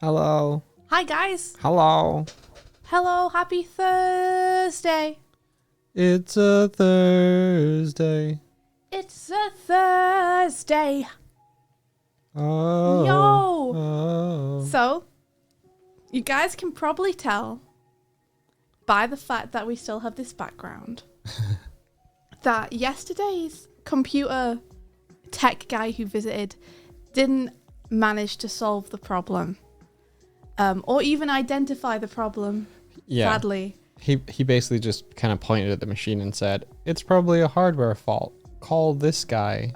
Hello. Hi, guys. Hello. Hello. Happy Thursday. It's a Thursday. It's a Thursday. Oh. Yo. Oh. So, you guys can probably tell by the fact that we still have this background that yesterday's computer tech guy who visited didn't manage to solve the problem. Or even identify the problem, Yeah. sadly. He basically just kind of pointed at the machine and said, "It's probably a hardware fault. Call this guy."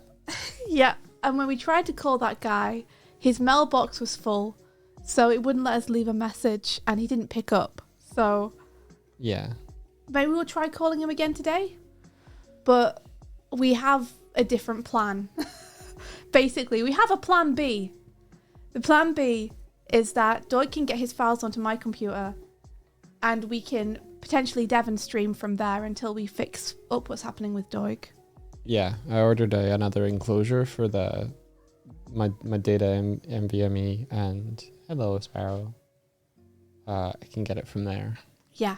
Yeah, and when we tried to call that guy, his mailbox was full, so it wouldn't let us leave a message, and he didn't pick up. So Yeah. maybe we'll try calling him again today. But we have a different plan. Basically, we have a plan B. The plan B is that Doig can get his files onto my computer, and we can potentially dev and stream from there until we fix up what's happening with Doig. Yeah. I ordered another enclosure for my data NVMe, and hello Sparrow. I can get it from there. Yeah.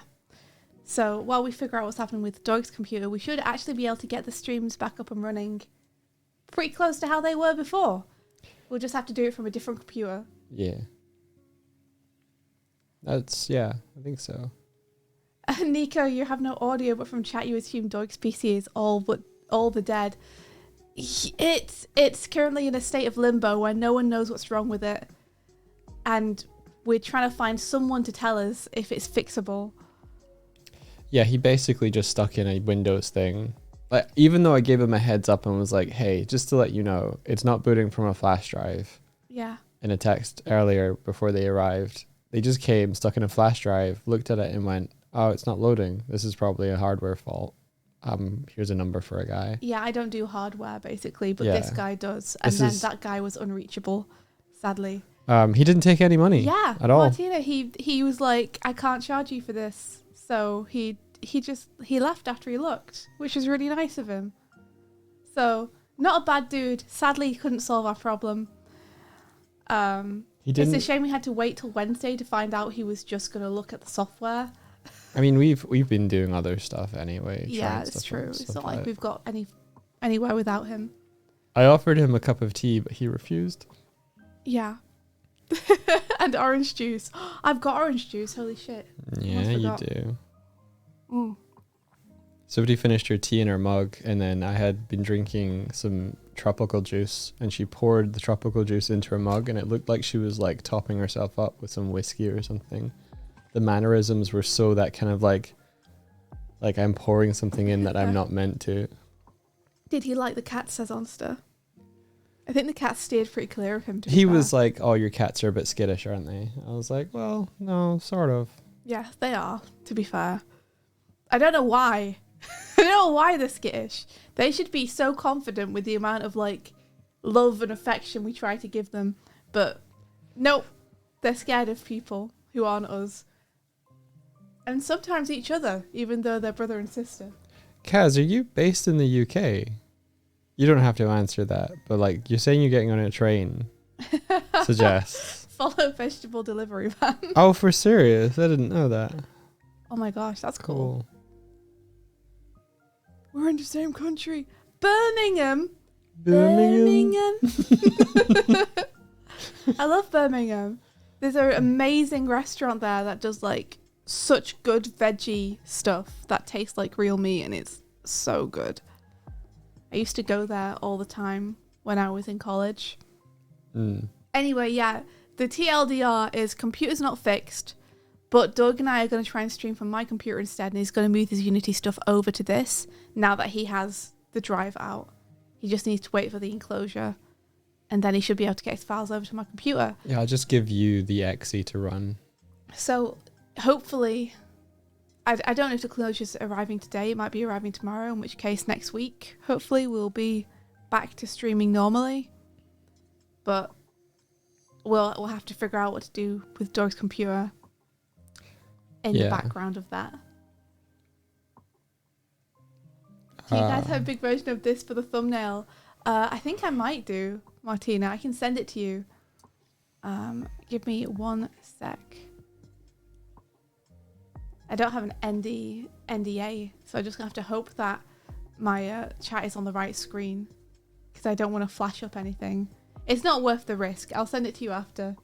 So while we figure out what's happening with Doig's computer, we should actually be able to get the streams back up and running pretty close to how they were before. We'll just have to do it from a different computer. Yeah. I think so. Nico, you have no audio, but from chat you assume Doig's PC is all the dead. It's currently in a state of limbo where no one knows what's wrong with it. And we're trying to find someone to tell us if it's fixable. Yeah, he basically just stuck in a Windows thing. Like, even though I gave him a heads up and was like, "Hey, just to let you know, it's not booting from a flash drive." Yeah. In a text earlier before they arrived, they just came, stuck in a flash drive, looked at it and went, "Oh, it's not loading. This is probably a hardware fault. Here's a number for a guy." Yeah, I don't do hardware basically, but Yeah. this guy does. And that guy was unreachable, sadly. He didn't take any money. Yeah, At all. Martina, he was like, "I can't charge you for this." So he left after he looked, which was really nice of him. So not a bad dude. Sadly, he couldn't solve our problem. He didn't. It's a shame we had to wait till Wednesday to find out he was just going to look at the software. I mean, we've been doing other stuff anyway. Yeah, it's true. It's not like we've got anywhere without him. I offered him a cup of tea, but he refused. Yeah. And orange juice. I've got orange juice. Holy shit. Yeah, you do. Mm. Somebody finished her tea in her mug, and then I had been drinking some tropical juice, and she poured the tropical juice into her mug, and it looked like she was like topping herself up with some whiskey or something. The mannerisms were so that kind of like I'm pouring something in that I'm not meant to. Did he like the cat Sazonster? I think the cat steered pretty clear of him. He was like, "Oh, your cats are a bit skittish, aren't they?" I was like, "Well, no, sort of." Yeah, they are, to be fair. I don't know why. I don't know why they're skittish. They should be so confident with the amount of like love and affection we try to give them. But nope, they're scared of people who aren't us. And sometimes each other, even though they're brother and sister. Kaz, are you based in the UK? You don't have to answer that, but like you're saying you're getting on a train suggests. Follow vegetable delivery van. Oh, for serious? I didn't know that. Oh my gosh, that's cool. We're in the same country. Birmingham. Birmingham. I love Birmingham. There's an amazing restaurant there that does like such good veggie stuff that tastes like real meat, and it's so good. I used to go there all the time when I was in college. Anyway, yeah, the TLDR is computer's not fixed, but Doug and I are going to try and stream from my computer instead, and he's going to move his Unity stuff over to this now that he has the drive out. He just needs to wait for the enclosure, and then he should be able to get his files over to my computer. Yeah, I'll just give you the exe to run. So hopefully, I don't know if the closure's arriving today. It might be arriving tomorrow, in which case next week, hopefully, we'll be back to streaming normally. But we'll have to figure out what to do with Doig's computer in the background of that. Do you guys have a big version of this for the thumbnail? I think I might do, Martina. I can send it to you. Give me 1 sec. I don't have an NDA, so I'm just gonna have to hope that my chat is on the right screen, because I don't want to flash up anything. It's not worth the risk. I'll send it to you after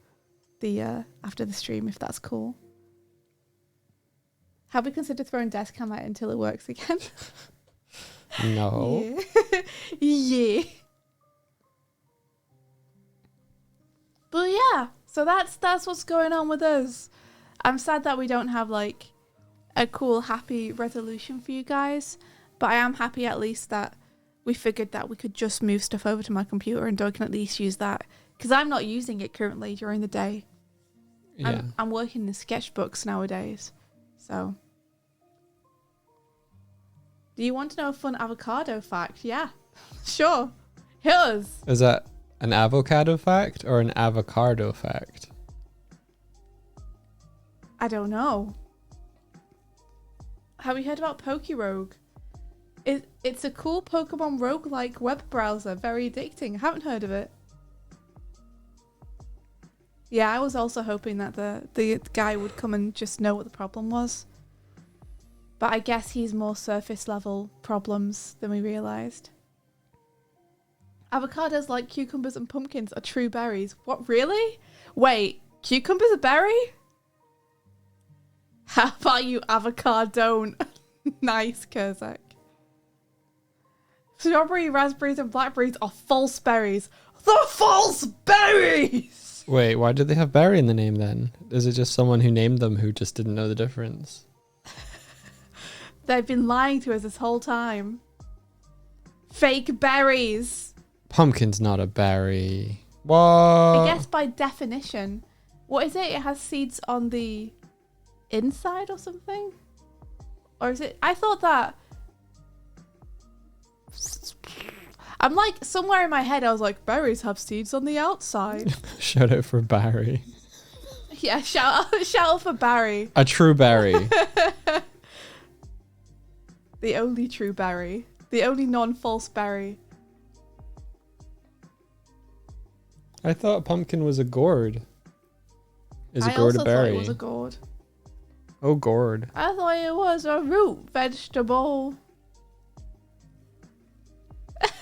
the stream, if that's cool. Have we considered throwing desk cam out until it works again? No. Yeah. Yeah. But yeah, so that's what's going on with us. I'm sad that we don't have like a cool, happy resolution for you guys, but I am happy at least that we figured that we could just move stuff over to my computer and Doig can at least use that, because I'm not using it currently during the day. Yeah. I'm working in sketchbooks nowadays. So, do you want to know a fun avocado fact? Yeah, sure. Here's. Is that an avocado fact or an avocado fact? I don't know. Have you heard about Pokerogue? It's a cool Pokemon roguelike web browser, very addicting. I haven't heard of it. Yeah, I was also hoping that the guy would come and just know what the problem was. But I guess he's more surface level problems than we realised. Avocados, like cucumbers and pumpkins, are true berries. What, really? Wait, cucumbers a berry? How about you avocado? Nice, Kurzak. Strawberry, raspberries, and blackberries are false berries. The false berries! Wait, why did they have berry in the name then? Is it just someone who named them who just didn't know the difference? They've been lying to us this whole time. Fake berries. Pumpkin's not a berry. What? I guess by definition. What is it? It has seeds on the inside or something? Or is it? I thought that. I'm like, somewhere in my head, I was like, berries have seeds on the outside. Shout out for Barry. Yeah, shout out for Barry. A true berry. The only true berry. The only non-false berry. I thought pumpkin was a gourd. Is a I gourd also a berry? thought it was a gourd. Oh, gourd. I thought it was a root vegetable.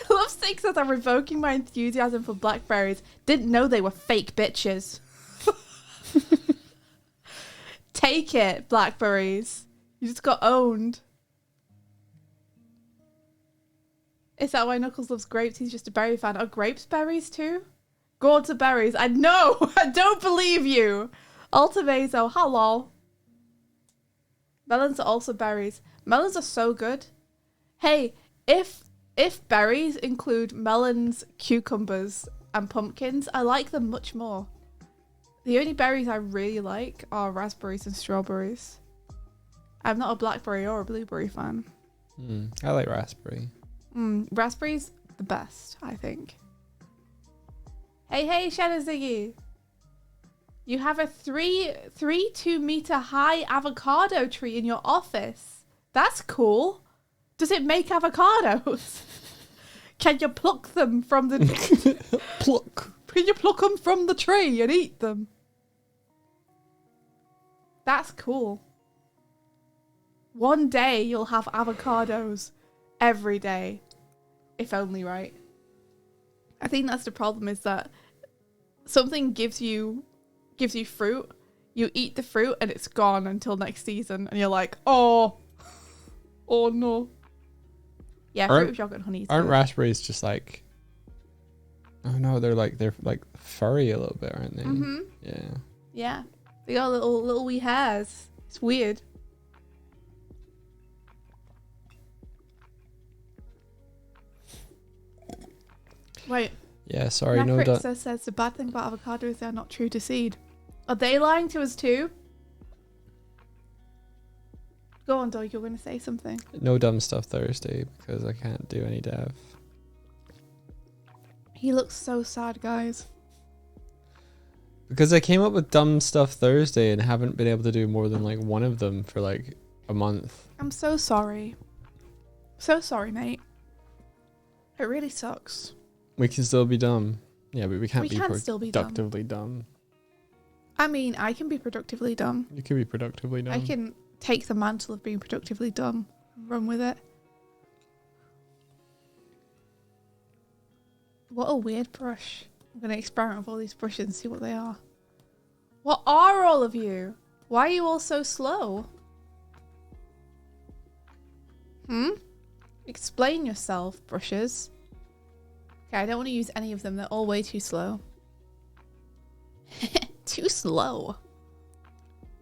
Love Six says I'm revoking my enthusiasm for blackberries. Didn't know they were fake bitches. Take it, blackberries. You just got owned. Is that why Knuckles loves grapes? He's just a berry fan. Are grapes berries too? Gourds are berries. I know. I don't believe you. Ultimazo, hello. Melons are also berries. Melons are so good. Hey, if berries include melons, cucumbers, and pumpkins, I like them much more. The only berries I really like are raspberries and strawberries. I'm not a blackberry or a blueberry fan. I like raspberry. Raspberries, the best, I think. Hey, Shadow Ziggy. You have a 2 meter high avocado tree in your office. That's cool. Does it make avocados? Can you pluck them from the Pluck? Can you pluck them from the tree and eat them? That's cool. One day you'll have avocados every day, if only, right? I think that's the problem, is that something gives you fruit, you eat the fruit and it's gone until next season, and you're like, oh no. Yeah, fruit with yogurt and honey. Aren't raspberries just like? Oh no, they're like furry a little bit, aren't they? Mm-hmm. Yeah. Yeah, they got little wee hairs. It's weird. Wait. Yeah, sorry, no doubt. says the bad thing about avocado is they're not true to seed. Are they lying to us too? Go on, Doig, you're going to say something. No dumb stuff Thursday because I can't do any dev. He looks so sad, guys. Because I came up with dumb stuff Thursday and haven't been able to do more than like one of them for like a month. I'm so sorry. So sorry, mate. It really sucks. We can still be dumb. Yeah, but we can't be still be productively dumb. I mean, I can be productively dumb. You can be productively dumb. I can take the mantle of being productively dumb and run with it. What a weird brush. I'm going to experiment with all these brushes and see what they are. What are all of you? Why are you all so slow? Explain yourself, brushes. Okay, I don't want to use any of them. They're all way too slow. Too slow.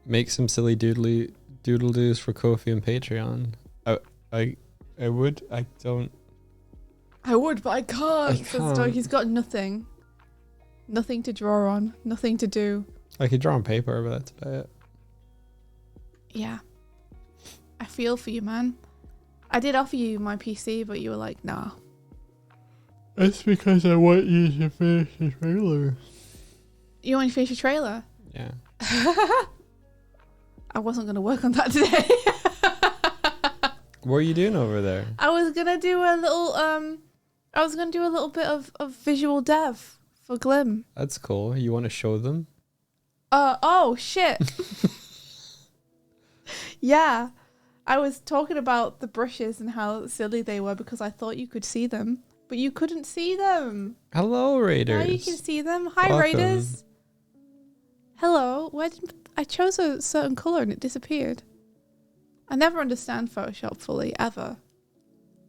Make some silly doodle-doos for Ko-fi and Patreon. I would. I don't. I would, but I can't. I Says can't. Doig. He's got nothing. Nothing to draw on. Nothing to do. I could draw on paper, but that's about it. Yeah. I feel for you, man. I did offer you my PC, but you were like, nah. That's because I want you to finish the trailer. You want to finish your trailer? Yeah. I wasn't going to work on that today. What are you doing over there? I was going to do a little bit of visual dev for Glim. That's cool. You want to show them? Oh shit. Yeah. I was talking about the brushes and how silly they were because I thought you could see them, but you couldn't see them. Hello, Raiders. Now you can see them. Hi, Welcome. Raiders. Hello. Where did I chose a certain color and it disappeared? I never understand Photoshop fully, ever.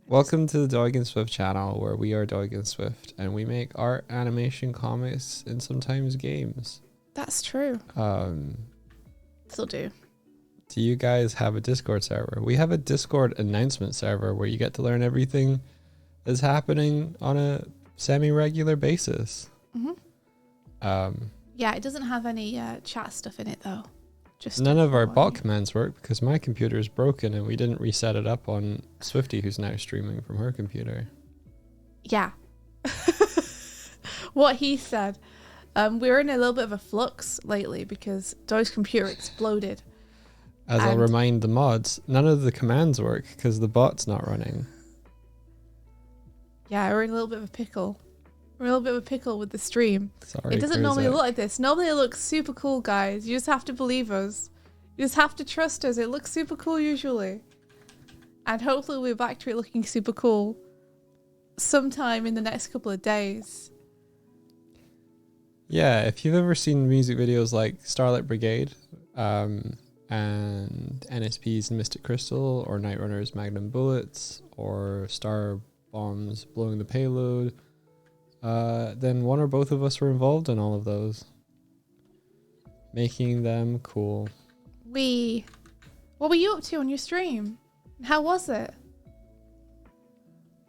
Welcome to the Doig and Swift channel, where we are Doig and Swift, and we make art, animation, comics, and sometimes games. That's true. Still do. Do you guys have a Discord server? We have a Discord announcement server where you get to learn everything that's happening on a semi-regular basis. Yeah, it doesn't have any chat stuff in it though. Just None of our bot commands work because my computer is broken and we didn't reset it up on Swifty, who's now streaming from her computer. Yeah. What he said. We're in a little bit of a flux lately because Doig's computer exploded. As I'll remind the mods, none of the commands work because the bot's not running. Yeah, we're in a little bit of a pickle. We're in a little bit of a pickle with the stream. Sorry, It doesn't normally look like this. Normally it looks super cool, guys. You just have to believe us. You just have to trust us. It looks super cool usually. And hopefully we're back to it looking super cool sometime in the next couple of days. Yeah, if you've ever seen music videos like Starlight Brigade, and NSP's Mystic Crystal, or Night Runner's Magnum Bullets, or Star Bomb's Blowing the Payload, then one or both of us were involved in all of those. Making them cool. What were you up to on your stream? How was it?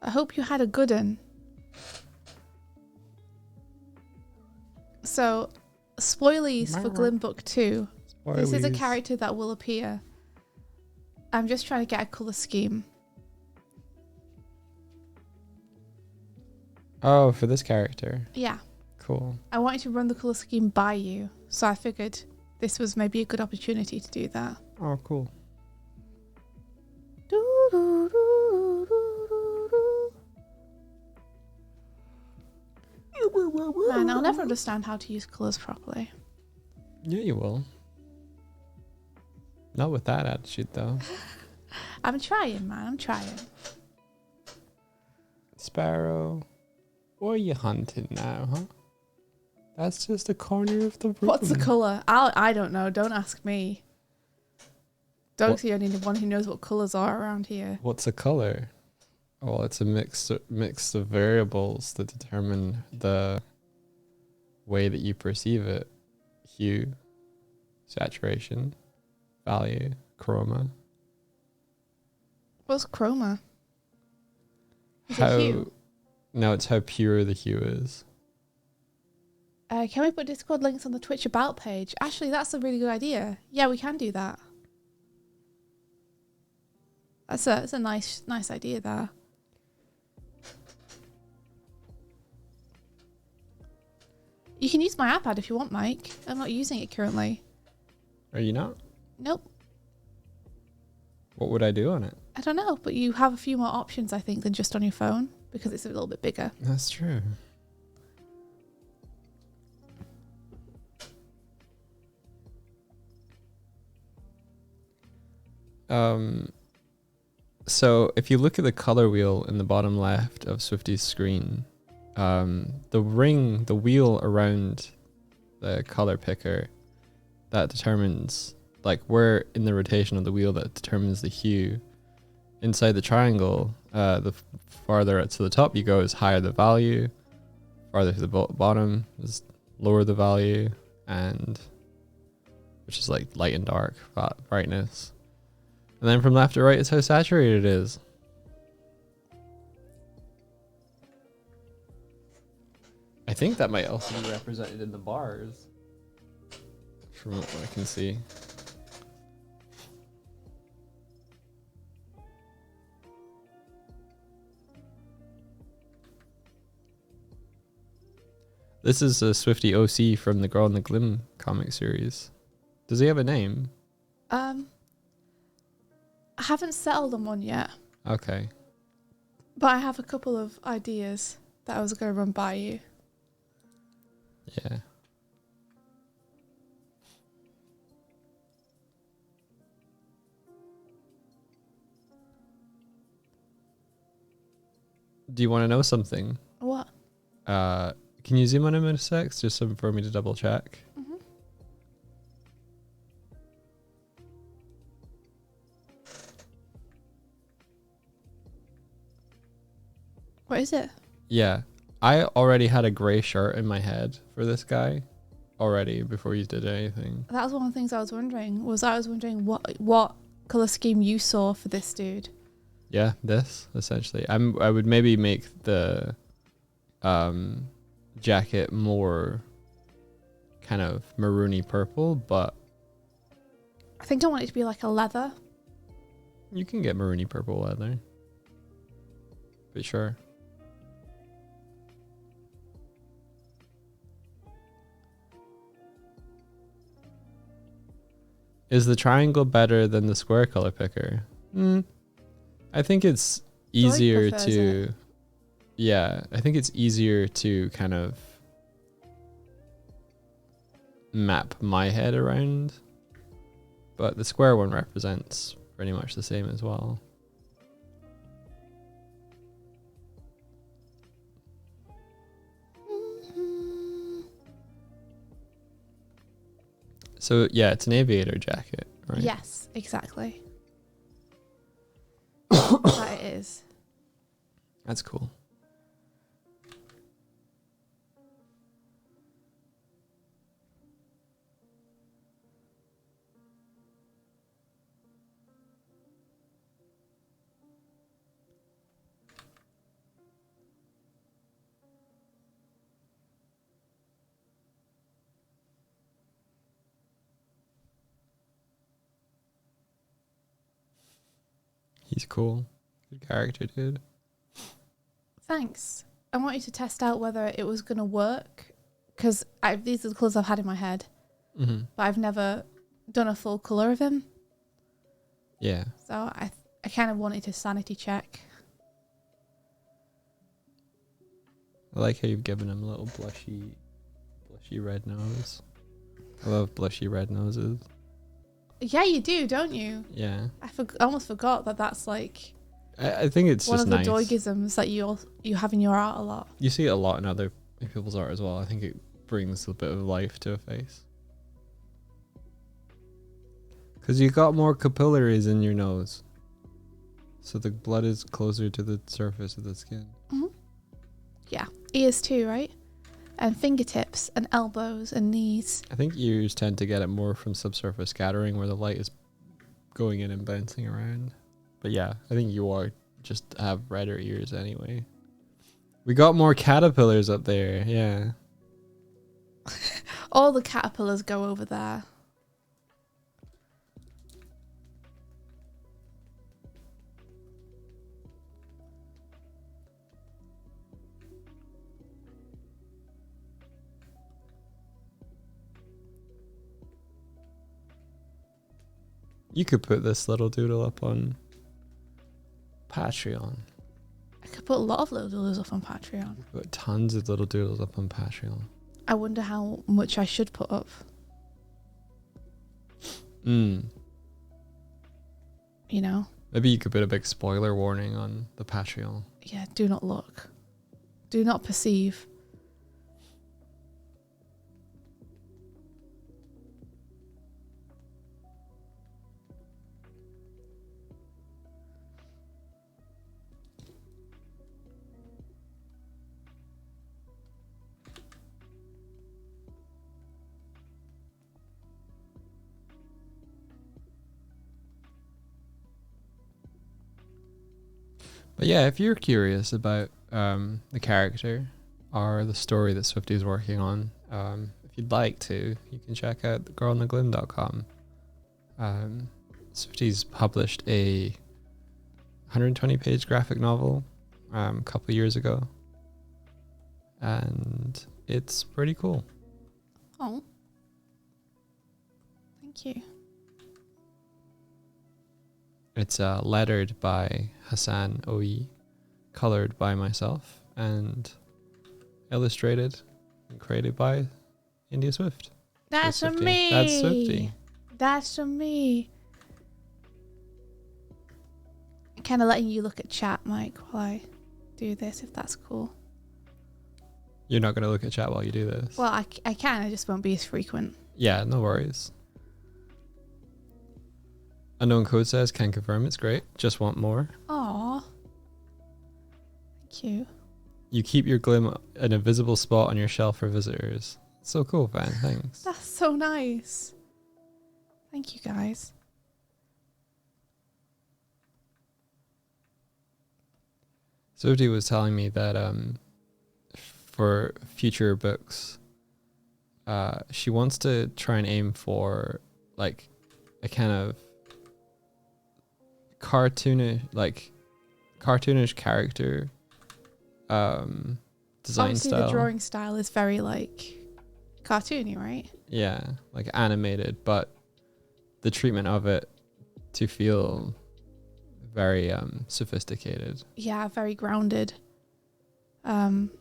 I hope you had a good one. So, spoilies for Glim Book 2. This is a character that will appear. I'm just trying to get a colour scheme. Oh, for this character. Yeah. Cool. I wanted to run the colour scheme by you, so I figured this was maybe a good opportunity to do that. Oh, cool. Man, I'll never understand how to use colours properly. Yeah, you will. Not with that attitude, though. I'm trying, man. I'm trying. Sparrow, what are you hunting now, huh? That's just a corner of the room. What's the colour? I don't know. Don't ask me. Doug's the only one who knows what colours are around here. What's a color? Well, it's a mix of variables that determine the way that you perceive it. Hue, saturation, value, chroma. What's chroma? Is it hue? No, it's how pure the hue is. Can we put Discord links on the Twitch About page? Actually, that's a really good idea. Yeah, we can do that. That's a nice idea there. You can use my iPad if you want, Mike. I'm not using it currently. Are you not? Nope. What would I do on it? I don't know, but you have a few more options, I think, than just on your phone because it's a little bit bigger. That's true. So if you look at the color wheel in the bottom left of Swifty's screen, the wheel around the color picker, that determines, like, where in the rotation of the wheel that determines the hue. Inside the triangle, the farther to the top you go is higher the value, farther to the bottom is lower the value, and which is like light and dark brightness. And then from left to right is how saturated it is. I think that might also be represented in the bars, from what I can see. This is a Swifty OC from the Girl in the Glim comic series. Does he have a name? I haven't settled on one yet. Okay. But I have a couple of ideas that I was going to run by you. Yeah. Do you want to know something? What? Can you zoom on him in a sec, just for me to double check? Mm-hmm. What is it? Yeah. I already had a grey shirt in my head for this guy already before you did anything. That was one of the things I was wondering. What colour scheme you saw for this dude. Yeah, this essentially. I would maybe make the jacket more kind of maroony purple, but I think I want it to be like a leather. you can get maroony purple leather. But sure. Is the triangle better than the square color picker? I think it's easier to... Yeah, I think it's easier to kind of map my head around. But the square one represents pretty much the same as well. So yeah, it's an aviator jacket, right? Yes, exactly. That it is. That's cool. He's cool. Good character, dude. Thanks. I want you to test out whether it was going to work, because these are the colours I've had in my head, but I've never done a full colour of him. Yeah. So I kind of wanted to sanity check. I like how you've given him a little blushy red nose. I love blushy red noses. Yeah, you do, don't you? Yeah. I almost forgot that that's like I think it's one just of the nice. Doigisms that you have in your art a lot. You see it a lot in other people's art as well. I think it brings a bit of life to a face. Because you got more capillaries in your nose. So the blood is closer to the surface of the skin. Mm-hmm. Yeah. Ears too, right? And fingertips and elbows and knees. I think ears tend to get it more from subsurface scattering where the light is going in and bouncing around. But yeah, I think you are just have redder ears anyway. We got more caterpillars up there, yeah. All the caterpillars go over there. You could put this little doodle up on Patreon. I could put a lot of little doodles up on Patreon. Put tons of little doodles up on Patreon. I wonder how much I should put up. you know. Maybe you could put a big spoiler warning on the Patreon. Yeah, do not look. Do not perceive. But yeah, if you're curious about the character or the story that Swifty's working on, if you'd like to, you can check out girlintheglim.com. Swifty's published a 120-page graphic novel a couple years ago, and it's pretty cool. Oh. Thank you. It's lettered by Hassan Oe, colored by myself, and illustrated and created by India Swift. That's Swifty. me. That's Swifty. That's me. I'm kind of letting you look at chat, Mike, while I do this, if that's cool. You're not going to look at chat while you do this? Well, I can. I just won't be as frequent. Yeah, no worries. Unknown Code says, can confirm it's great. Just want more. Aw. Thank you. You keep your glim in a visible spot on your shelf for visitors. So cool, fan. Thanks. That's so nice. Thank you, guys. Swifty was telling me that for future books, she wants to try and aim for like a kind of cartoonish character design Obviously, style. the drawing style is very like cartoony, right? Yeah, like animated, but the treatment of it to feel very sophisticated. Yeah, very grounded. Thanks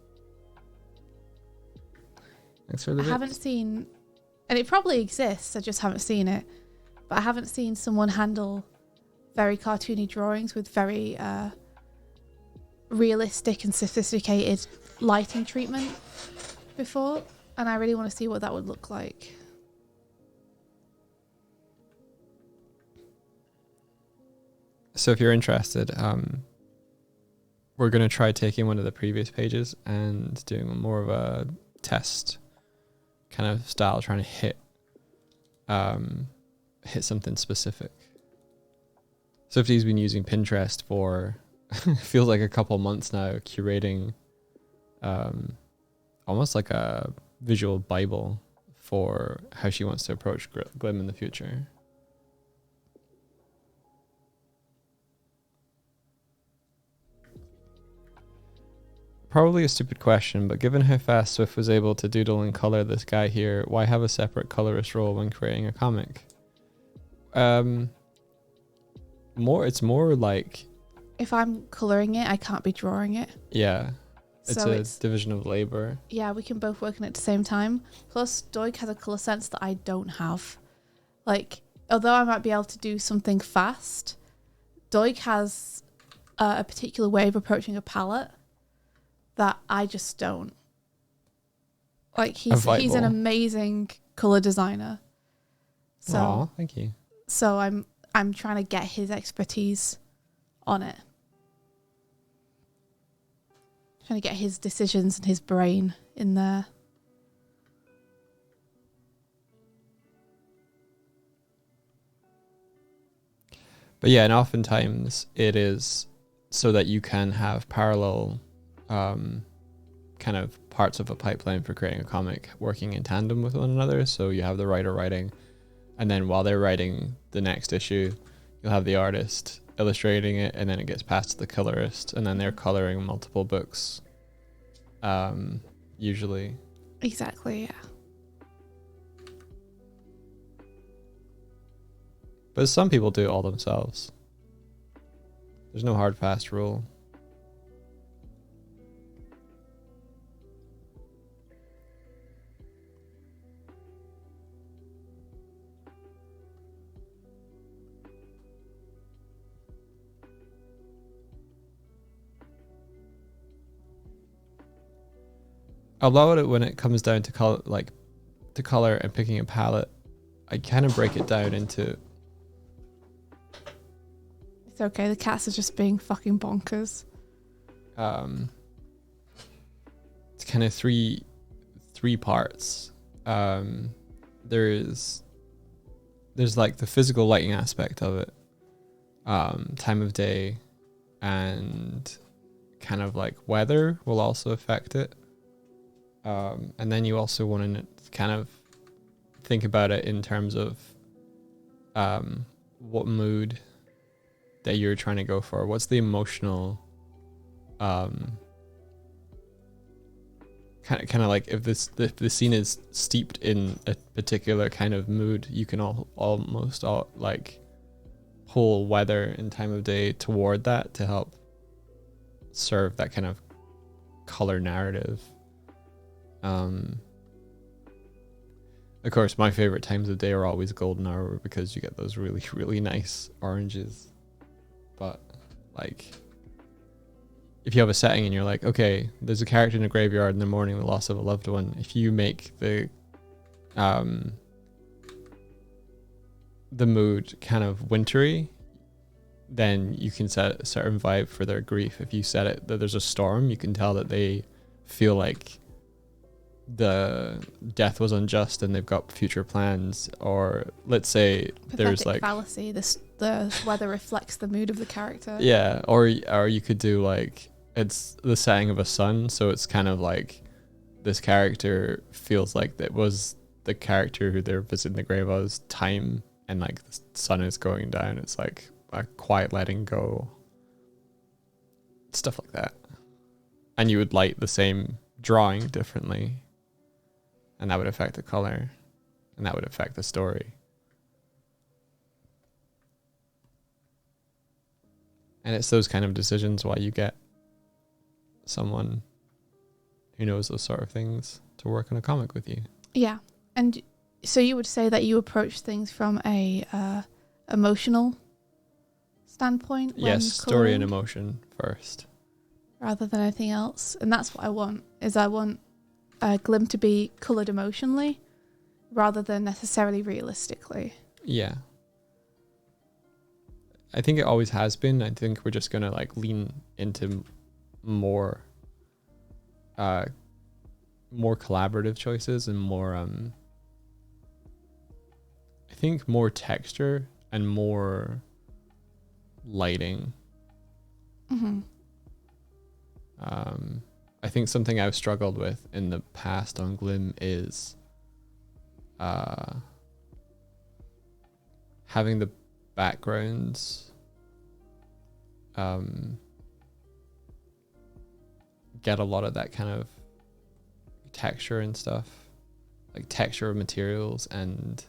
for the I haven't seen, and it probably exists, I just haven't seen it, but I haven't seen someone handle very cartoony drawings with very realistic and sophisticated lighting treatment before, and I really want to see what that would look like. So if you're interested, we're going to try taking one of the previous pages and doing more of a test kind of style, trying to hit something specific. Swifty's been using Pinterest for feels like a couple months now, curating almost like a visual Bible for how she wants to approach Glim in the future. Probably a stupid question, but given how fast Swift was able to doodle and color this guy here, why have a separate colorist role when creating a comic? It's more like, If I'm coloring it, I can't be drawing it. yeah, it's So a division of labor. Yeah, we can both work on it at the same time. Plus, Doig has a colour sense that I don't have. Like, although I might be able to do something fast, Doig has a particular way of approaching a palette that I just don't. Like, he's an amazing colour designer. So, Aw, thank you. so I'm trying to get his expertise on it. Trying to get his decisions and his brain in there. But yeah, and oftentimes it is so that you can have parallel kind of parts of a pipeline for creating a comic working in tandem with one another. So you have the writer writing, and then while they're writing the next issue, you'll have the artist illustrating it, and then it gets passed to the colorist, and then they're coloring multiple books, usually. Exactly, yeah. But some people do it all themselves. There's no hard, fast rule. a lot of it when it comes down to color, like to color and picking a palette, I kind of break it down into It's okay. The cats are just being fucking bonkers. it's kind of three parts. There's like the physical lighting aspect of it, time of day, and kind of like weather will also affect it. And then you also want to kind of think about it in terms of what mood that you're trying to go for. What's the emotional kind of like if the scene is steeped in a particular kind of mood, you can almost like pull weather and time of day toward that to help serve that kind of color narrative. Of course, my favorite times of day are always golden hour because you get those really, really nice oranges. But like, if you have a setting and you're like, okay, there's a character in a graveyard and they're mourning the loss of a loved one. If you make the mood kind of wintry, then you can set a certain vibe for their grief. If you set it that there's a storm, you can tell that they feel like the death was unjust and they've got future plans. Or let's say there's like fallacy. The weather reflects the mood of the character. Yeah, or you could do like it's the setting of a sun, so it's kind of like this character feels like that was the character who they're visiting the grave of's time, and like the sun is going down. It's like a quiet letting go, stuff like that. And you would light the same drawing differently, and that would affect the color, and that would affect the story. And it's those kind of decisions why you get someone who knows those sort of things to work on a comic with you. Yeah. And so you would say that you approach things from a emotional standpoint? Yes, story and emotion first. Rather than anything else. And that's what I want, is I want Glim to be coloured emotionally rather than necessarily realistically. Yeah. I think it always has been. I think we're just going to like lean into more collaborative choices and more I think more texture and more lighting. Mm-hmm. I think something I've struggled with in the past on Glim is having the backgrounds get a lot of that kind of texture and stuff, like texture of materials and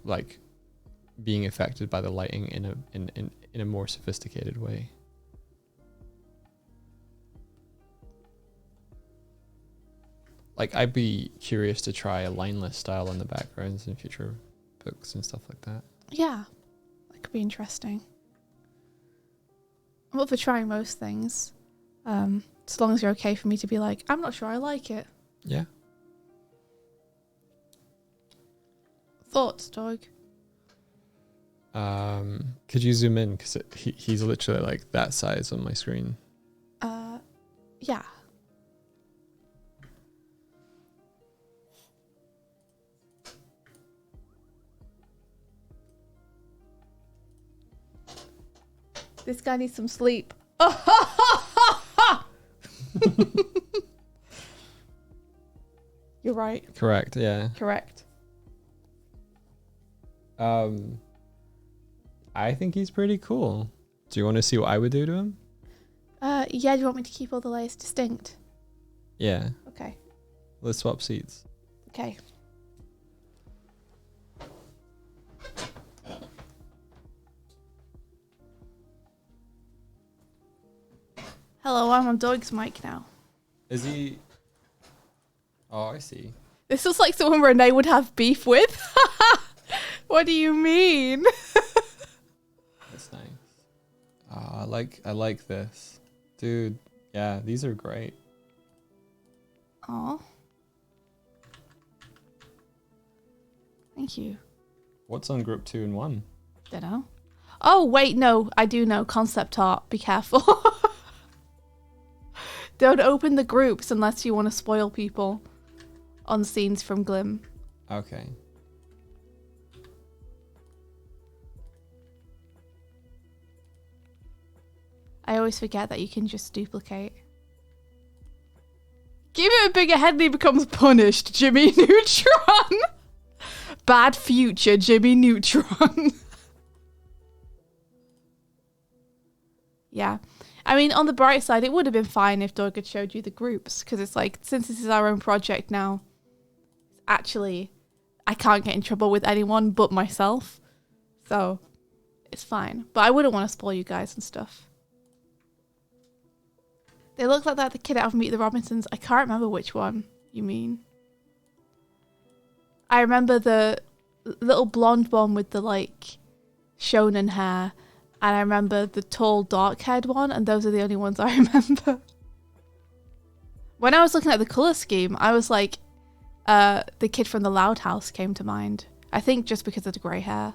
like being affected by the lighting in a more sophisticated way. Like I'd be curious to try a lineless style on the backgrounds in future books and stuff like that. Yeah, that could be interesting. I'm up for trying most things, as long as you're okay for me to be like, I'm not sure I like it. Yeah. Thoughts, Doig? Could you zoom in? Because he's literally like that size on my screen. Yeah. This guy needs some sleep. You're right. Correct, yeah. Correct. I think he's pretty cool. Do you want to see what I would do to him? Yeah, do you want me to keep all the layers distinct? Yeah. Okay. Let's swap seats. Okay. Hello, I'm on Doig's mic now. Is he... Oh, I see. This looks like someone Renee would have beef with. What do you mean? That's nice. I like this. Dude, yeah, these are great. Oh. Thank you. What's on group 2 and 1? Dunno. Oh, wait, no. I do know. Concept art. Be careful. Don't open the groups unless you want to spoil people on scenes from Glim. Okay. I always forget that you can just duplicate. Give it a bigger head and he becomes punished, Jimmy Neutron. Bad future, Jimmy Neutron. Yeah. I mean, on the bright side, it would have been fine if Doig had showed you the groups, because it's like, since this is our own project now, actually, I can't get in trouble with anyone but myself. So, it's fine. But I wouldn't want to spoil you guys and stuff. They look like that the kid out of Meet the Robinsons. I can't remember which one you mean. I remember the little blonde one with the, like, shonen hair. And I remember the tall, dark-haired one. And those are the only ones I remember. When I was looking at the colour scheme, I was like, the kid from the Loud House came to mind. I think just because of the grey hair.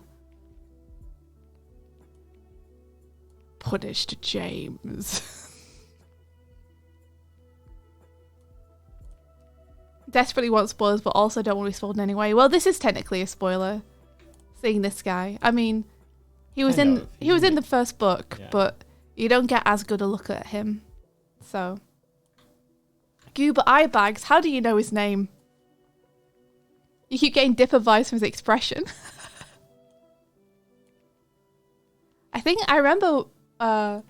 Punished James. Desperately want spoilers, but also don't want to be spoiled anyway. Well, this is technically a spoiler. Seeing this guy. I mean, he was in the first book, yeah. But you don't get as good a look at him. So. Goober Eye Bags, how do you know his name? You keep getting Dipper vibes from his expression. I think I remember I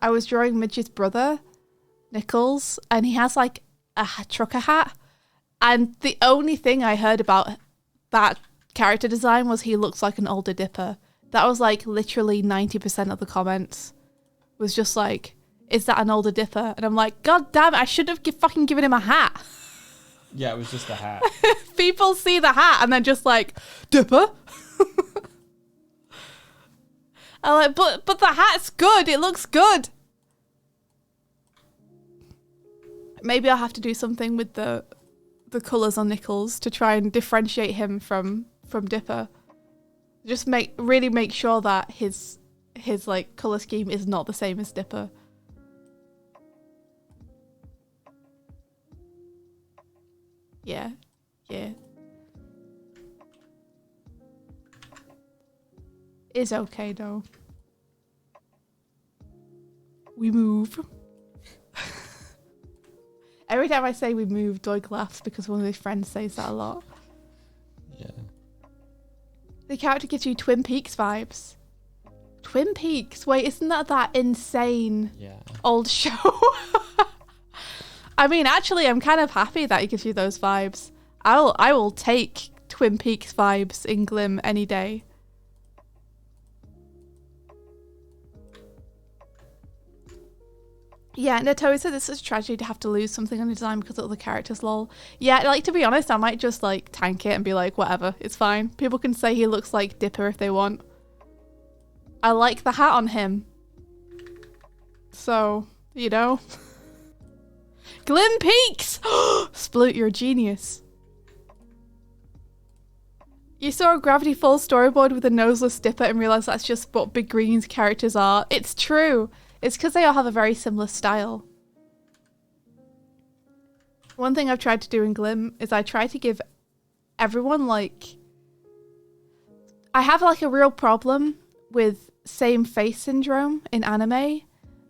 was drawing Midge's brother, Nichols, and he has like a trucker hat. And the only thing I heard about that character design was he looks like an older Dipper. That was like literally 90% of the comments. Was just like, is that an older Dipper? And I'm like, God damn it, I should have fucking given him a hat. Yeah, it was just a hat. People see the hat and they're just like, Dipper? I'm like, but the hat's good. It looks good. Maybe I'll have to do something with the colours on Nichols to try and differentiate him from Dipper. Just really make sure that his like colour scheme is not the same as Dipper. Yeah. Yeah. It's okay though. We move. Every time I say we move, Doig laughs because one of his friends says that a lot. Yeah. The character gives you Twin Peaks vibes. Twin Peaks? Wait, isn't that insane old show? I mean, actually, I'm kind of happy that it gives you those vibes. I will take Twin Peaks vibes in Glim any day. Yeah, Natoe said this is a tragedy to have to lose something on the design because of other characters, lol. Yeah, like, to be honest, I might just, like, tank it and be like, whatever, it's fine. People can say he looks like Dipper if they want. I like the hat on him. So, you know. Glim Peaks! Sploot, you're a genius. You saw a Gravity Falls storyboard with a noseless Dipper and realised that's just what Big Green's characters are. It's true. It's because they all have a very similar style. One thing I've tried to do in Glim is I try to give everyone, like... I have, like, a real problem with same face syndrome in anime.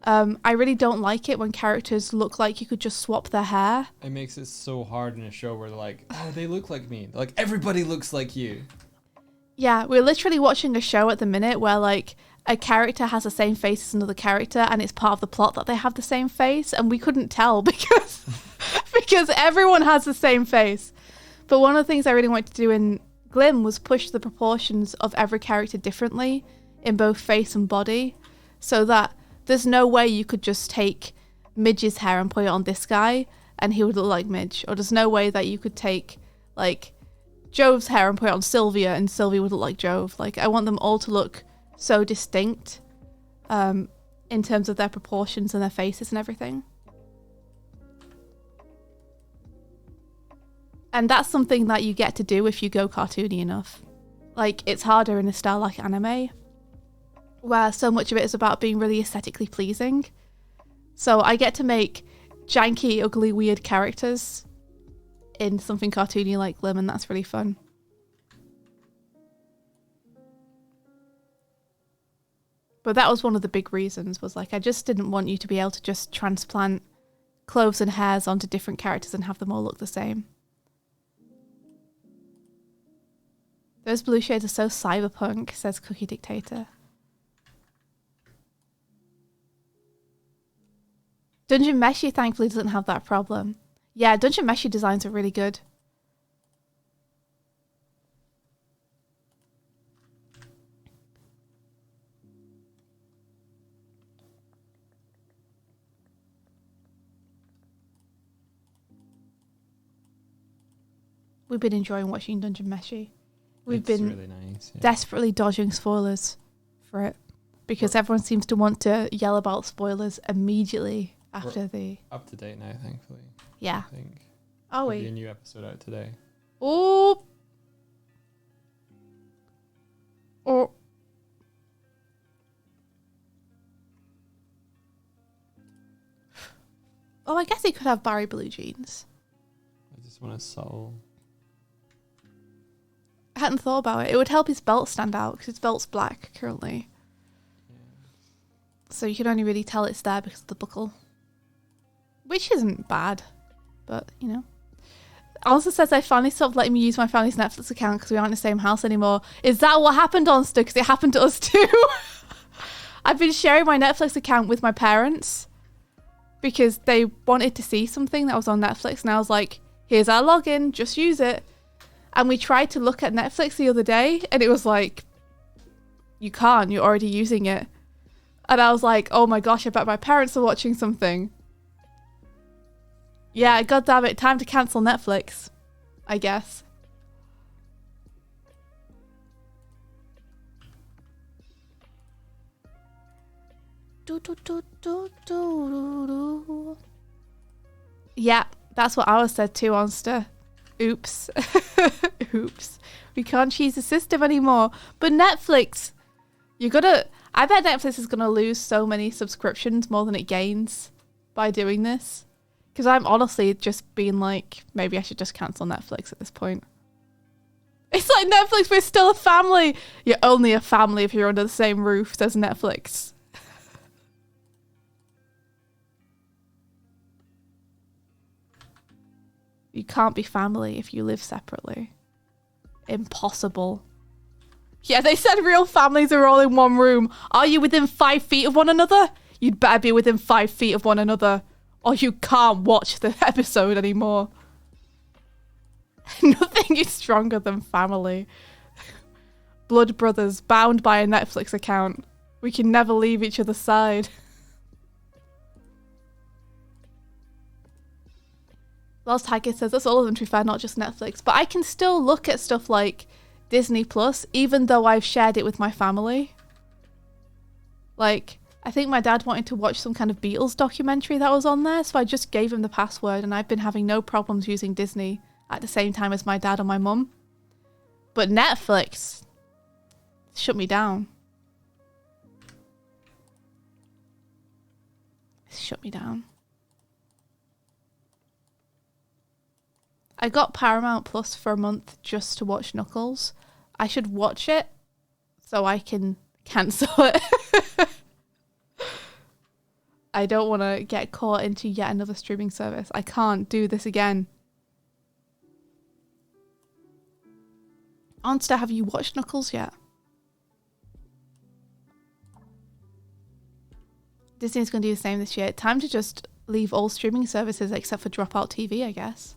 I really don't like it when characters look like you could just swap their hair. It makes it so hard in a show where they're like, oh, they look like me. Like, everybody looks like you. Yeah, we're literally watching a show at the minute where, like, a character has the same face as another character and it's part of the plot that they have the same face, and we couldn't tell because everyone has the same face. But one of the things I really wanted to do in Glim was push the proportions of every character differently in both face and body, so that there's no way you could just take Midge's hair and put it on this guy and he would look like Midge, or there's no way that you could take, like, Jove's hair and put it on Sylvia and Sylvia would look like Jove. Like, I want them all to look so distinct in terms of their proportions and their faces and everything. And that's something that you get to do if you go cartoony enough. Like, it's harder in a style like anime, where so much of it is about being really aesthetically pleasing. So I get to make janky, ugly, weird characters in something cartoony like Glim, and that's really fun. But that was one of the big reasons, was like, I just didn't want you to be able to just transplant clothes and hairs onto different characters and have them all look the same. Those blue shades are so cyberpunk, says Cookie Dictator. Dungeon Meshi thankfully doesn't have that problem. Yeah, Dungeon Meshi designs are really good. We've been enjoying watching Dungeon Meshi. We've been really nice, yeah. desperately dodging spoilers for it because everyone seems to want to yell about spoilers immediately after the... Up to date now, thankfully. Yeah. I think. Oh, There'll be wait. a new episode out today. Oh. Oh. Oh, I guess he could have Barry blue jeans. I just want a subtle... I hadn't thought about it. It would help his belt stand out because his belt's black currently. Yeah. So you can only really tell it's there because of the buckle. Which isn't bad, but, you know. Also says I finally stopped letting me use my family's Netflix account because we aren't in the same house anymore. Is that what happened, Onster? Because it happened to us too. I've been sharing my Netflix account with my parents because they wanted to see something that was on Netflix. And I was like, here's our login, just use it. And we tried to look at Netflix the other day and it was like, you can't, you're already using it. And I was like, oh my gosh, I bet my parents are watching something. Yeah, god damn it, time to cancel Netflix, I guess. Yeah, that's what ours said too, Onster. Oops. Oops. We can't choose the system anymore. But Netflix, I bet Netflix is gonna lose so many subscriptions more than it gains by doing this. Because I'm honestly just being like, maybe I should just cancel Netflix at this point. It's like, Netflix, we're still a family. You're only a family if you're under the same roof, says Netflix. You can't be family if you live separately. Impossible. Yeah, they said real families are all in one room. Are you within 5 feet of one another? You'd better be within 5 feet of one another, or you can't watch the episode anymore. Nothing is stronger than family. Blood brothers bound by a Netflix account. We can never leave each other's side. Lost Tiger says that's all of them, to be fair, not just Netflix. But I can still look at stuff like Disney Plus, even though I've shared it with my family. Like, I think my dad wanted to watch some kind of Beatles documentary that was on there, so I just gave him the password, and I've been having no problems using Disney at the same time as my dad and my mum. But Netflix shut me down. It shut me down. I got Paramount Plus for a month just to watch Knuckles. I should watch it so I can cancel it. I don't want to get caught into yet another streaming service. I can't do this again. Onster, have you watched Knuckles yet? Disney's going to do the same this year. Time to just leave all streaming services except for Dropout TV, I guess.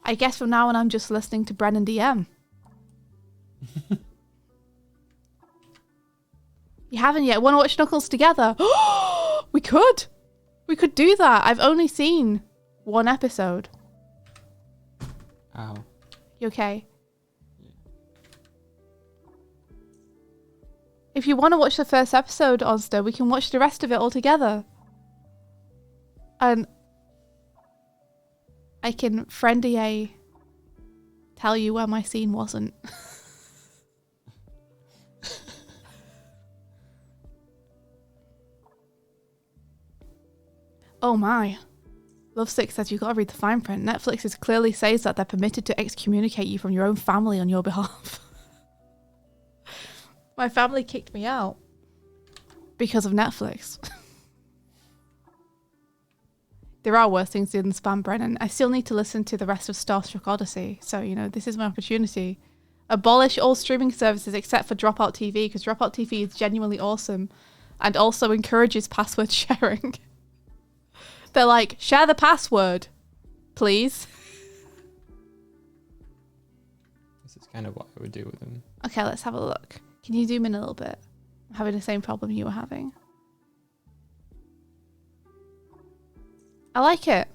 I guess from now on I'm just listening to Brennan DM. You haven't yet? Want to watch Knuckles together? We could. We could do that. I've only seen one episode. Ow. You okay? If you want to watch the first episode, Ozda, we can watch the rest of it all together. And I can friendier tell you where my scene wasn't. Oh my. Lovesick says you've got to read the fine print. Netflix is clearly says that they're permitted to excommunicate you from your own family on your behalf. My family kicked me out because of Netflix. There are worse things to do than spam Brennan. I still need to listen to the rest of Starstruck Odyssey. So, you know, this is my opportunity. Abolish all streaming services except for Dropout TV, because Dropout TV is genuinely awesome and also encourages password sharing. They're like, share the password, please. This is kind of what I would do with them. Okay, let's have a look. Can you zoom in a little bit? I'm having the same problem you were having. I like it.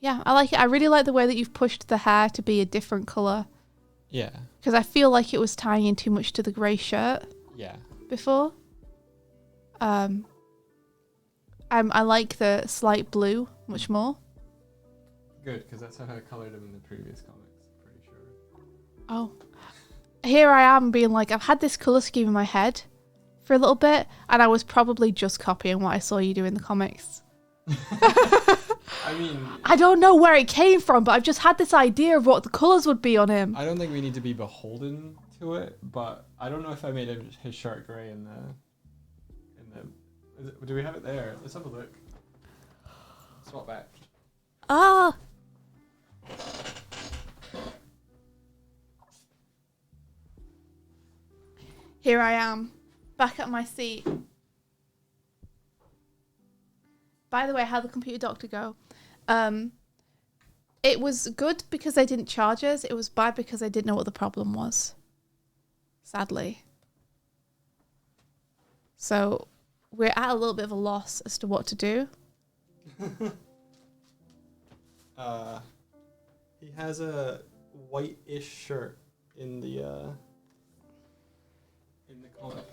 Yeah, I like it. I really like the way that you've pushed the hair to be a different colour. Yeah. Because I feel like it was tying in too much to the grey shirt. Yeah. Before. I like the slight blue much more. Good, because that's how I colored him in the previous comics, pretty sure. Oh. Here I am being like, I've had this colour scheme in my head for a little bit, and I was probably just copying what I saw you do in the comics. I mean... I don't know where it came from, but I've just had this idea of what the colours would be on him. I don't think we need to be beholden to it, but I don't know if I made his shirt grey in the... do we have it there? Let's have a look. Swap back. Ah! Here I am, back at my seat. By the way, how'd the computer doctor go? It was good because they didn't charge us. It was bad because I didn't know what the problem was. Sadly. So we're at a little bit of a loss as to what to do. He has a white-ish shirt in the comic.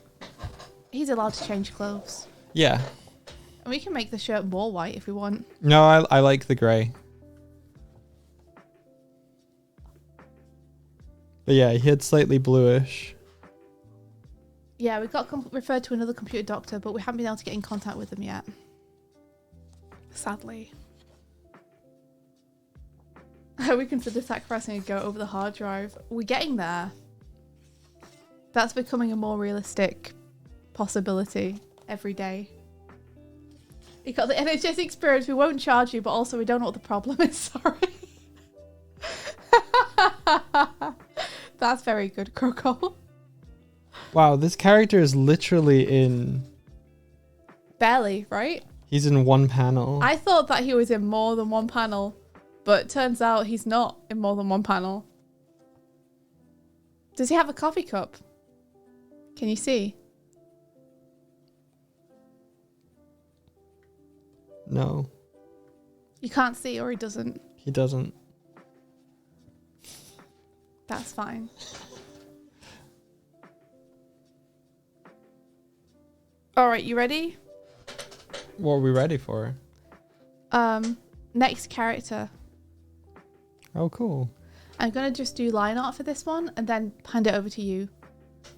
He's allowed to change clothes. Yeah. And we can make the shirt more white if we want. No, I like the grey. But yeah, he had slightly bluish. Yeah, we got referred to another computer doctor, but we haven't been able to get in contact with them yet. Sadly. We consider sacrificing a goat over the hard drive. We're getting there. That's becoming a more realistic possibility every day. You got the NHS experience. We won't charge you, but also we don't know what the problem is. Sorry. That's very good, Croco. Wow, this character is literally in... Barely, right? He's in one panel. I thought that he was in more than one panel, but turns out he's not in more than one panel. Does he have a coffee cup? Can you see? No. You can't see, or he doesn't. He doesn't. That's fine. All right, you ready? What are we ready for? Next character. Oh, cool. I'm going to just do line art for this one and then hand it over to you.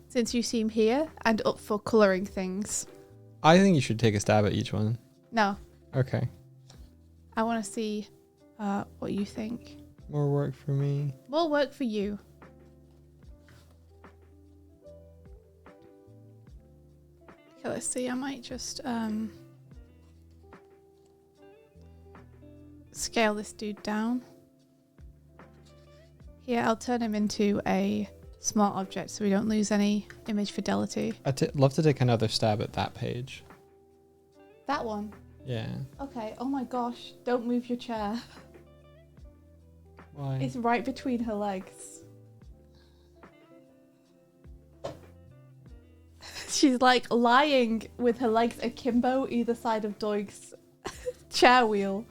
Since you seem here and up for colouring things. I think you should take a stab at each one. No. Okay. I want to see what you think. More work for me. More work for you. Okay, let's see. I might just scale this dude down. Here, I'll turn him into a smart object so we don't lose any image fidelity. I'd love to take another stab at that page. That one? Yeah. Okay. Oh my gosh. Don't move your chair. Why? It's right between her legs. She's like lying with her legs akimbo either side of Doig's chair wheel.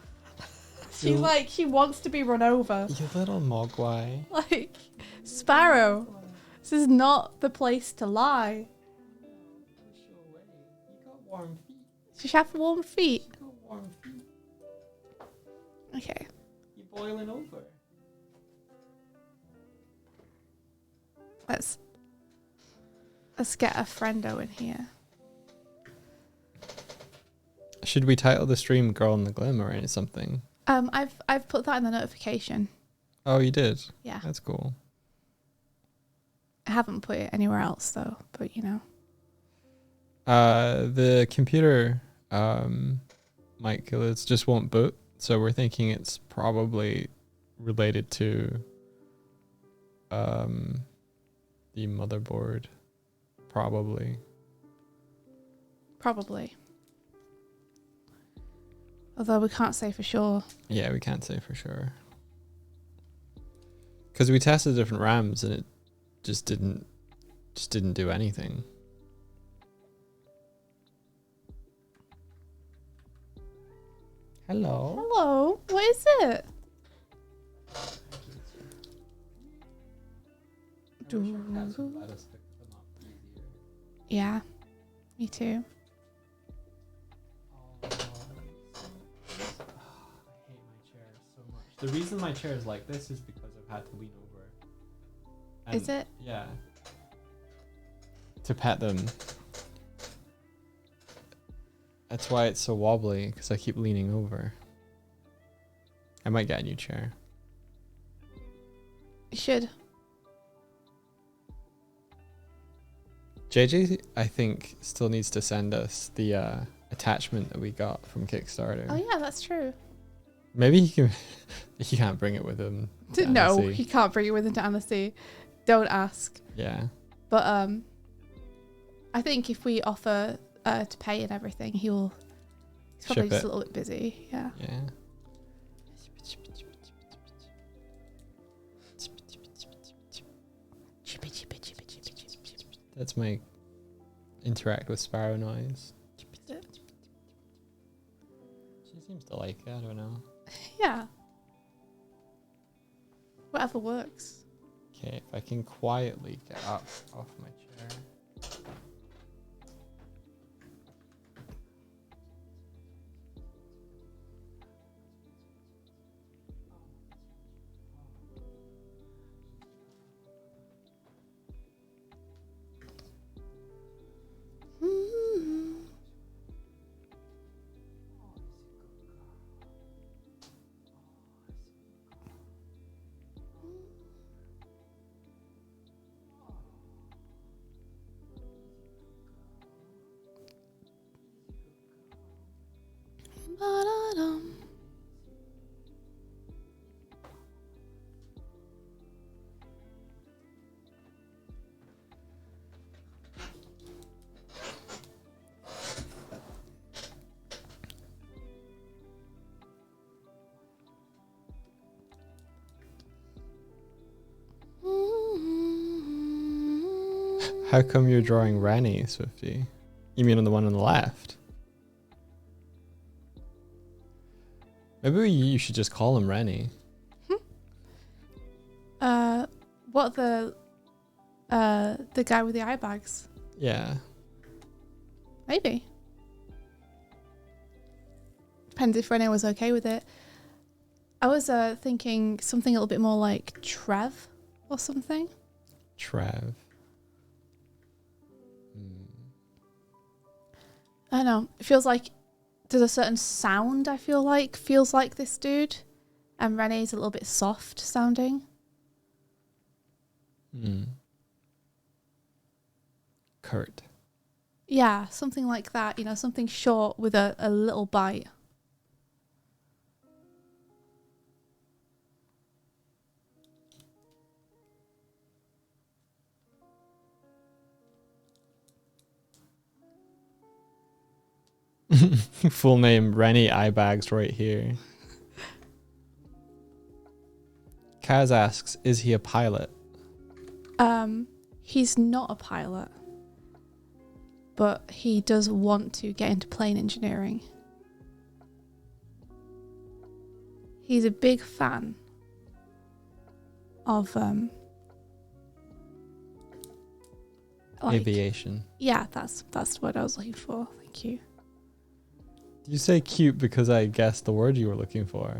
She's like, she wants to be run over. You little mogwai. Like, Sparrow, this is not the place to lie. You got warm feet. She should have warm feet. You got warm feet. Okay. You're boiling over. Let's get a friendo in here. Should we title the stream "Girl in the Glimmer" or something? I've put that in the notification. Oh, you did? Yeah. That's cool. I haven't put it anywhere else though, but you know. The computer mic killers just won't boot, so we're thinking it's probably related to the motherboard. Probably. Although we can't say for sure. Yeah, we can't say for sure. Because we tested different RAMs and it just didn't do anything. Hello. Hello. What is it? Yeah. Me too. The reason my chair is like this is because I've had to lean over. And Is it? Yeah. To pet them. That's why it's so wobbly, because I keep leaning over. I might get a new chair. You should. JJ, I think, still needs to send us the attachment that we got from Kickstarter. Oh yeah, that's true. Maybe he can. He can't bring it with him. to No, Annecy. he can't bring it with him to Annecy. Don't ask. Yeah. But I think if we offer to pay and everything, he's probably Ship just it. a little bit busy. Yeah. Yeah. That's my interact with Sparrow noise. She seems to like it. I don't know. Yeah. Whatever works. Okay, if I can quietly get up off my chair. Ba-da-dum. How come you're drawing Rennie, Swifty? You mean on the one on the left? Maybe you should just call him Rennie. What the guy with the eye bags? Yeah. Maybe. Depends if Renee was okay with it. I was thinking something a little bit more like Trev or something. Trev. I don't know. It feels like there's a certain sound I feel like feels like this dude. And Renee's a little bit soft sounding. Kurt. Yeah, something like that. You know, something short with a little bite. Full name Rennie Eyebags right here. Kaz asks, is he a pilot? He's not a pilot, but he does want to get into plane engineering. He's a big fan of Aviation. Yeah, that's the word I was looking for. Thank you. Did you say cute because I guessed the word you were looking for?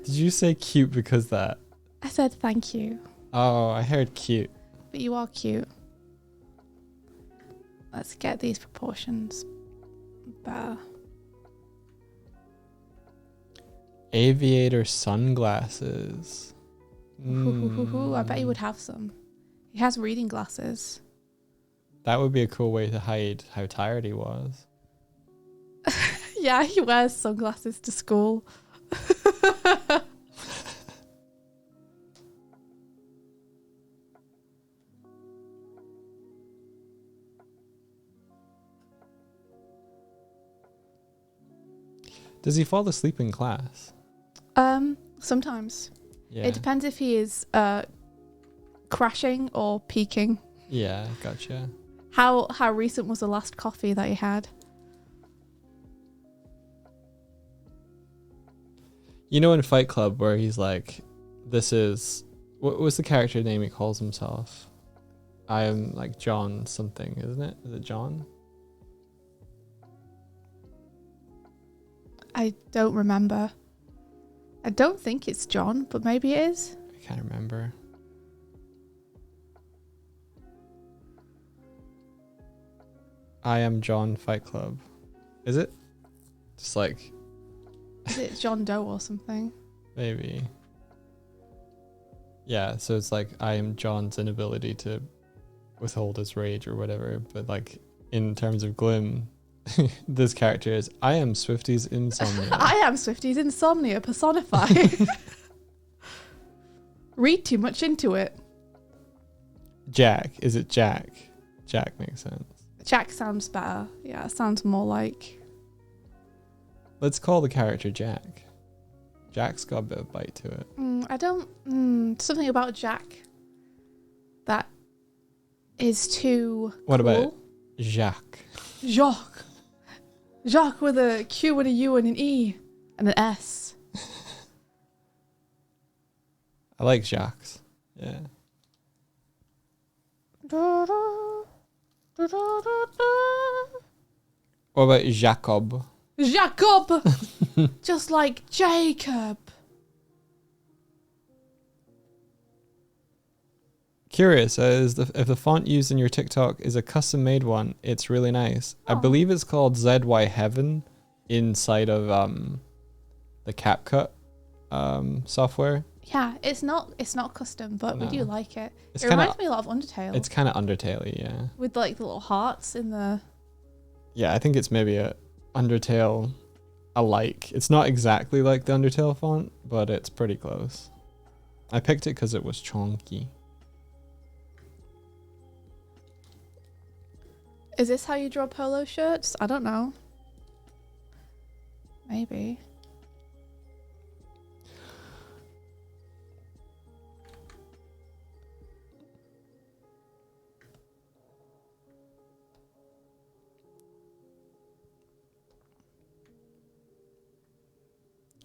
Did you say cute because that? I said thank you. Oh, I heard cute. But you are cute. Let's get these proportions better. Aviator sunglasses. I bet he would have some. He has reading glasses. That would be a cool way to hide how tired he was. Yeah, he wears sunglasses to school. Does he fall asleep in class? Sometimes. Yeah. It depends if he is crashing or peaking. Yeah, gotcha. How recent was the last coffee that he had? You know in Fight Club where he's like, this is... What was the character name he calls himself? I am like John something, isn't it? Is it John? I don't remember. I don't think it's John, but maybe it is. I can't remember. I am John Fight Club. Is it? Just like... Is it John Doe or something? Maybe. Yeah, so it's like I am John's inability to withhold his rage or whatever, but like in terms of Glim, this character is I am Swifty's insomnia. I am Swifty's insomnia personified. Read too much into it. Jack. Is it Jack? Jack makes sense. Jack sounds better. Yeah, it sounds more like... Let's call the character Jack. Jack's got a bit of bite to it. I don't... something about Jack that is too What cool. about Jacques? Jacques. Jacques with a Q and a U and an E and an S. I like Jacques. Yeah. What about Jacob? Jacob! Just like Jacob. Curious, if the font used in your TikTok is a custom made one, it's really nice. I believe it's called ZY Heaven inside of the CapCut software. Yeah, it's not custom, but we do like it. It reminds me a lot of Undertale. It's kind of Undertale-y, yeah. With like the little hearts in the... Yeah, I think it's maybe a Undertale alike. It's not exactly like the Undertale font, but it's pretty close. I picked it because it was chonky. Is this how you draw polo shirts? I don't know. Maybe.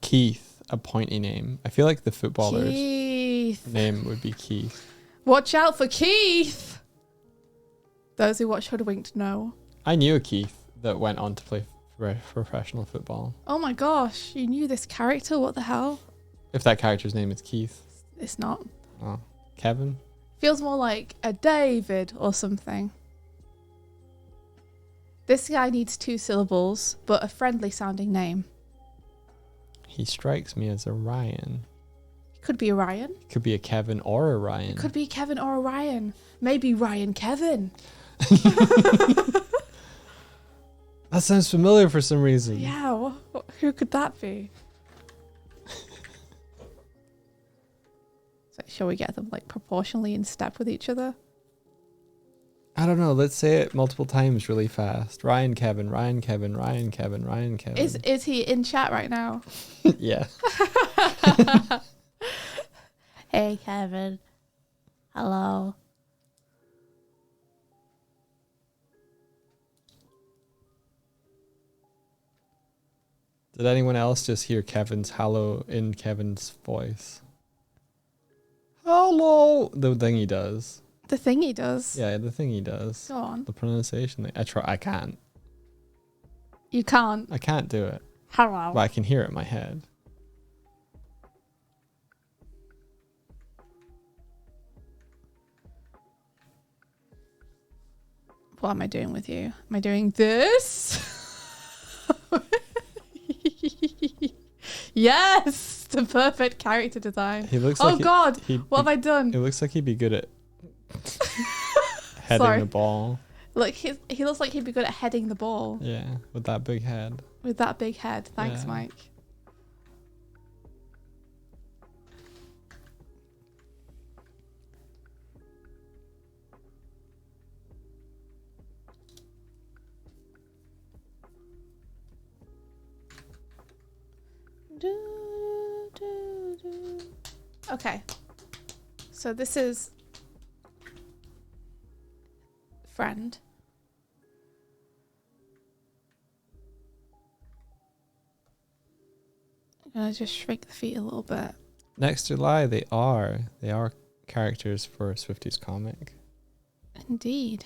Keith, a pointy name. I feel like the footballer's Keith. name would be Keith. Watch out for Keith! Those who watch Hoodwinked know. I knew a Keith that went on to play professional football. Oh my gosh, you knew this character? What the hell? If that character's name is Keith. It's not. Oh, Kevin? Feels more like a David or something. This guy needs 2 syllables, but a friendly sounding name. He strikes me as a Ryan. Could be a Ryan. It could be a Kevin or a Ryan. It could be Kevin or a Ryan. Maybe Ryan Kevin. That sounds familiar for some reason. Yeah, who could that be? So shall we get them like proportionally in step with each other? I don't know. Let's say it multiple times really fast. Ryan Kevin, Ryan Kevin, Ryan Kevin, Ryan Kevin. Is he in chat right now? Yeah. Hey Kevin. Hello. Did anyone else just hear Kevin's hello in Kevin's voice? Hello. The thing he does. The thing he does. Yeah, the thing he does. Go on. The pronunciation thing. I can't. You can't. I can't do it. Hello. But I can hear it in my head. What am I doing with you? Am I doing this? Yes! The perfect character design. He looks Oh like God! What have I it done? looks like he'd be good at heading Sorry. the ball. Look, he looks like he'd be good at heading the ball. Yeah, with that big head. With that big head. Thanks, Yeah. Mike. Okay. So this is friend. I'm gonna just shrink the feet a little bit. Next July, they are characters for Swifty's comic. Indeed.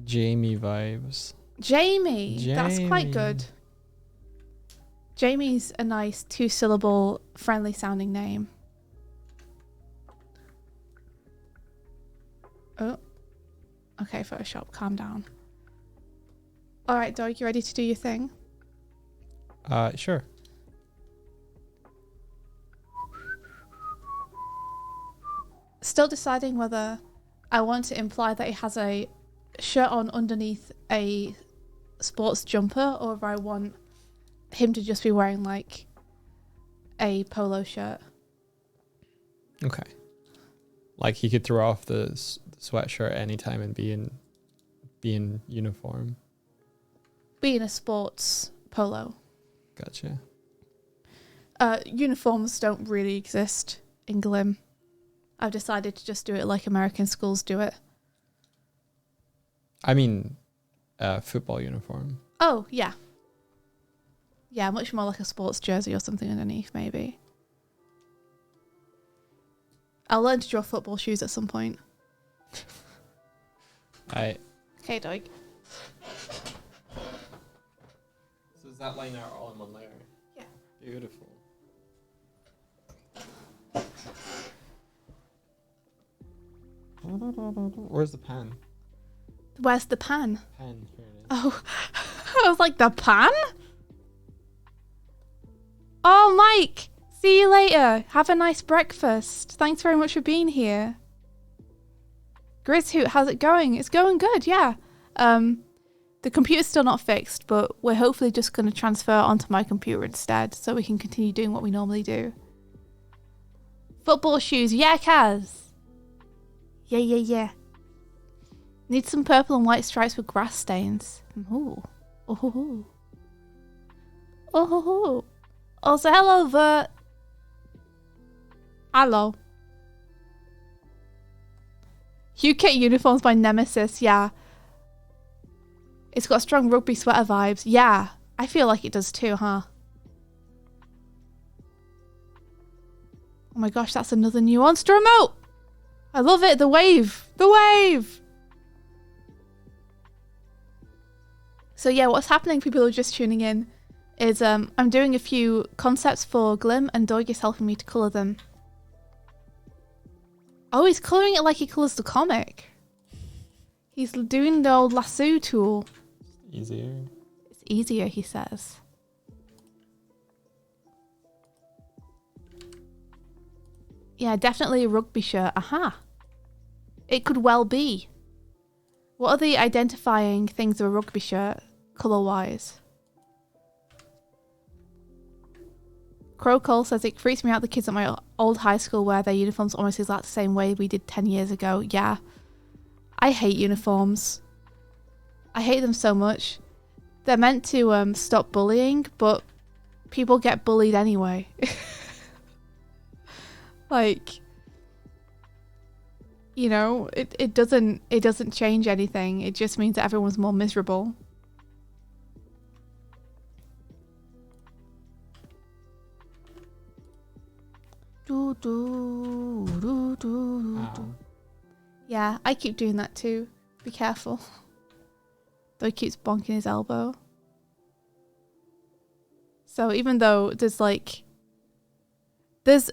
Jamie vibes. Jamie. That's quite Jamie. good. Jamie's a nice 2-syllable friendly sounding name. Oh. Okay, Photoshop, calm down. Alright, Doig, you ready to do your thing? Sure. Still deciding whether I want to imply that he has a shirt on underneath a sports jumper or if I want him to just be wearing like a polo shirt. Okay. Like he could throw off the sweatshirt anytime and be in uniform. Be in a sports polo. Gotcha. Uniforms don't really exist in Glim. I've decided to just do it like American schools do it. I mean, football uniform. Oh, yeah. Yeah, much more like a sports jersey or something underneath, maybe. I'll learn to draw football shoes at some point. Okay, Doig. So is that line art all in one layer? Yeah. Beautiful. Where's the pen? Where's the pan? Pen, here it is. Oh, I was like, the pan? Oh, Mike, see you later. Have a nice breakfast. Thanks very much for being here. Grizzhoot, how's it going? It's going good, yeah. The computer's still not fixed, but we're hopefully just going to transfer onto my computer instead so we can continue doing what we normally do. Football shoes, yeah, Kaz. Yeah. Need some purple and white stripes with grass stains. Ooh. Oh. Oh. Also, hello, Vert. Hello. UK uniforms by Nemesis, yeah. It's got strong rugby sweater vibes. Yeah, I feel like it does too, huh? Oh my gosh, that's another nuanced remote. I love it. The wave. So yeah, what's happening for people who are just tuning in is I'm doing a few concepts for Glim and Doig is helping me to colour them. Oh, he's colouring it like he colours the comic. He's doing the old lasso tool. Easier. It's easier, he says. Yeah, definitely a rugby shirt. Aha. It could well be. What are the identifying things of a rugby shirt, colour-wise? Crow Cole says it freaks me out the kids at my old high school wear their uniforms almost exact the same way we did 10 years ago. Yeah. I hate uniforms. I hate them so much. They're meant to stop bullying, but people get bullied anyway. Like, you know, it doesn't change anything. It just means that everyone's more miserable. Ow. Yeah, I keep doing that too. Be careful. Doig keeps bonking his elbow. So even though there's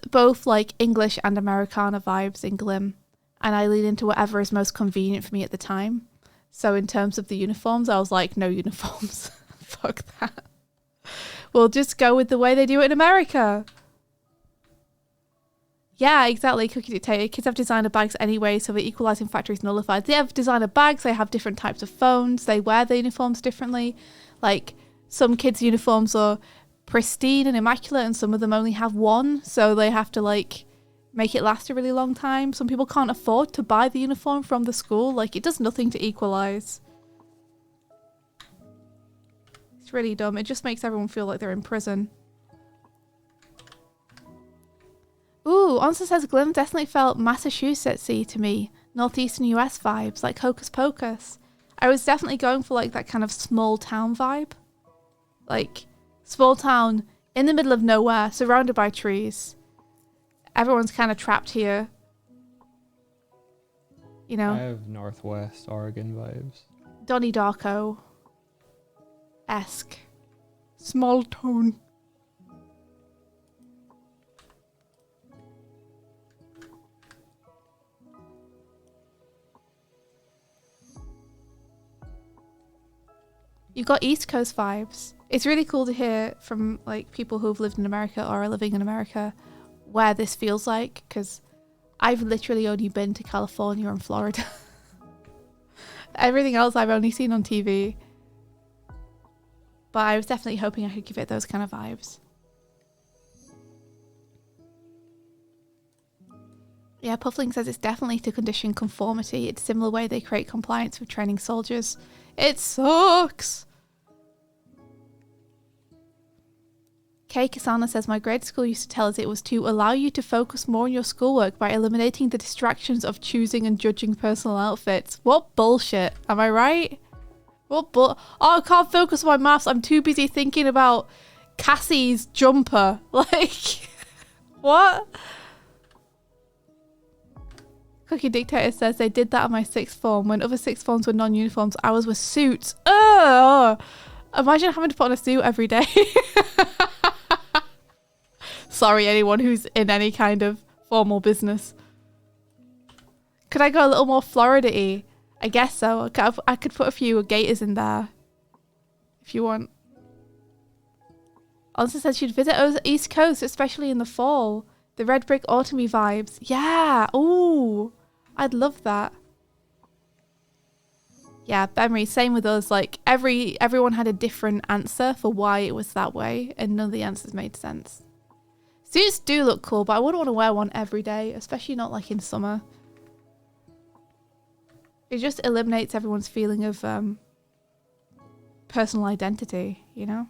both like English and Americana vibes in Glim, and I lean into whatever is most convenient for me at the time. So in terms of the uniforms, I was like, no uniforms. Fuck that. We'll just go with the way they do it in America. Yeah, exactly. Cookie dictator. Kids have designer bags anyway, so the equalizing factor is nullified. They have designer bags. They have different types of phones. They wear the uniforms differently. Like, some kids' uniforms are pristine and immaculate, and some of them only have one, so they have to, like, make it last a really long time. Some people can't afford to buy the uniform from the school. Like, it does nothing to equalize. It's really dumb. It just makes everyone feel like they're in prison. Ooh, Onsa says Glim definitely felt Massachusetts-y to me. Northeastern US vibes, like Hocus Pocus. I was definitely going for like that kind of small town vibe. Like, small town in the middle of nowhere, surrounded by trees. Everyone's kind of trapped here. You know? I have Northwest Oregon vibes. Donnie Darko-esque. Small town. You've got East Coast vibes. It's really cool to hear from like people who've lived in America or are living in America where this feels like, because I've literally only been to California and Florida. Everything else I've only seen on TV. But I was definitely hoping I could give it those kind of vibes. Yeah, Puffling says it's definitely to condition conformity. It's a similar way they create compliance with training soldiers. It sucks! Kay Kasana says, my grade school used to tell us it was to allow you to focus more on your schoolwork by eliminating the distractions of choosing and judging personal outfits. What bullshit. Am I right? Oh, I can't focus on my maths. I'm too busy thinking about Cassie's jumper. Like, what? Cookie Dictator says they did that on my sixth form. When other sixth forms were non-uniforms, ours were suits. Ugh! Imagine having to put on a suit every day. Sorry, anyone who's in any kind of formal business. Could I go a little more Florida-y? I guess so. I could put a few gaiters in there. If you want. Also said she'd visit East Coast, especially in the fall. The red brick autumny vibes. Yeah. Ooh. I'd love that. Yeah, Bemery, same with us. Like, everyone had a different answer for why it was that way, and none of the answers made sense. Suits do look cool, but I wouldn't want to wear one every day, especially not like in summer. It just eliminates everyone's feeling of personal identity, you know?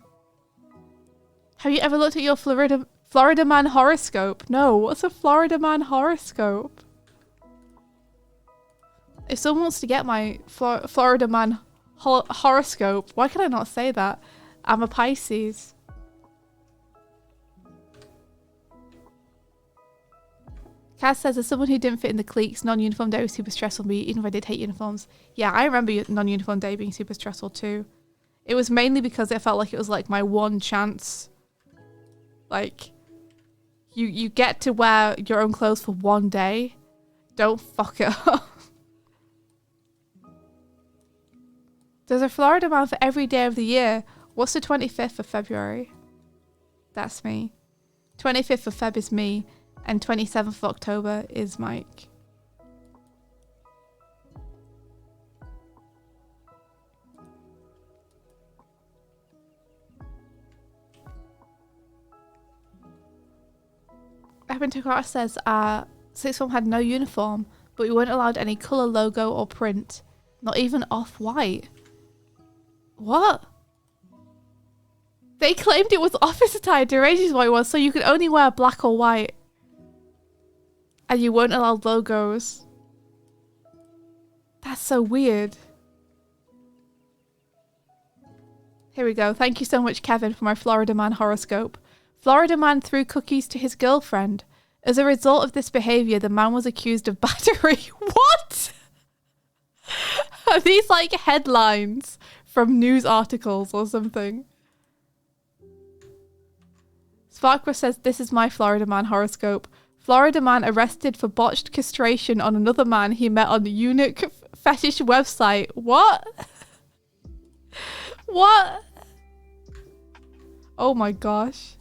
Have you ever looked at your Florida man horoscope? No, what's a Florida man horoscope? If someone wants to get my Florida man horoscope, why can I not say that? I'm a Pisces. Kaz says, as someone who didn't fit in the cliques, non-uniform day was super stressful for me, even if I did hate uniforms. Yeah, I remember non-uniform day being super stressful too. It was mainly because I felt like it was like my one chance. Like, you get to wear your own clothes for one day. Don't fuck it up. There's a Florida man for every day of the year. What's the 25th of February? That's me. 25th of Feb is me. And 27th of October is Mike. Evan Takara says, sixth form had no uniform, but we weren't allowed any colour, logo or print. Not even off-white. What? They claimed it was office attire, deranged is what it was, so you could only wear black or white. And you weren't allowed logos. That's so weird. Here we go. Thank you so much, Kevin, for my Florida man horoscope. Florida man threw cookies to his girlfriend. As a result of this behaviour, the man was accused of battery. What? Are these like headlines from news articles or something. Sparkbrush says, this is my Florida man horoscope. Florida man arrested for botched castration on another man he met on the eunuch fetish website. What? What? Oh my gosh.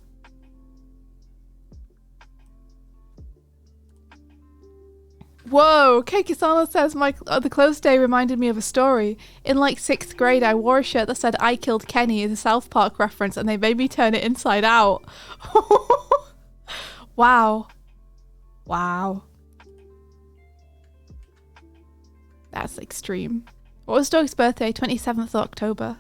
Whoa, Keikisano says the clothes day reminded me of a story. In like 6th grade, I wore a shirt that said I killed Kenny as a South Park reference and they made me turn it inside out. Wow. Wow. That's extreme. What was Doig's birthday? 27th of October.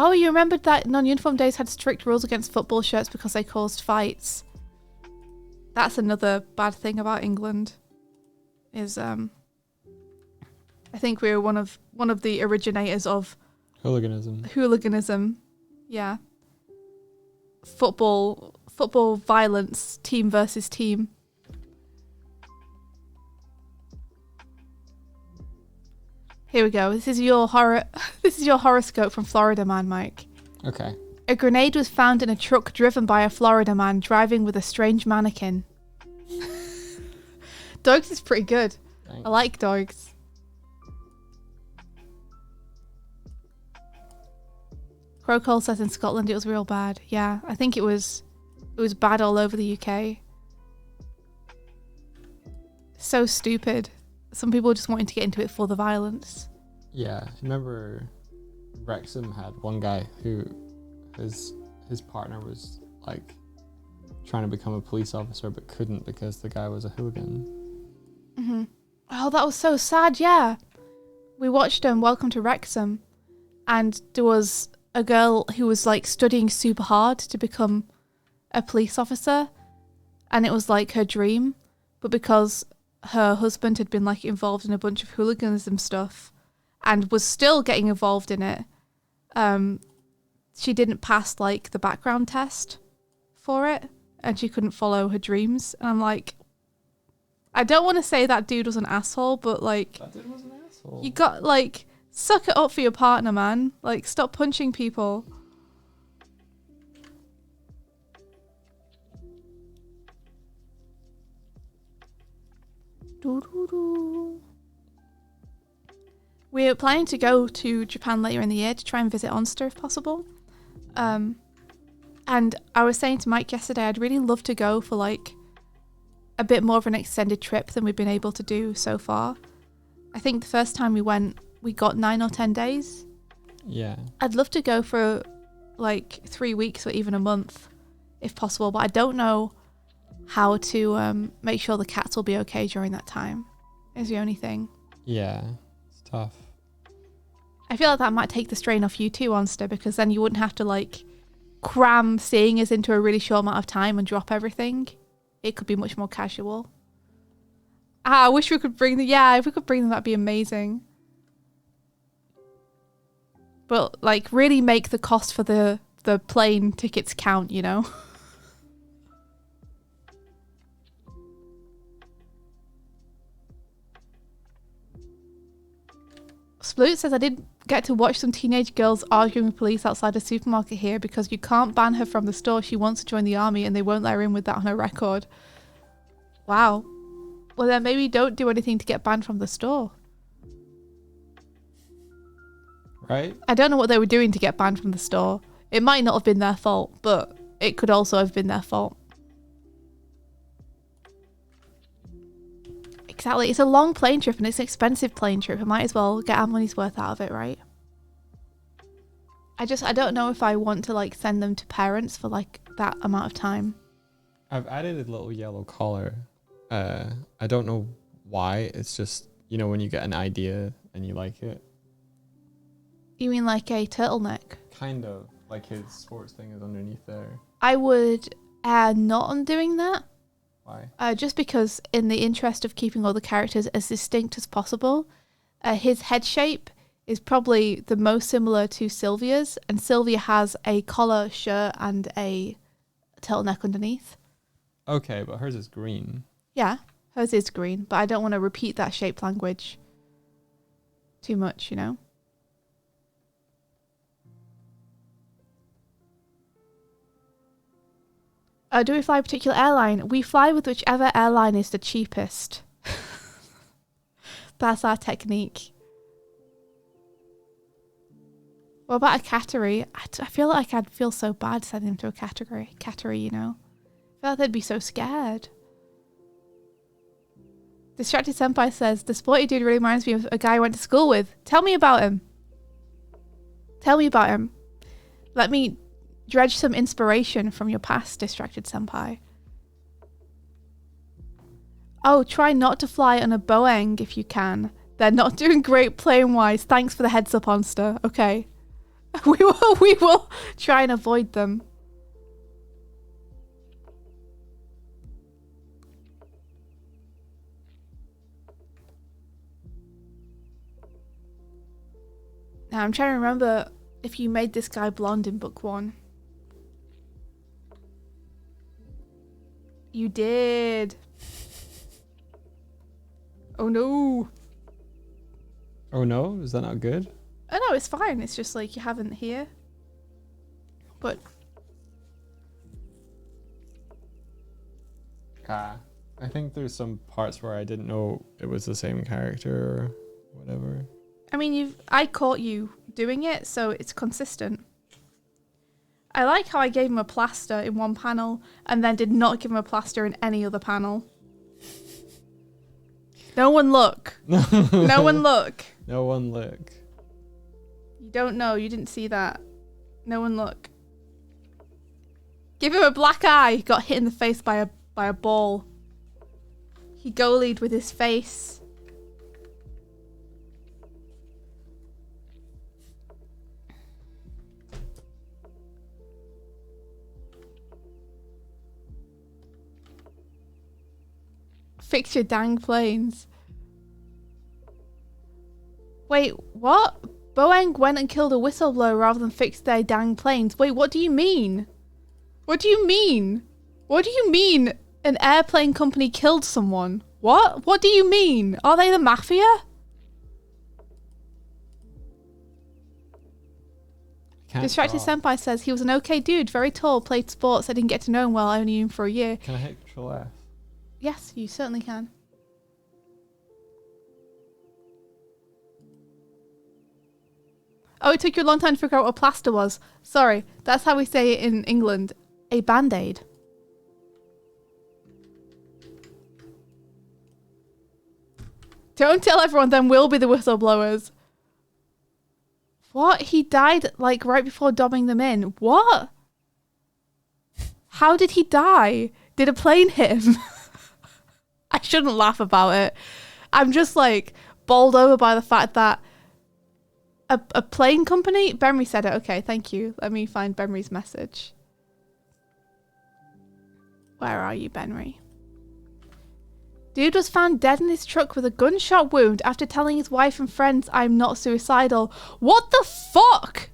Oh, you remembered that non-uniform days had strict rules against football shirts because they caused fights. That's another bad thing about England. Is I think we were one of the originators of hooliganism. Yeah. Football violence, team versus team. Here we go. This is your horoscope from Florida Man, Mike. Okay. A grenade was found in a truck driven by a Florida man driving with a strange mannequin. Doig's is pretty good. Thanks. I like Doig's. Crowcole says in Scotland it was real bad. Yeah, I think it was bad all over the UK. So stupid. Some people just wanting to get into it for the violence. Yeah, I remember Wrexham had one guy who his partner was like trying to become a police officer but couldn't because the guy was a hooligan. Mm-hmm. Oh, that was so sad. Yeah, we watched Welcome to Wrexham, and there was a girl who was like studying super hard to become a police officer, and it was like her dream, but because her husband had been like involved in a bunch of hooliganism stuff and was still getting involved in it, she didn't pass like the background test for it and she couldn't follow her dreams. And I'm like, I don't want to say that dude was an asshole, but like, that dude was an asshole. You got like, suck it up for your partner, man. Like, stop punching people. We're planning to go to Japan later in the year to try and visit Onster if possible. And I was saying to Mike yesterday, I'd really love to go for like a bit more of an extended trip than we've been able to do so far. I think the first time we went, we got 9 or 10 days. Yeah. I'd love to go for like 3 weeks or even a month if possible, but I don't know how to make sure the cats will be okay during that time is the only thing. Yeah, it's tough. I feel like that might take the strain off you too, Onster, because then you wouldn't have to like cram seeing us into a really short amount of time and drop everything. It could be much more casual. I wish we could bring them. Yeah, if we could bring them, that'd be amazing. But like really make the cost for the plane tickets count, you know? Sploot says, I did get to watch some teenage girls arguing with police outside a supermarket here because you can't ban her from the store. She wants to join the army and they won't let her in with that on her record. Wow. Well, then maybe don't do anything to get banned from the store. Right? I don't know what they were doing to get banned from the store. It might not have been their fault, but it could also have been their fault. Exactly. It's a long plane trip and it's an expensive plane trip. I might as well get our money's worth out of it, right? I don't know if I want to like send them to parents for like that amount of time. I've added a little yellow collar. I don't know why. It's just, you know, when you get an idea and you like it. You mean like a turtleneck? Kind of. Like his sports thing is underneath there. I would not on doing that. Why? Just because in the interest of keeping all the characters as distinct as possible, his head shape is probably the most similar to Sylvia's, and Sylvia has a collar shirt and a turtleneck underneath. Okay, but hers is green. Yeah, hers is green, but I don't want to repeat that shape language too much, you know? Do we fly a particular airline? We fly with whichever airline is the cheapest. That's our technique. What about a category? I feel like I'd feel so bad sending them to a category, you know? I feel like they'd be so scared. Distracted Senpai says, the sporty dude really reminds me of a guy I went to school with. Tell me about him. Tell me about him. Let me dredge some inspiration from your past, Distracted Senpai. Oh, try not to fly on a Boeing if you can. They're not doing great plane-wise. Thanks for the heads up, Onster. Okay. We will try and avoid them. Now, I'm trying to remember if you made this guy blonde in book 1. You did. Oh no. Oh no? Is that not good? Oh no, it's fine. It's just like you haven't here. But I think there's some parts where I didn't know it was the same character or whatever. I mean, I caught you doing it, so it's consistent. I like how I gave him a plaster in one panel and then did not give him a plaster in any other panel. No one look. No one look. No one look. You don't know. You didn't see that. No one look. Give him a black eye. Got hit in the face by a ball. He goalied with his face. Fix your dang planes. Wait, what? Boeing went and killed a whistleblower rather than fix their dang planes. Wait, what do you mean? What do you mean? What do you mean an airplane company killed someone? What? What do you mean? Are they the mafia? Distracted Senpai says he was an okay dude, very tall, played sports. I didn't get to know him well, I only knew him for a year. Can I hit Control F? Yes, you certainly can. Oh, it took you a long time to figure out what a plaster was. Sorry, that's how we say it in England. A band-aid. Don't tell everyone, then we'll be the whistleblowers. What? He died, like, right before dobbing them in. What? How did he die? Did a plane hit him? I shouldn't laugh about it. I'm just, like, bowled over by the fact that a plane company? Benry said it. Okay, thank you. Let me find Benry's message. Where are you, Benry? Dude was found dead in his truck with a gunshot wound after telling his wife and friends, I'm not suicidal. What the fuck?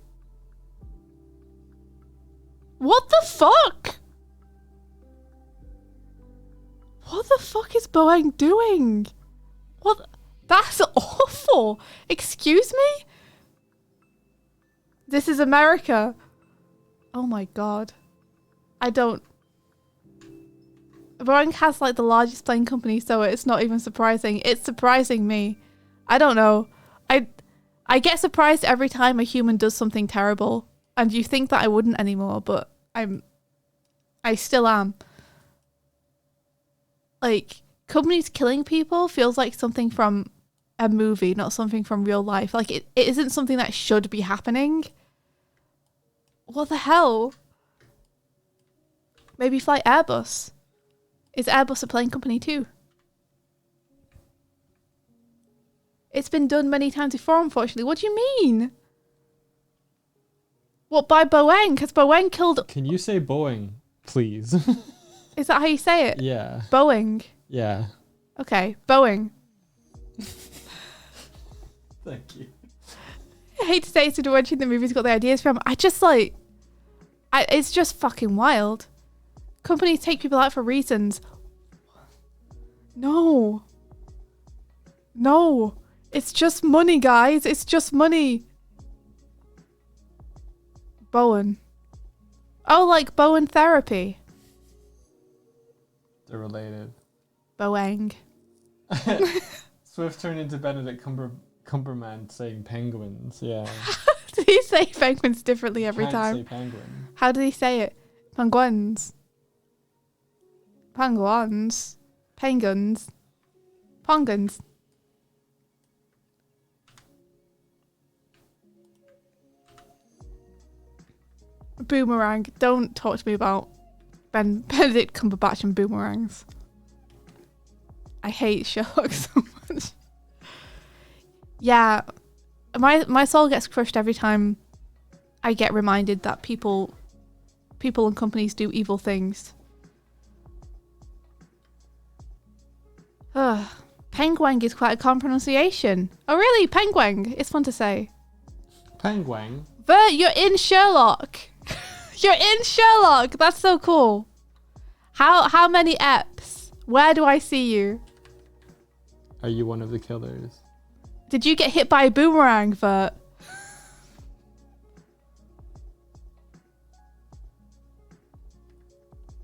What the fuck? What the fuck is Boeing doing? What? That's awful. Excuse me? This is America. Oh my god. I don't... Boeing has like the largest plane company, so it's not even surprising. It's surprising me. I don't know. I get surprised every time a human does something terrible. And you think that I wouldn't anymore, but I still am. Like, companies killing people feels like something from a movie, not something from real life. Like, it isn't something that should be happening. What the hell? Maybe fly Airbus. Is Airbus a plane company too? It's been done many times before, unfortunately. What do you mean? What, by Boeing? Has Boeing killed... Can you say Boeing, please? Is that how you say it? Yeah. Boeing. Yeah. Okay, Boeing. Thank you. I hate to say it's watching the movies got the ideas from. I just like... it's just fucking wild. Companies take people out for reasons. No. No. It's just money, guys. It's just money. Bowen. Oh, like Bowen therapy. They're related. Boeng. Swift turned into Benedict Cumberman saying penguins. Yeah. Did he say penguins differently every time? Say penguin. How did he say it? Penguins. Penguins. Penguins. Penguins. Boomerang. Don't talk to me about Benedict Cumberbatch and boomerangs. I hate Sherlock so much. Yeah, my soul gets crushed every time I get reminded that people and companies do evil things. Penguin is quite a common pronunciation. Oh really? Penguin. It's fun to say. Penguin. Bert, you're in Sherlock. You're in Sherlock. That's so cool. How many eps? Where do I see you? Are you one of the killers? Did you get hit by a boomerang, Bert?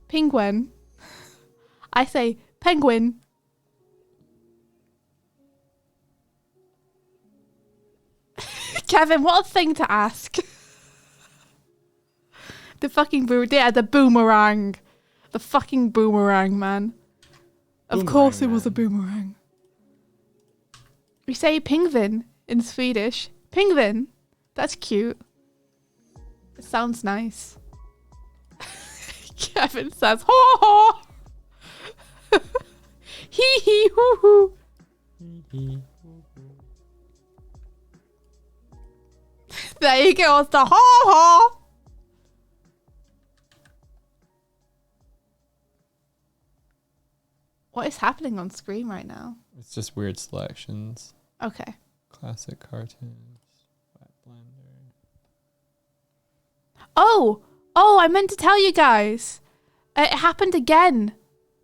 Penguin. I say penguin. Kevin, what a thing to ask. The fucking the boomerang. The fucking boomerang, man. Of course it was a boomerang. We say pingvin in Swedish. Pingvin. That's cute. It sounds nice. Kevin says, ho ho. Hee hee hoo hoo. There you go. It's the ho ho. What is happening on screen right now? It's just weird selections. Okay. Classic cartoons. Wet blender. Oh, I meant to tell you guys. It happened again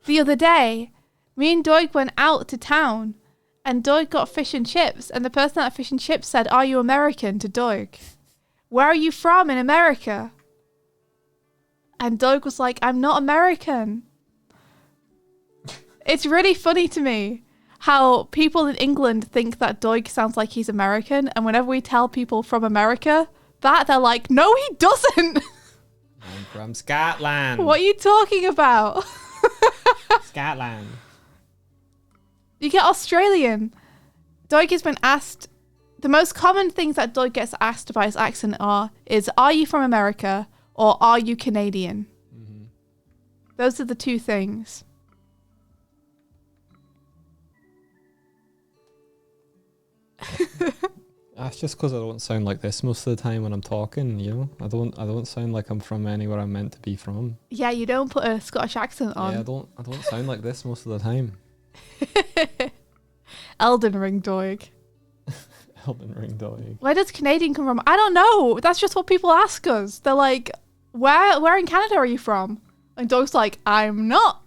the other day. Me and Doig went out to town and Doig got fish and chips and the person at fish and chips said, "Are you American?" to Doig. "Where are you from in America?" And Doig was like, "I'm not American." It's really funny to me how people in England think that Doig sounds like he's American, and whenever we tell people from America that, they're like, "No, he doesn't." I'm from Scotland. What are you talking about? Scotland. You get Australian. Doig has been asked, the most common things that Doig gets asked about his accent is, "Are you from America?" or "Are you Canadian?" Mm-hmm. Those are the two things. That's just because I don't sound like this most of the time when I'm talking, you know? I don't sound like I'm from anywhere I'm meant to be from. Yeah, you don't put a Scottish accent on. Yeah, I don't sound like this most of the time. Elden Ring Doig. Elden Ring Doig. Where does Canadian come from? I don't know. That's just what people ask us. They're like, where in Canada are you from? And Doig's like, "I'm not."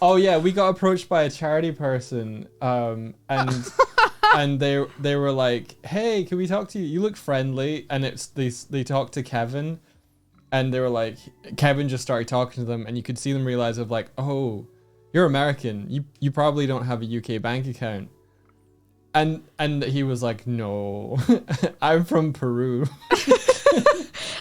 Oh yeah, we got approached by a charity person, and and they were like, "Hey, can we talk to you? You look friendly." And they talked to Kevin, and they were like, Kevin just started talking to them, and you could see them realize of like, "Oh, you're American. You probably don't have a UK bank account." And he was like, "No, I'm from Peru."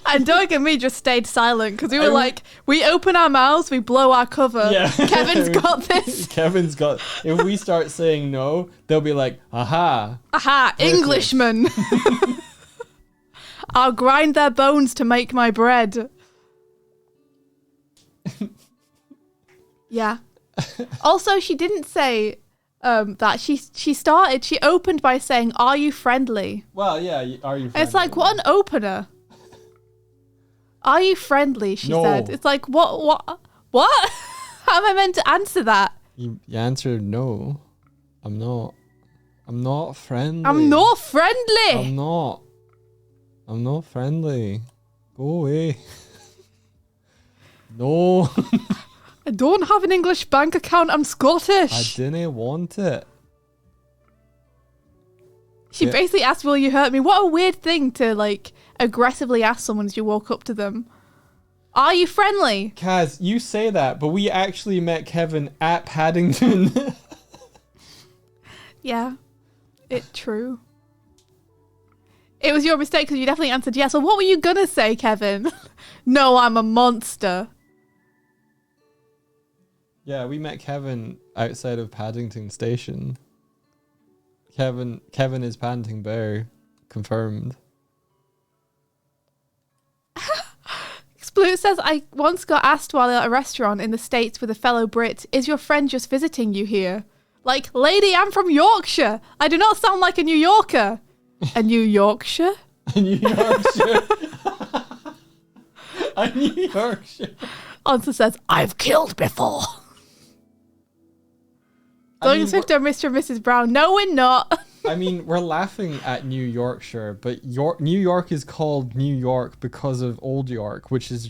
And Doig and me just stayed silent because we were like, we open our mouths, we blow our cover. Yeah. Kevin's got this. Kevin's got. If we start saying no, they'll be like, "Aha, aha, Englishman." "I'll grind their bones to make my bread." Yeah. Also, she didn't say that she opened by saying, "Are you friendly?" Well, yeah, are you friendly? It's like, what an opener. "Are you friendly?" she said. It's like, what? How am I meant to answer that? You answered no. I'm not friendly. I'm not friendly. I'm not friendly. Go away. No. I don't have an English bank account. I'm Scottish. I didn't want it. She basically asked, will you hurt me? What a weird thing to, like, aggressively ask someone as you walk up to them. Are you friendly? Kaz, you say that, but we actually met Kevin at Paddington. Yeah, it's true. It was your mistake because you definitely answered yes. Well, what were you gonna say, Kevin? No, I'm a monster. Yeah, we met Kevin outside of Paddington Station. Kevin is Paddington Bear. Confirmed. Sploot says, I once got asked while at a restaurant in the States with a fellow Brit, is your friend just visiting you here? Like, lady, I'm from Yorkshire. I do not sound like a New Yorker. A New Yorkshire? A New Yorkshire. A New Yorkshire. Answer says, I've killed before. Doig and Swift are Mr. and Mrs. Brown. No, we're not. I mean, we're laughing at New Yorkshire, but New York is called New York because of Old York, which is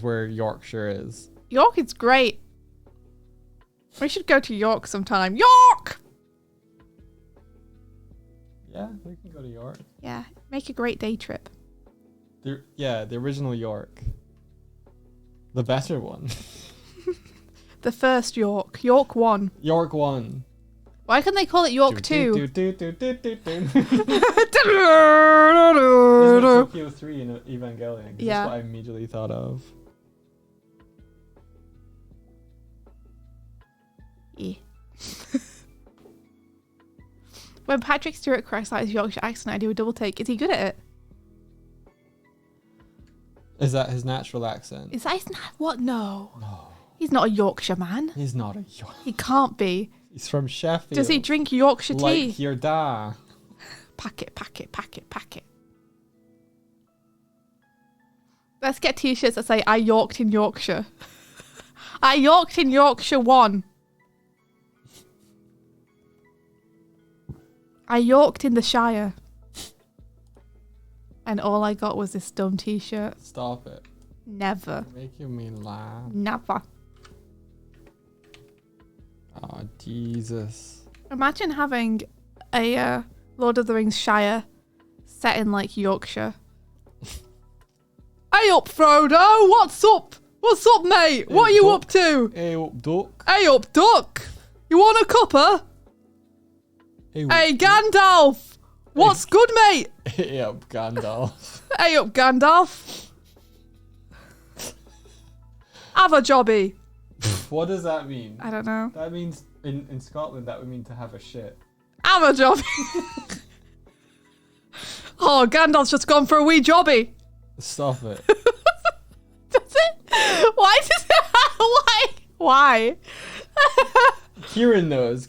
where Yorkshire is. York is great. We should go to York sometime. York! Yeah, we can go to York. Yeah, make a great day trip. The original York. The better one. The first York. York 1. York 1. Why couldn't they call it York 2? There's no Tokyo 3 in Evangelion. Yeah. That's what I immediately thought of. Yeah. When Patrick Stewart cracks out his Yorkshire accent, I do a double take. Is he good at it? Is that his natural accent? Is that his what? No. No. He's not a Yorkshire man. He's not a York. He can't be. He's from Sheffield. Does he drink Yorkshire tea? Like your da. Pack it. Let's get t-shirts that say, I Yorked in Yorkshire. I Yorked in Yorkshire 1. I Yorked in the Shire. And all I got was this dumb t-shirt. Stop it. Never. You're making me laugh. Never. Oh, Jesus. Imagine having a Lord of the Rings Shire set in, like, Yorkshire. Hey up, Frodo! What's up? What's up, mate? Hey, what are you Duck. up to? Hey up, Duck. Hey up, Duck! You want a cuppa? Hey, Gandalf! What's good, mate? Hey up, Gandalf. Hey up, Gandalf! Have a jobby. What does that mean? I don't know. That means, in Scotland, that would mean to have a shit. Have a jobby. Oh, Gandalf's just gone for a wee jobby. Stop it. Does it? Why does it? Why? Kieran knows.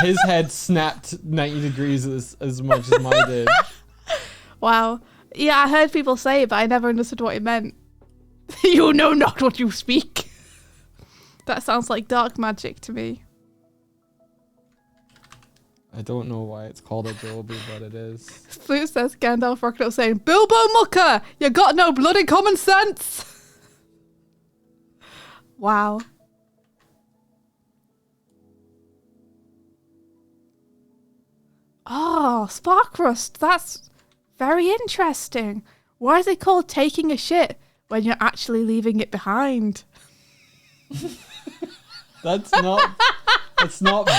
His head snapped 90 degrees as much as mine did. Wow. Yeah, I heard people say it, but I never understood what it meant. You know not what you speak. That sounds like dark magic to me. I don't know why it's called a joby, but it is. Flute says Gandalf rocked up saying, Bilbo Mucker, you got no bloody common sense. Wow. Oh, Sparkrust, that's very interesting. Why is it called taking a shit when you're actually leaving it behind? That's not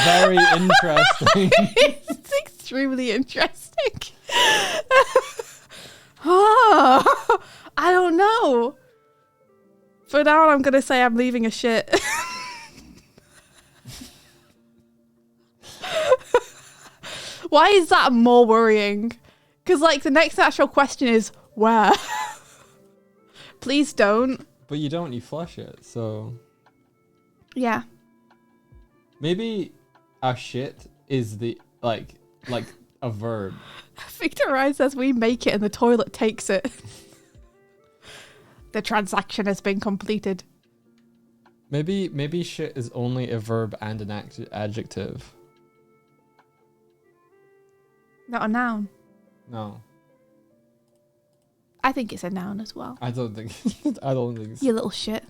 very interesting. It's extremely interesting. Oh, I don't know. For now, I'm going to say I'm leaving a shit. Why is that more worrying? Because, like, the next actual question is, where? Please don't. But you flush it, so... Yeah. Maybe a shit is the, like a verb. Victor Ryan says we make it and the toilet takes it. The transaction has been completed. Maybe shit is only a verb and an adjective. Not a noun. No. I think it's a noun as well. I don't think. I don't think. You little shit.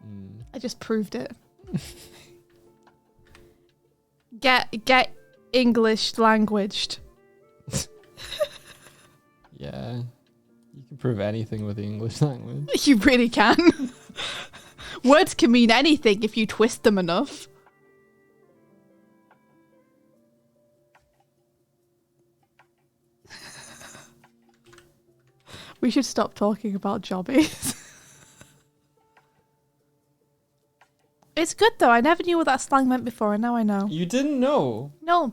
Mm. I just proved it. Get English languaged. Yeah, you can prove anything with the English language. You really can. Words can mean anything if you twist them enough. We should stop talking about jobbies. It's good though. I never knew what that slang meant before, and now I know. You didn't know? No.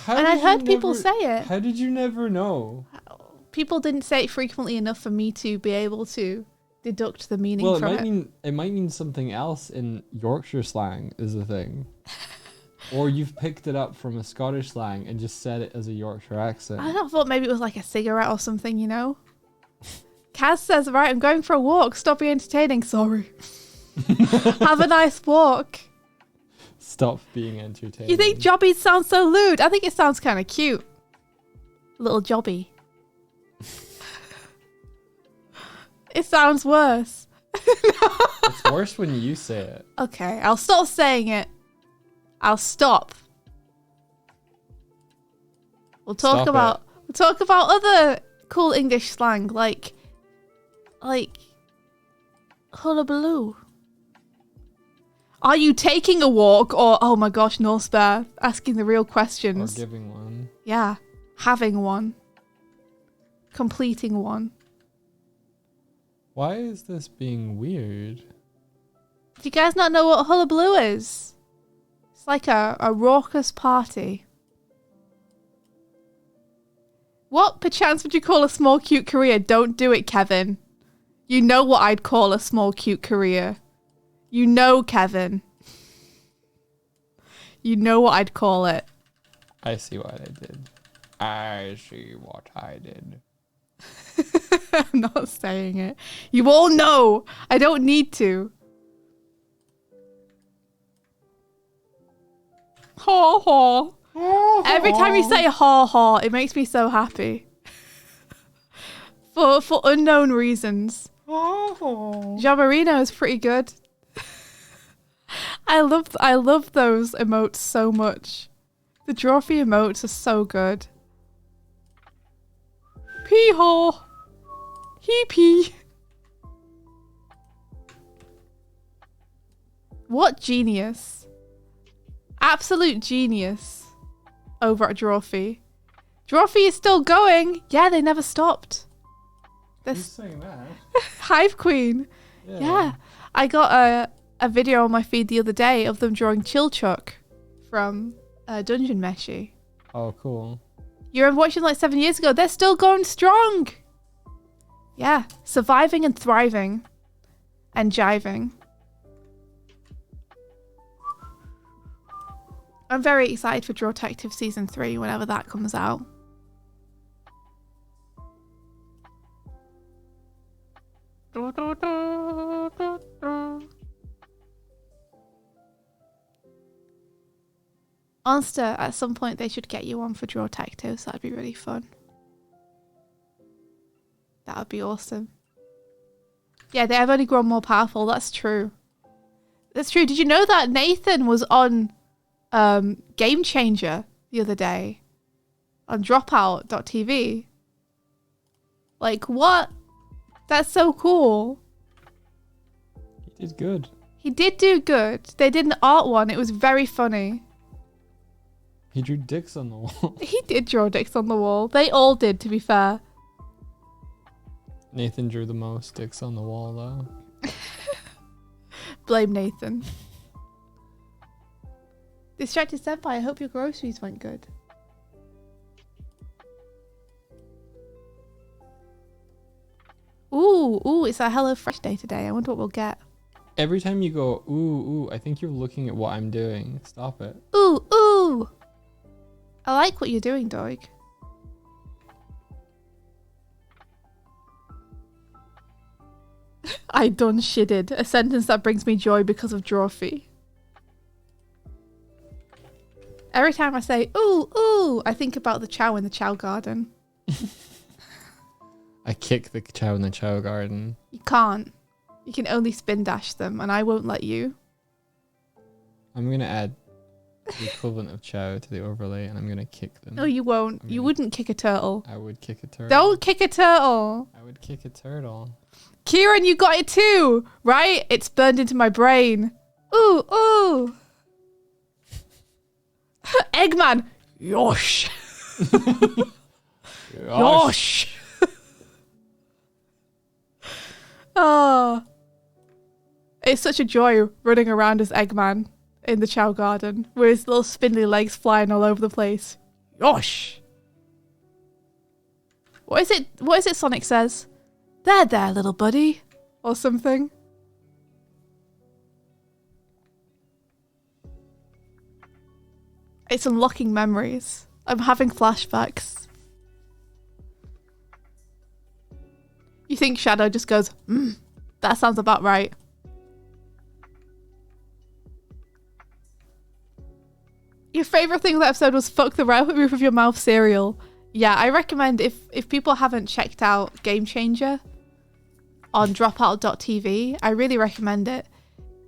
How And did I'd heard you people never- say it. How did you never know? People didn't say it frequently enough for me to be able to deduct the meaning Well, from it. it might mean something else in Yorkshire slang is the thing. Or you've picked it up from a Scottish slang and just said it as a Yorkshire accent. I thought maybe it was like a cigarette or something, you know? Kaz says, right, I'm going for a walk. Stop being entertaining. Sorry. Have a nice walk. Stop being entertaining. You think jobbies sound so lewd? I think it sounds kind of cute. Little jobby. It sounds worse. It's worse when you say it. Okay, I'll stop saying it. I'll stop. We'll talk Stop about other cool English slang like hullabaloo. Are you taking a walk or oh my gosh, Norse Bear asking the real Or questions? giving one. Yeah, having one, completing one. Why is this being weird? Do you guys not know what hullabaloo is? It's like a raucous party. What perchance would you call a small cute career? Don't do it, Kevin. You know what I'd call a small cute career. You know, Kevin. You know what I'd call it. I see what I did. I see what I did. I'm not saying it. You all know. I don't need to. Haw haw. Every time you say haw haw, it makes me so happy. For unknown reasons. Jamarino is pretty good. I love those emotes so much. The Drawfee emotes are so good. Pee haw. Hee pee. What genius. Absolute genius over at Drawfee. Drawfee is still going. Yeah, they never stopped. Who's saying that? Hive Queen. Yeah. I got a video on my feed the other day of them drawing Chilchuck from Dungeon Meshi. Oh, cool. You remember watching like 7 years ago? They're still going strong. Yeah. Surviving and thriving. And jiving. I'm very excited for Draw Detective Season 3 whenever that comes out. Monster, at some point they should get you on for Draw Detectives. That'd be really fun. That would be awesome. Yeah, they have only grown more powerful. That's true. That's true. Did you know that Nathan was on Game Changer the other day? On dropout.tv? Like, what? That's so cool. He did good. He did do good. They did an art one. It was very funny. He drew dicks on the wall. He did draw dicks on the wall. They all did, to be fair. Nathan drew the most dicks on the wall, though. Blame Nathan. Distracted Senpai, I hope your groceries went good. Ooh, it's a Hello Fresh day today. I wonder what we'll get. Every time you go, ooh, I think you're looking at what I'm doing. Stop it. Ooh. I like what you're doing, Doig. I done shidded. A sentence that brings me joy because of Drawfee. Every time I say, ooh, I think about the Chow in the Chow Garden. I kick the Chow in the Chow garden. You can't. You can only spin dash them, and I won't let you. I'm going to add the equivalent of Chow to the overlay, and I'm going to kick them. No, you won't. You wouldn't kick a turtle. I would kick a turtle. Don't kick a turtle. I would kick a turtle. Kieran, you got it too, right? It's burned into my brain. Ooh, ooh. Eggman. Yosh. Yosh. Oh. It's such a joy running around as Eggman in the Chow garden with his little spindly legs flying all over the place. Yosh. What is it Sonic says? There, little buddy. Or something. It's unlocking memories. I'm having flashbacks. You think Shadow just goes, that sounds about right. Your favourite thing of that episode was fuck the roof of your mouth cereal. Yeah, I recommend if people haven't checked out Game Changer on dropout.tv, I really recommend it.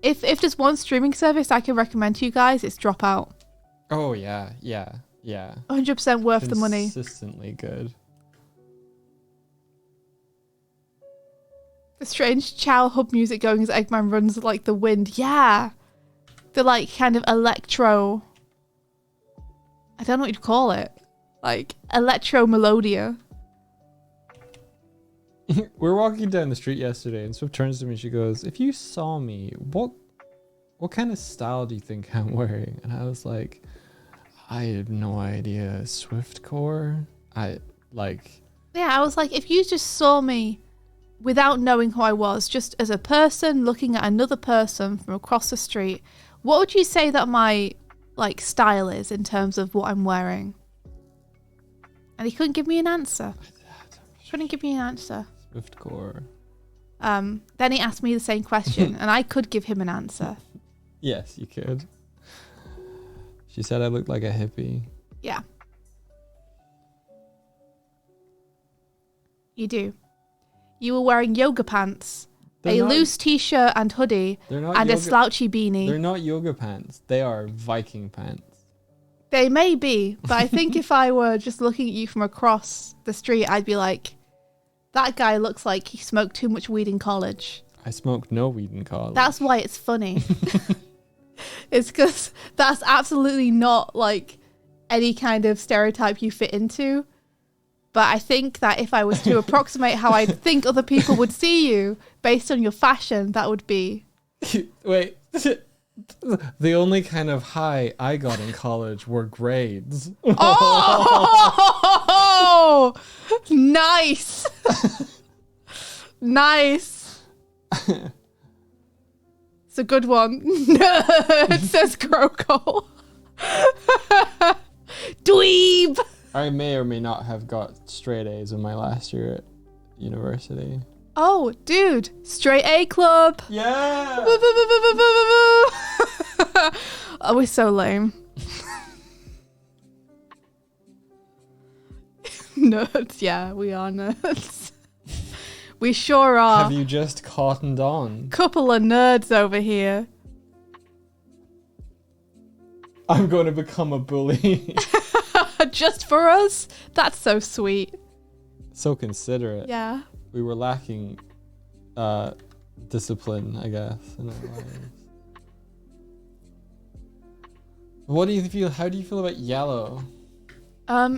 If there's one streaming service I can recommend to you guys, it's Dropout. Oh, yeah. 100% worth the money. Consistently good. The strange Chow hub music going as Eggman runs like the wind. Yeah. The like kind of electro... I don't know what you'd call it. Like electro melodia. We're walking down the street yesterday and Swift turns to me and she goes, if you saw me, what kind of style do you think I'm wearing? And I was like, I have no idea. Swiftcore? Yeah, I was like, if you just saw me without knowing who I was, just as a person looking at another person from across the street, what would you say that my like style is in terms of what I'm wearing? And he couldn't give me an answer. Swiftcore. Then he asked me the same question and I could give him an answer. Yes, you could. She said I looked like a hippie. Yeah. You do. You were wearing yoga pants, loose t-shirt and hoodie, and a slouchy beanie. They're not yoga pants. They are Viking pants. They may be, but I think if I were just looking at you from across the street, I'd be like, that guy looks like he smoked too much weed in college. I smoked no weed in college. That's why it's funny. It's because that's absolutely not like any kind of stereotype you fit into. But I think that if I was to approximate how I think other people would see you based on your fashion, that would be... Wait. The only kind of high I got in college were grades. Oh! Nice! Nice! It's a good one. Nerd, says Croco. Dweeb! I may or may not have got straight A's in my last year at university. Oh, dude. Straight A club. Yeah! Oh, we're so lame. Nerds. Yeah, we are nerds. We sure are. Have you just cottoned on? Couple of nerds over here. I'm going to become a bully. Just for us? That's so sweet. So considerate. Yeah. We were lacking discipline, I guess, in our lives. What do you feel? How do you feel about yellow? I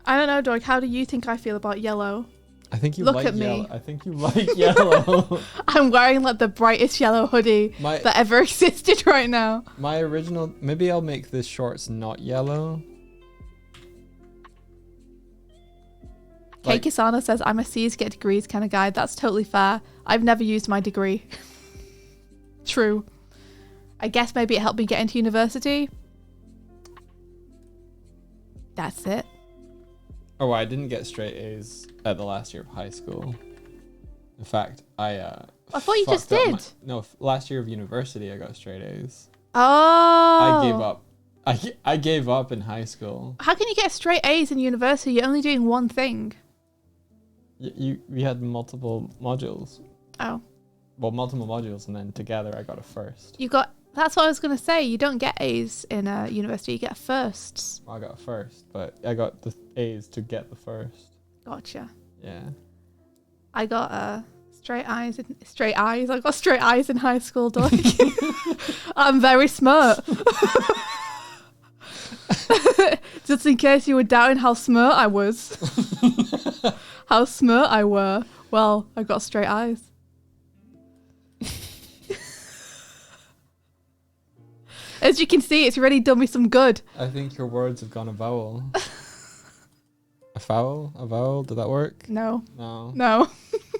don't know, Doig. How do you think I feel about yellow? I think you Look like at yellow. me. I think you like yellow. I'm wearing like the brightest yellow hoodie that ever existed right now. My original... Maybe I'll make the shorts not yellow. Kei Kisana says, I'm a C's get degrees kind of guy. That's totally fair. I've never used my degree. True. I guess maybe it helped me get into university. That's it. Oh, I didn't get straight A's at the last year of high school. In fact, I thought you just did. Last year of university I got straight A's. Oh. I gave up. I gave up in high school. How can you get straight A's in university? You're only doing one thing. We had multiple modules. Oh. Well, multiple modules, and then together I got a first. That's what I was going to say. You don't get A's in a university. You get firsts. Well, I got a first, but I got the A's to get the first. Gotcha. Yeah. I got straight I's. I got straight I's in high school, Doig. I'm very smart. Just in case you were doubting how smart I was. How smart I were. Well, I got straight I's. As you can see, it's really done me some good. I think your words have gone a vowel. A foul? A vowel? Did that work? No. No. No.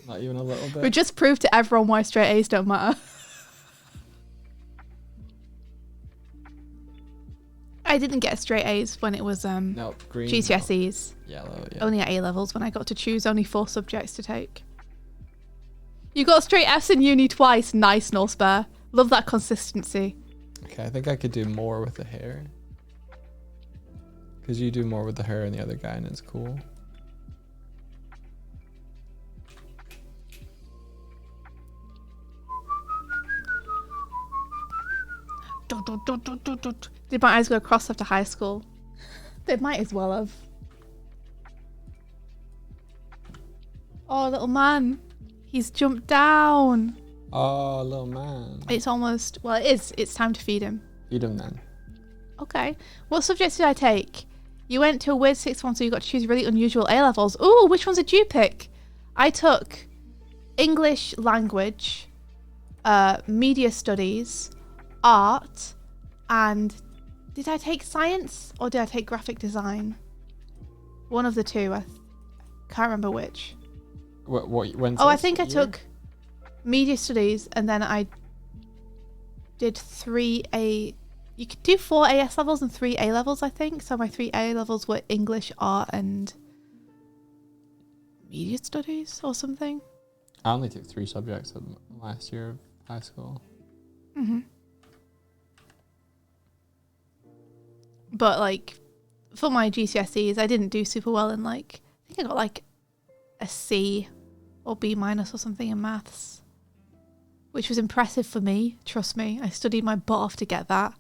Not even a little bit? We just proved to everyone why straight A's don't matter. I didn't get straight A's when it was Nope, green. GCSEs. No. Yellow, yeah. Only at A levels when I got to choose only 4 subjects to take. You got straight F's in uni twice. Nice, no spare. Love that consistency. Okay, I think I could do more with the hair. Because you do more with the hair and the other guy, and it's cool. Did my eyes go across after high school? They might as well have. Oh, little man. He's jumped down. Oh, little man. It's almost... Well, it is. It's time to feed him. Feed him then. Okay. What subjects did I take? You went to a weird sixth one, so you got to choose really unusual A-levels. Ooh, which ones did you pick? I took English language, media studies, art, and... Did I take science or did I take graphic design? One of the two. I can't remember which. When? Oh, I think I took media studies and then I did 3 A. You could do 4 AS levels and 3 A levels, I think. So my 3 A levels were English, art, and media studies or something. I only took 3 subjects in last year of high school. Mm-hmm. But like for my GCSEs, I didn't do super well in like, I think I got like a C or B minus or something in maths, which was impressive for me. Trust me, I studied my butt off to get that.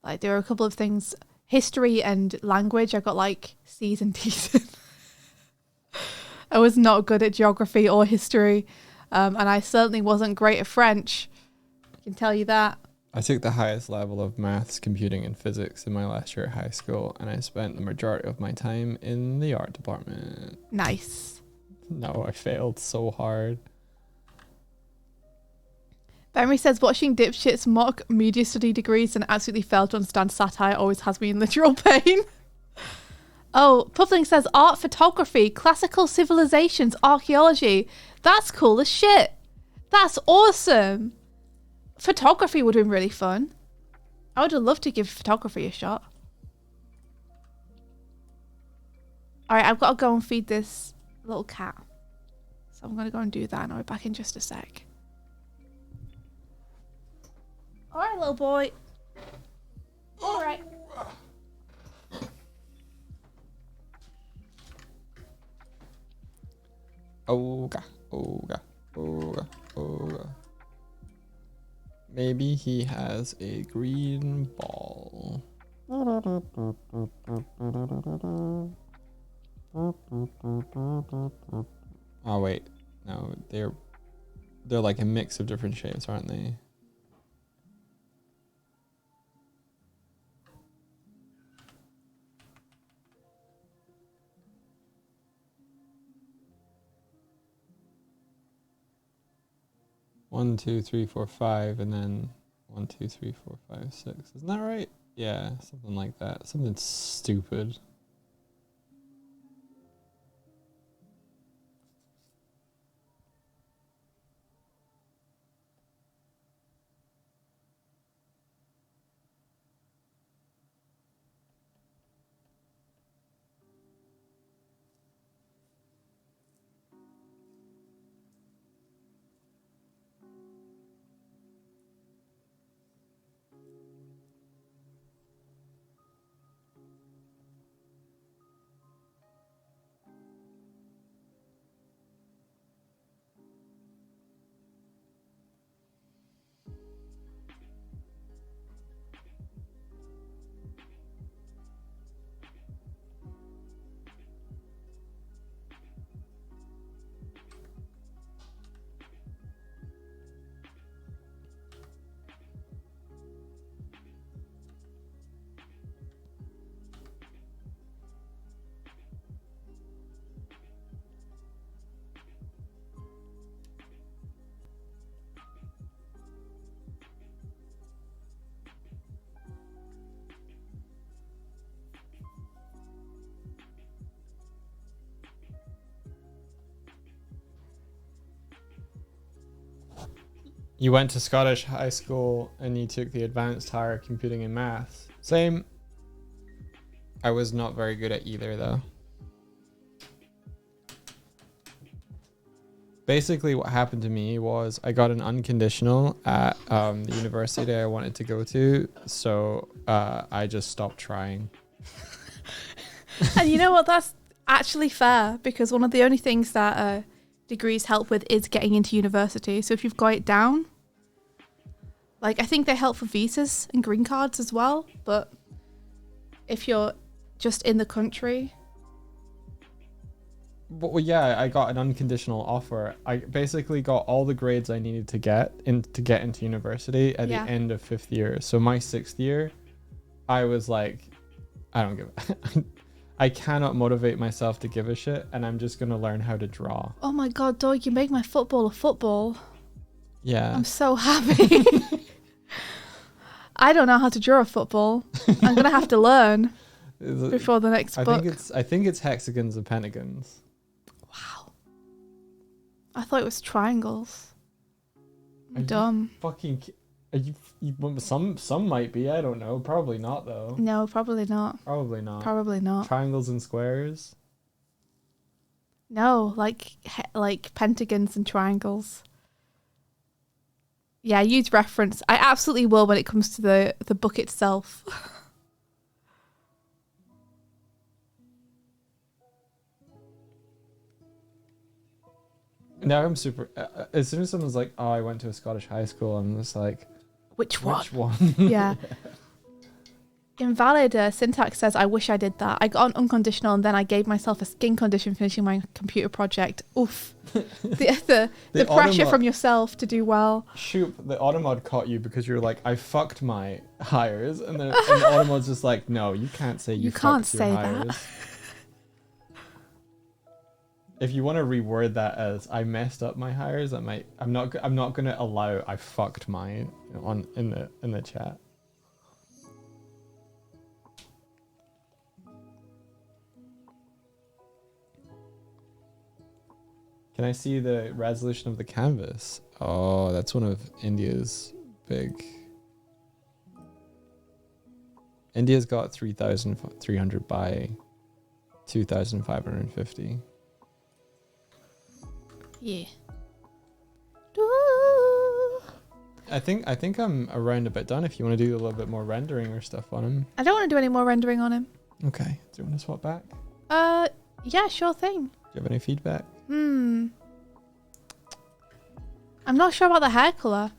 Like there were a couple of things, history and language, I got like C's and D's in. I was not good at geography or history, and I certainly wasn't great at French. I can tell you that. I took the highest level of maths, computing, and physics in my last year at high school, and I spent the majority of my time in the art department. Nice. No, I failed so hard. Emery says, watching dipshits mock media study degrees and absolutely fail to understand satire always has me in literal pain. Oh, Puffling says, art, photography, classical civilizations, archaeology. That's cool as shit. That's awesome. Photography would have been really fun. I would have loved to give photography a shot. Alright, I've got to go and feed this little cat. So I'm going to go and do that and I'll be back in just a sec. Alright, little boy. Alright. Oga, oga, oga, oga. Maybe he has a green ball. Oh wait, no, they're like a mix of different shapes, aren't they? One, 2, 3, 4, 5, and then 1, 2, 3, 4, 5, 6. Isn't that right? Yeah, something like that. Something stupid. You went to Scottish high school and you took the advanced higher computing and maths. Same. I was not very good at either though. Basically what happened to me was I got an unconditional at the university I wanted to go to. So I just stopped trying. And you know what? That's actually fair, because one of the only things that degrees help with is getting into university. So if you've got it down, like I think they help for visas and green cards as well. But if you're just in the country. Well, yeah, I got an unconditional offer. I basically got all the grades I needed to get into university at the end of 5th year. So my 6th year, I was like, I don't give I cannot motivate myself to give a shit, and I'm just going to learn how to draw. Oh my God, Doig, you make my football a football. Yeah. I'm so happy. I don't know how to draw a football. I'm going to have to learn before the next book. I think it's hexagons and pentagons. Wow. I thought it was triangles. I'm dumb. Some might be, I don't know. Probably not though. No, probably not. Probably not. Probably not. Triangles and squares? No, like pentagons and triangles. Yeah, use reference. I absolutely will when it comes to the book itself. Now I'm super. As soon as someone's like, "Oh, I went to a Scottish high school," I'm just like, Which one? "Which one?" Yeah. Invalid syntax says, "I wish I did that. I got an unconditional and then I gave myself a skin condition finishing my computer project." Oof. the pressure from yourself to do well. Shoot, the Automod caught you because you're like, "I fucked my hires," and the Automod's just like, "No, you can't say you can't fucked your say hires." that. If you want to reword that as "I messed up my hires," I'm not going to allow "I fucked mine" in the chat. Can I see the resolution of the canvas? Oh, that's one of India's big. India's got 3,300 by 2,550. Yeah. I think I'm around a bit done. If you want to do a little bit more rendering or stuff on him. I don't want to do any more rendering on him. Okay. Do you want to swap back? Yeah, sure thing. Do you have any feedback? I'm not sure about the hair color.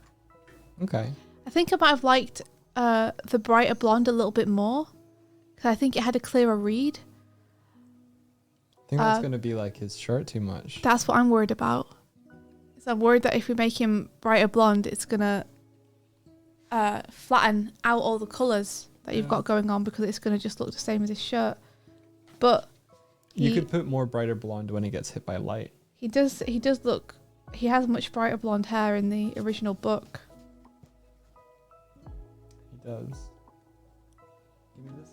Okay. I think I might have liked the brighter blonde a little bit more, because I think it had a clearer read. I think that's going to be like his shirt too much. That's what I'm worried about. So I'm worried that if we make him brighter blonde, it's going to flatten out all the colours that you've got going on, because it's going to just look the same as his shirt. But you could put more brighter blonde when he gets hit by light. He does look... He has much brighter blonde hair in the original book. He does. Give me this.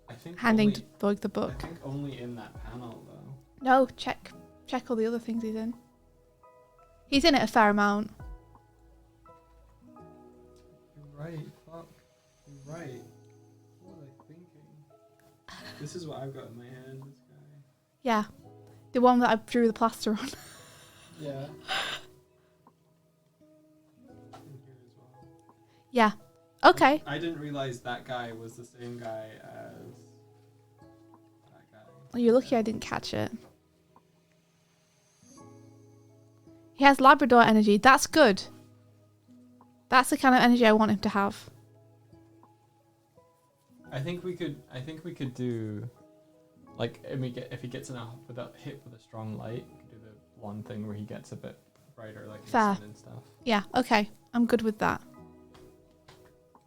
I think handing Doig the book. I think only in that panel though. No, check all the other things he's in. He's in it a fair amount. You're right. Fuck. You're right. What was I thinking? This is what I've got in my hand. This guy. Yeah, the one that I drew the plaster on. Yeah. In here as well. Yeah. Okay. I didn't realize that guy was the same guy as that guy. Well, you're lucky I didn't catch it. He has Labrador energy. That's good. That's the kind of energy I want him to have. I think we could do, like, if he gets hit with a strong light, we could do the one thing where he gets a bit brighter, like fair his skin and stuff. Yeah. Okay. I'm good with that.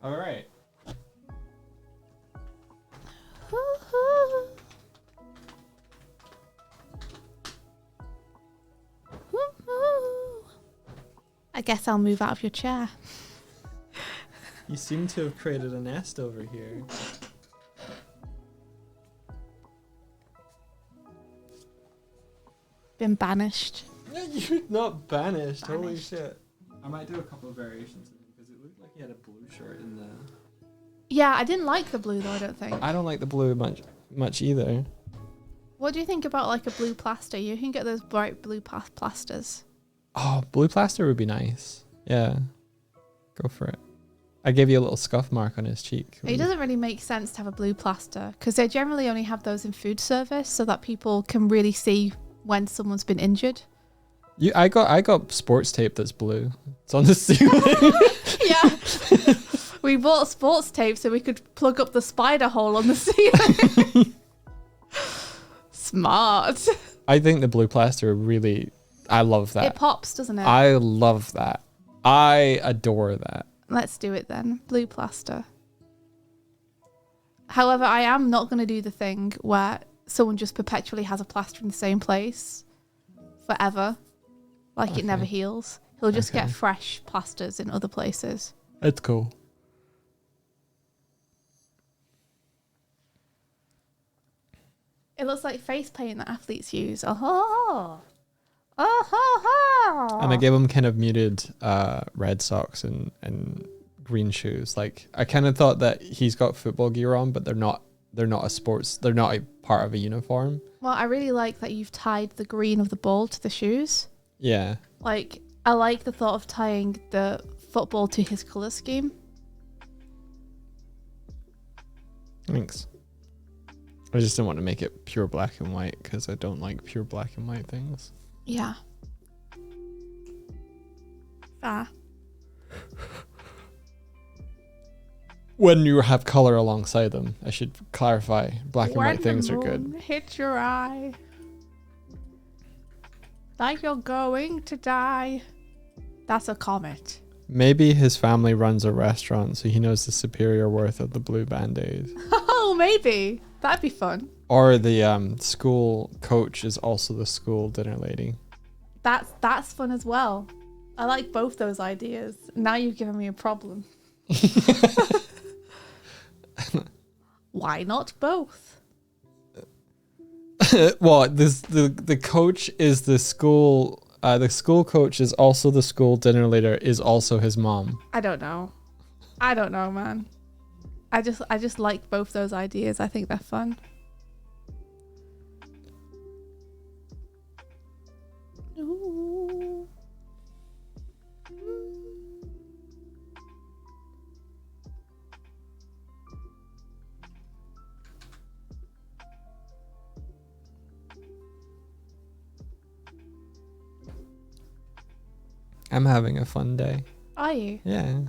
All right. I guess I'll move out of your chair. You seem to have created a nest over here. Been banished. You're not banished. Holy shit. I might do a couple of variations because it looked like he had a blue shirt in the. Yeah, I didn't like the blue though, I don't think. I don't like the blue much either. What do you think about like a blue plaster? You can get those bright blue plasters. Oh, blue plaster would be nice. Yeah. Go for it. I gave you a little scuff mark on his cheek. It doesn't really make sense to have a blue plaster because they generally only have those in food service so that people can really see when someone's been injured. I got sports tape that's blue. It's on the ceiling. Yeah. We bought sports tape so we could plug up the spider hole on the ceiling. Smart. I think the blue plaster really, I love that. It pops, doesn't it? I love that. I adore that. Let's do it then. Blue plaster. However, I am not going to do the thing where someone just perpetually has a plaster in the same place forever. Like it never heals. He'll just get fresh plasters in other places. It's cool. It looks like face paint that athletes use. Oh, oh, And I gave him kind of muted red socks and green shoes. Like I kind of thought that he's got football gear on, but they're not a part of a uniform. Well, I really like that you've tied the green of the ball to the shoes. Yeah. Like I like the thought of tying the football to his colour scheme. Thanks. I just didn't want to make it pure black and white because I don't like pure black and white things. Yeah. Ah. When you have color alongside them, I should clarify, black and white things are good. Hit your eye. Like you're going to die. That's a comet. Maybe his family runs a restaurant, so he knows the superior worth of the blue Band-Aid. Oh, maybe. That'd be fun. Or the school coach is also the school dinner lady. That's fun as well. I like both those ideas. Now you've given me a problem. Why not both? What? The coach is the school coach is also the school dinner leader is also his mom. I don't know, man. I just like both those ideas. I think they're fun. Ooh. I'm having a fun day. Are you? Yeah.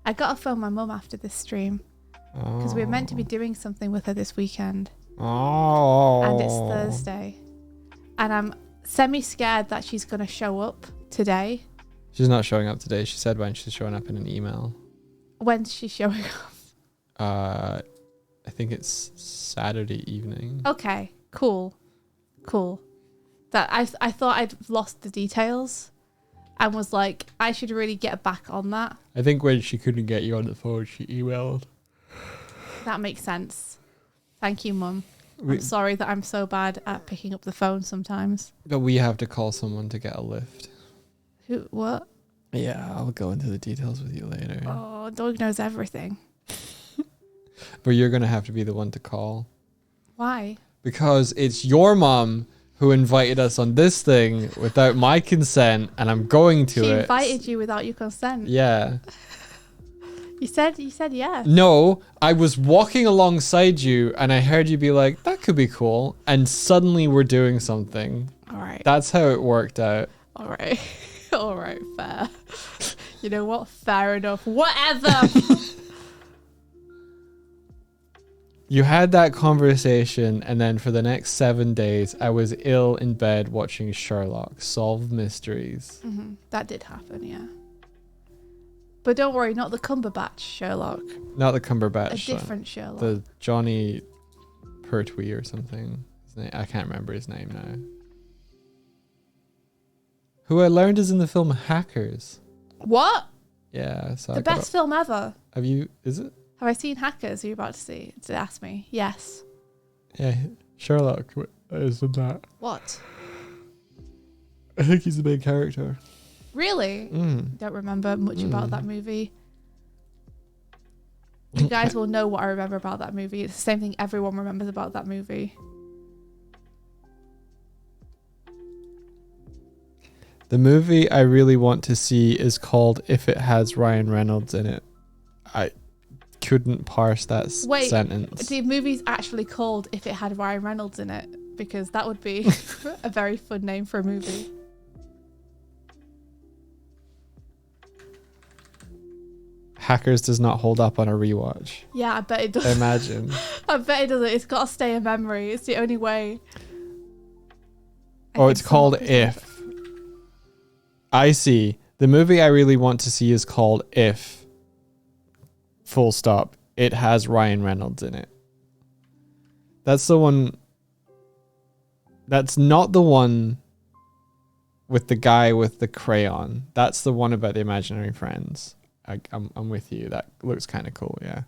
I gotta phone my mum after this stream because we're meant to be doing something with her this weekend. Oh. And it's Thursday. And I'm semi-scared that she's going to show up today. She's not showing up today. She said when she's showing up in an email. When's she showing up? I think it's Saturday evening. Okay, cool. That I thought I'd lost the details and was like, I should really get back on that. I think when she couldn't get you on the phone, she emailed. That makes sense. Thank you, Mum. I'm sorry that I'm so bad at picking up the phone sometimes. But we have to call someone to get a lift. Who? What? Yeah, I'll go into the details with you later. Oh, Doig knows everything. But you're going to have to be the one to call. Why? Because it's your mom who invited us on this thing without my consent, and I'm going to She it. invited you without your consent. Yeah. You said yes. No, I was walking alongside you and I heard you be like, that could be cool. And suddenly we're doing something. All right. That's how it worked out. All right. All right, fair. You know what? Fair enough. Whatever. You had that conversation, and then for the next 7 days, I was ill in bed watching Sherlock solve mysteries. Mm-hmm. That did happen, yeah. But don't worry, not the Cumberbatch Sherlock. Not the Cumberbatch. A different Sherlock. The Johnny Pertwee or something. His name, I can't remember his name now. Who I learned is in the film Hackers. What? Yeah. So The best film ever. Have you? Is it? Have I seen Hackers? Are you about to see? To ask me. Yes. Yeah. Sherlock is in that. What? I think he's the main character. Really? Don't remember much about that movie. You guys will know what I remember about that movie. It's the same thing everyone remembers about that movie. The movie I really want to see is called If It Has Ryan Reynolds in It. I couldn't parse that sentence. The movie's actually called If It Had Ryan Reynolds in It, because that would be a very fun name for a movie. Hackers does not hold up on a rewatch. Yeah, I bet it does. Imagine. I bet it doesn't. It's got to stay in memory. It's the only way. Oh, it's called If. I see. The movie I really want to see is called If. Full stop. It has Ryan Reynolds in it. That's the one. That's not the one with the guy with the crayon. That's the one about the imaginary friends. I'm with you. That looks kind of cool, yeah.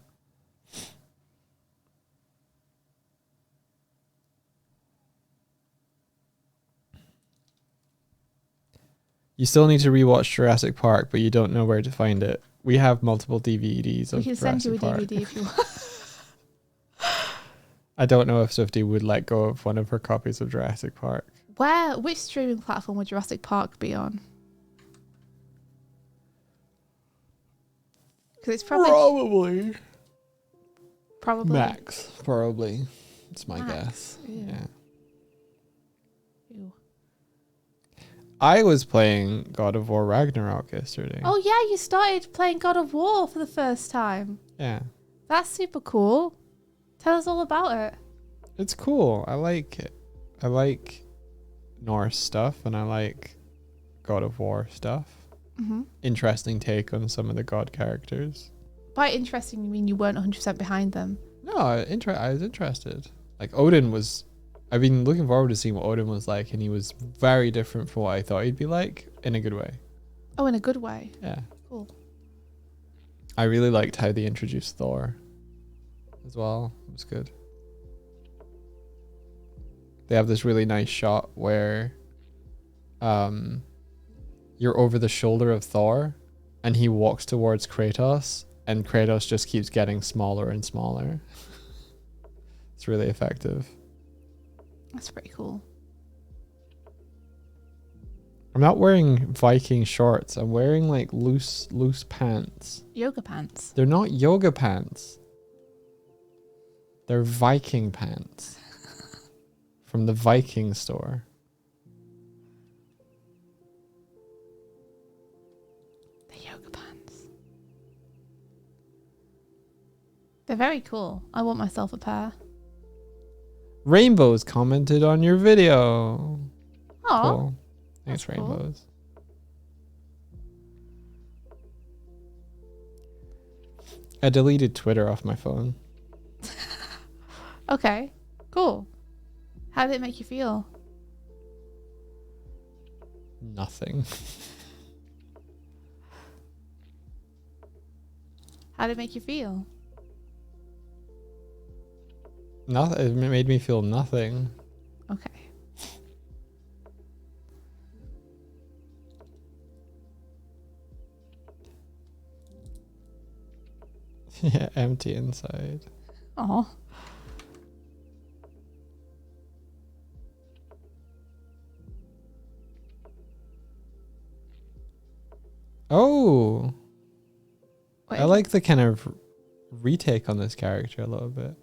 You still need to rewatch Jurassic Park, but you don't know where to find it. We have multiple DVDs of Jurassic Park. We can send you a DVD if you want. I don't know if Swifty would let go of one of her copies of Jurassic Park. Which streaming platform would Jurassic Park be on? Because it's probably Max. Probably. It's my guess. Ew. Yeah. Ew. I was playing God of War Ragnarok yesterday. Oh yeah, you started playing God of War for the first time. Yeah. That's super cool. Tell us all about it. It's cool. I like it. I like Norse stuff and I like God of War stuff. Mm-hmm. Interesting take on some of the god characters. By interesting, you mean you weren't 100% behind them? No, I was interested. Like Odin was... I've been looking forward to seeing what Odin was like, and he was very different from what I thought he'd be like, in a good way. Oh, in a good way? Yeah. Cool. I really liked how they introduced Thor as well. It was good. They have this really nice shot where you're over the shoulder of Thor and he walks towards Kratos and Kratos just keeps getting smaller and smaller. It's really effective. That's pretty cool. I'm not wearing Viking shorts. I'm wearing like loose pants. Yoga pants. They're not yoga pants. They're Viking pants. From the Viking store. The yoga pants. They're very cool. I want myself a pair. Rainbows commented on your video. Oh, Cool. Thanks, that's cool. Rainbows. I deleted Twitter off my phone. Okay, cool. How did it make you feel? Nothing. How did it make you feel? Nothing. It made me feel nothing. Okay. Yeah, empty inside. Oh. Oh, Wait. I like the kind of retake on this character a little bit.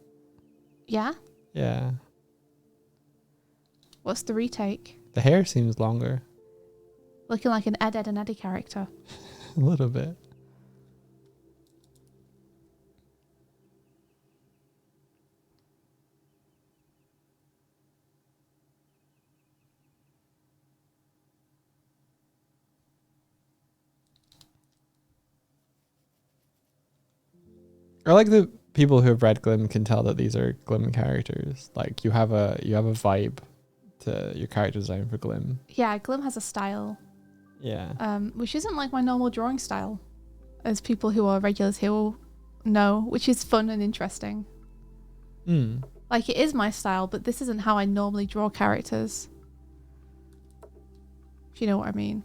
Yeah? Yeah. What's the retake? The hair seems longer. Looking like an Ed, Ed and Eddie character. A little bit. I like the people who have read Glim can tell that these are Glim characters. Like you have a vibe to your character design for Glim. Yeah, Glim has a style. Yeah. Which isn't like my normal drawing style, as people who are regulars here will know, which is fun and interesting. Mm. Like, it is my style, but this isn't how I normally draw characters. If you know what I mean.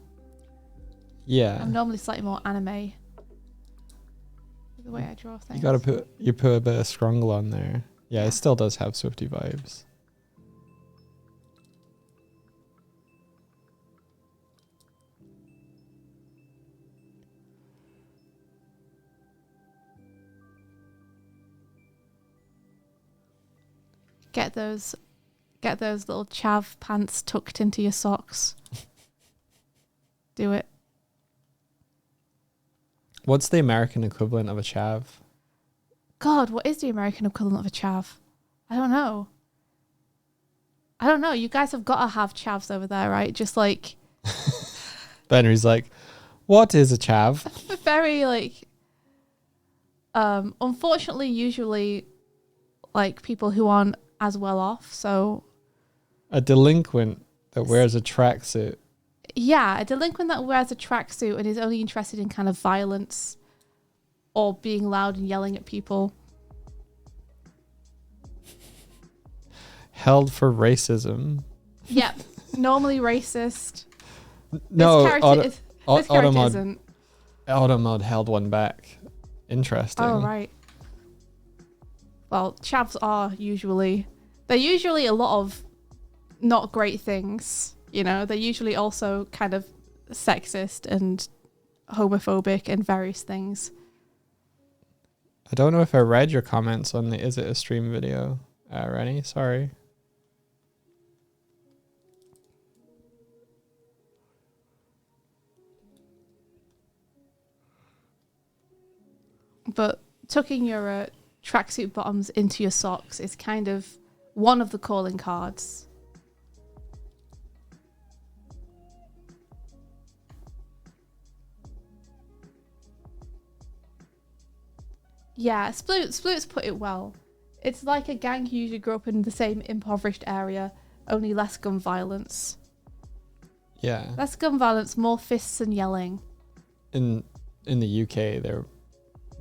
Yeah. I'm normally slightly more anime with the way I draw things. You put a bit of scrungle on there. Yeah, Yeah. it still does have Swifty vibes. Get those little chav pants tucked into your socks. Do it. What's the American equivalent of a chav? God, what is the American equivalent of a chav? I don't know. You guys have got to have chavs over there, right? Just like Henry's like, what is a chav? very like unfortunately usually like people who aren't as well off, so A delinquent that wears a tracksuit. yeah, a delinquent that wears a tracksuit and is only interested in kind of violence or being loud and yelling at people. Held for racism. Yep. Normally racist. No, this character Automod isn't. Automod held one back. Interesting. Oh, right. Well, chavs are they're usually a lot of not great things, you know. They're usually also kind of sexist and homophobic and various things. I don't know if I read your comments on the Is It a Stream video, Rennie. Sorry. But tucking your tracksuit bottoms into your socks is kind of one of the calling cards. Yeah, Sploot's put it well. It's like a gang who usually grew up in the same impoverished area, only less gun violence. Yeah. Less gun violence, more fists and yelling. In the UK, they're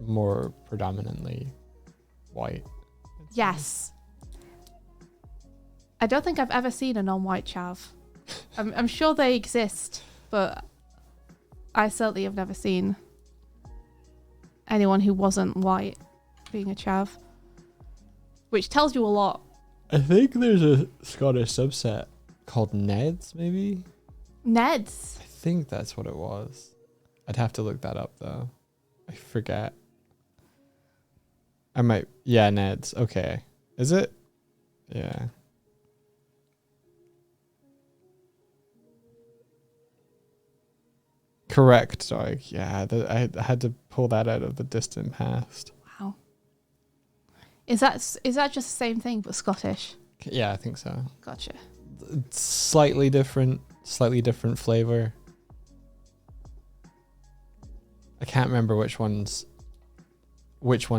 more predominantly white. Yes. I don't think I've ever seen a non-white chav. I'm sure they exist, but I certainly have never seen anyone who wasn't white being a chav, which tells you a lot. I think there's a Scottish subset called Neds, maybe? Neds. I think that's what it was. I'd have to look that up, though. I forget. Yeah, Neds. Okay. Is it? Yeah. Correct, Doig. Yeah, I had to pull that out of the distant past. Wow. Is that just the same thing but Scottish? Yeah, I think so. Gotcha. It's slightly different flavor. I can't remember which one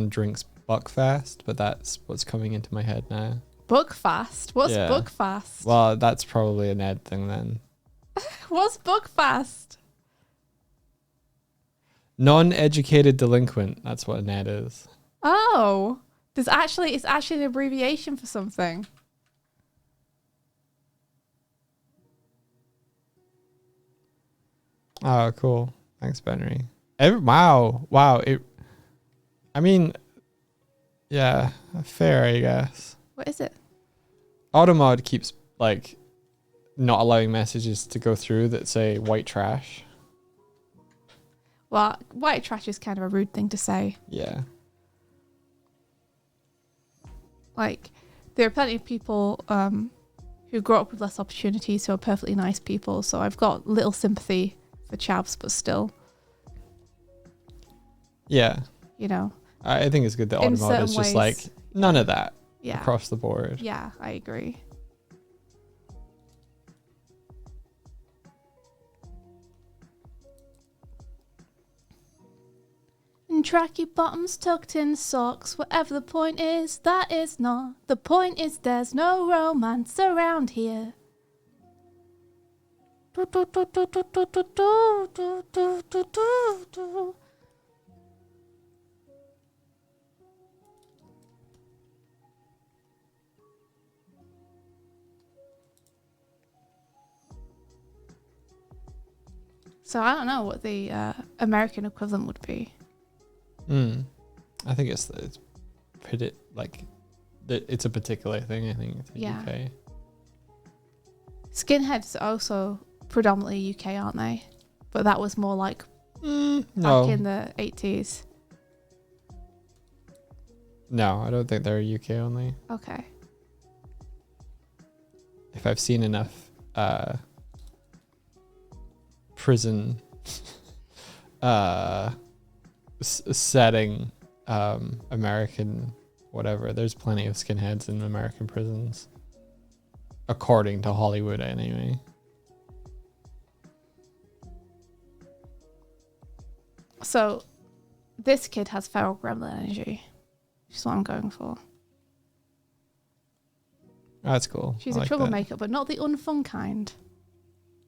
drinks Buckfast, but that's what's coming into my head now. Buckfast? What's Buckfast? Well, that's probably a Ned thing then. What's Buckfast? Non-educated delinquent. That's what a Ned is. Oh, it's actually an abbreviation for something. Oh, cool. Thanks, Benry. Wow. I mean, yeah, fair, I guess. What is it? Automod keeps like not allowing messages to go through that say white trash. Well, white trash is kind of a rude thing to say. Yeah. Like, there are plenty of people who grow up with less opportunities who are perfectly nice people, so I've got little sympathy for chavs, but still. Yeah. You know. I think it's good that in Automod is just ways, like none of that across the board. Yeah, I agree. And tracky bottoms tucked in socks, whatever the point is, that is not. The point is there's no romance around here. Do, do, do, do, do, do, do, do, do, do, do, do. So I don't know what the American equivalent would be. I think it's pretty like it's a particular thing. I think it's the Yeah. UK. Skinheads are also predominantly UK, aren't they? But that was more like No, back in the 80s. no, I don't think they're UK only. Okay. If I've seen enough prison setting American whatever, there's plenty of skinheads in American prisons, according to Hollywood anyway. So this kid has feral gremlin energy. Which is what I'm going for. That's cool. She's I a like troublemaker, but not the unfun kind. that.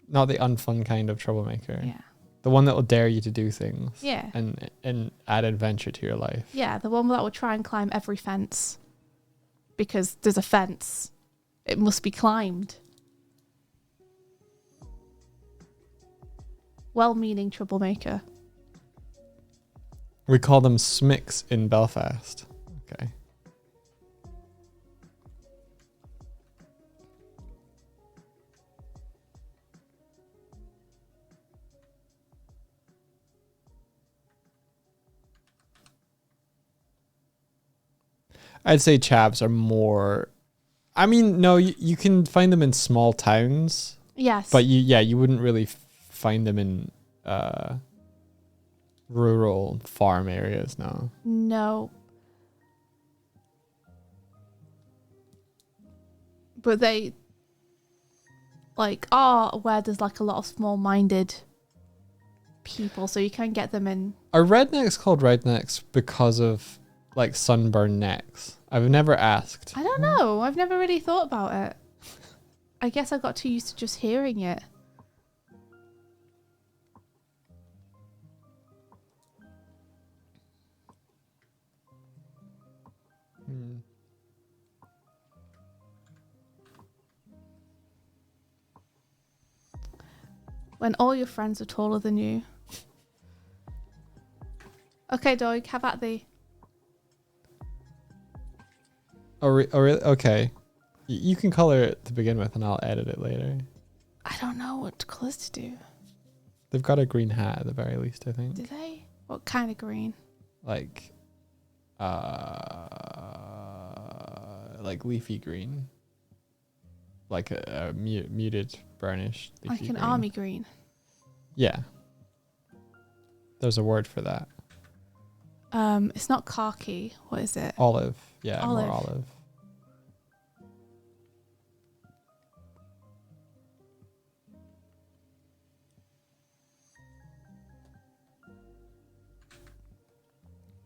Not the unfun kind of troublemaker. Yeah. The one that will dare you to do things. Yeah. And add adventure to your life. Yeah, the one that would try and climb every fence. Because there's a fence. It must be climbed. Well-meaning troublemaker. We call them smicks in Belfast. Okay. I'd say chavs are more. I mean, no, you can find them in small towns, Yes. but you wouldn't really find them in rural farm areas. No. No. But they are where there's like a lot of small-minded people, so you can get them in. Are rednecks called rednecks because of like sunburned necks? I've never asked. I don't know. I've never really thought about it. I guess I got too used to just hearing it. When all your friends are taller than you. Okay, Doig, have at thee. Oh, really? Okay. You can color it to begin with, and I'll edit it later. I don't know what colours to do. They've got a green hat at the very least, I think. Do they? What kind of green? Like leafy green. Like a muted brownish leafy Like an green. army green. Yeah. There's a word for that. It's not khaki. What is it? Olive. Yeah, Olive. more olive.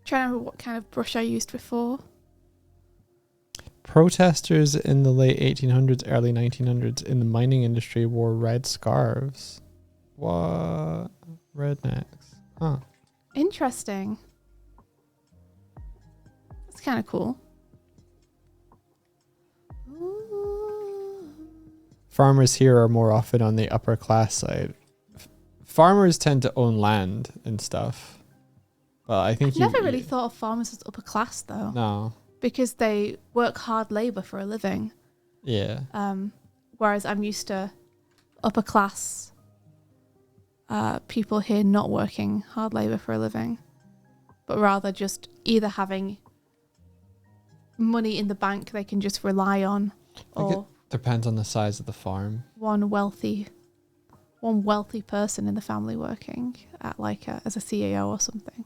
Trying to remember what kind of brush I used before. Protesters in the late 1800s, early 1900s in the mining industry wore red scarves. What? Rednecks. Huh. Interesting. That's kind of cool. Ooh. Farmers here are more often on the upper class side. Farmers tend to own land and stuff. Well, I think I've never really thought of farmers as upper class though. No. Because they work hard labour for a living. Yeah. Whereas I'm used to upper class people here not working hard labour for a living, but rather just either having money in the bank they can just rely on, or Depends on the size of the farm. one wealthy person in the family working at as a CEO or something.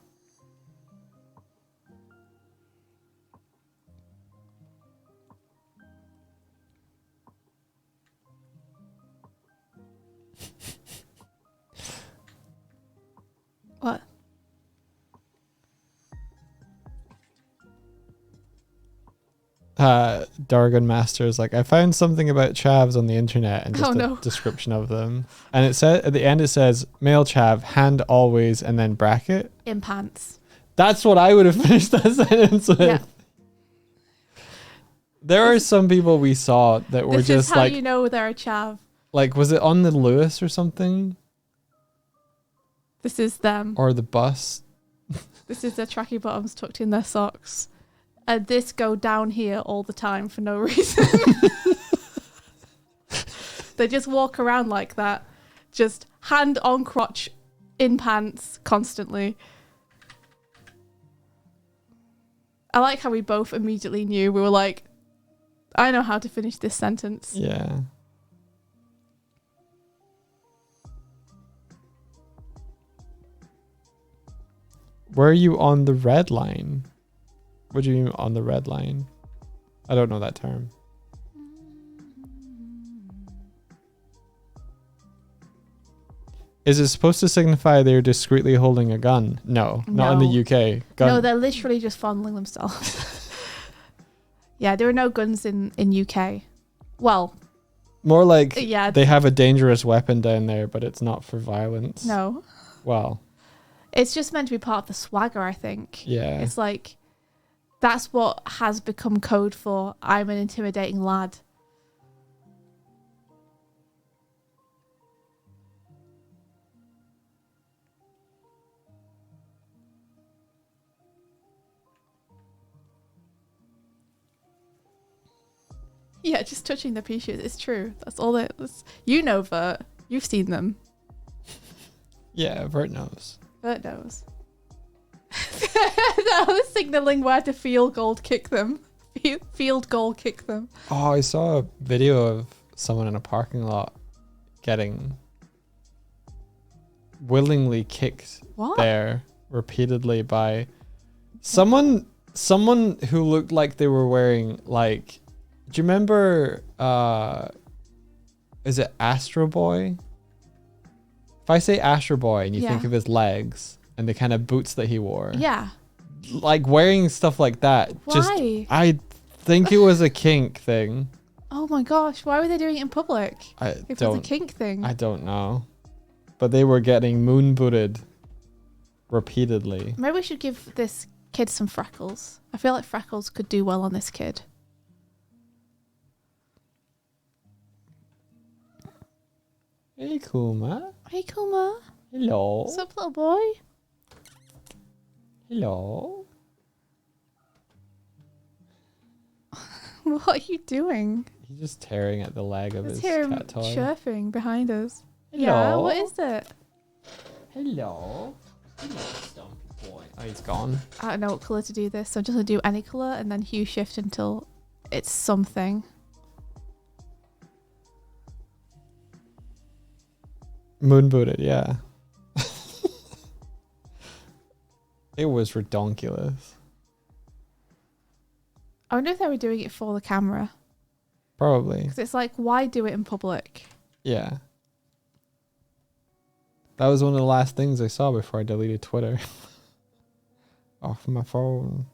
What? Dargon Master is like, I found something about chavs on the internet and just a description of them. And it said at the end, it says male chav, hand always, and then bracket. In pants. That's what I would have finished that sentence with. Yeah. There are some people we saw that were This just is how like, you know they're a chav. like, was it on the Lewis or something? This is them. Or the bus. This is their tracky bottoms tucked in their socks. And this go down here all the time for no reason. They just walk around like that. Just hand on crotch in pants constantly. I like how we both immediately knew. We were like, I know how to finish this sentence. Yeah. Were you on the red line? What do you mean on the red line? I don't know that term. Is it supposed to signify they're discreetly holding a gun? No, not in the UK. No, they're literally just fondling themselves. Yeah, there are no guns in UK. Well, more like yeah, they have a dangerous weapon down there, but it's not for violence. No. Well, it's just meant to be part of the swagger, I think. Yeah. It's like, that's what has become code for I'm an intimidating lad. Yeah, just touching the pea shoots. It's true. That's all it is. You know, Vert. You've seen them. Yeah, Vert knows. Vert knows. I was signaling where to field goal kick them. Field goal kick them. Oh, I saw a video of someone in a parking lot getting willingly kicked there repeatedly by someone who looked like they were wearing like, do you remember is it Astro Boy? If I say Astro Boy and you think of his legs and the kind of boots that he wore. Yeah. Like wearing stuff like that. Why? I think it was a kink thing. Oh my gosh, why were they doing it in public? If it's a kink thing. I don't know. But they were getting moon booted repeatedly. Maybe we should give this kid some freckles. I feel like freckles could do well on this kid. Hey, Kuma. Hey, Kuma. Hello. What's up, little boy? Hello. What are you doing? He's just tearing at the leg of his cat toy. Chirping behind us. Hello. Yeah, what is it? Hello. Hello, stumpy boy. Oh, he's gone. I don't know what colour to do this, so I'm just going to do any colour and then hue shift until it's something. Moon booted, yeah. It was redonkulous. I wonder if they were doing it for the camera. Probably. Because it's like, why do it in public? Yeah. That was one of the last things I saw before I deleted Twitter. Off my phone.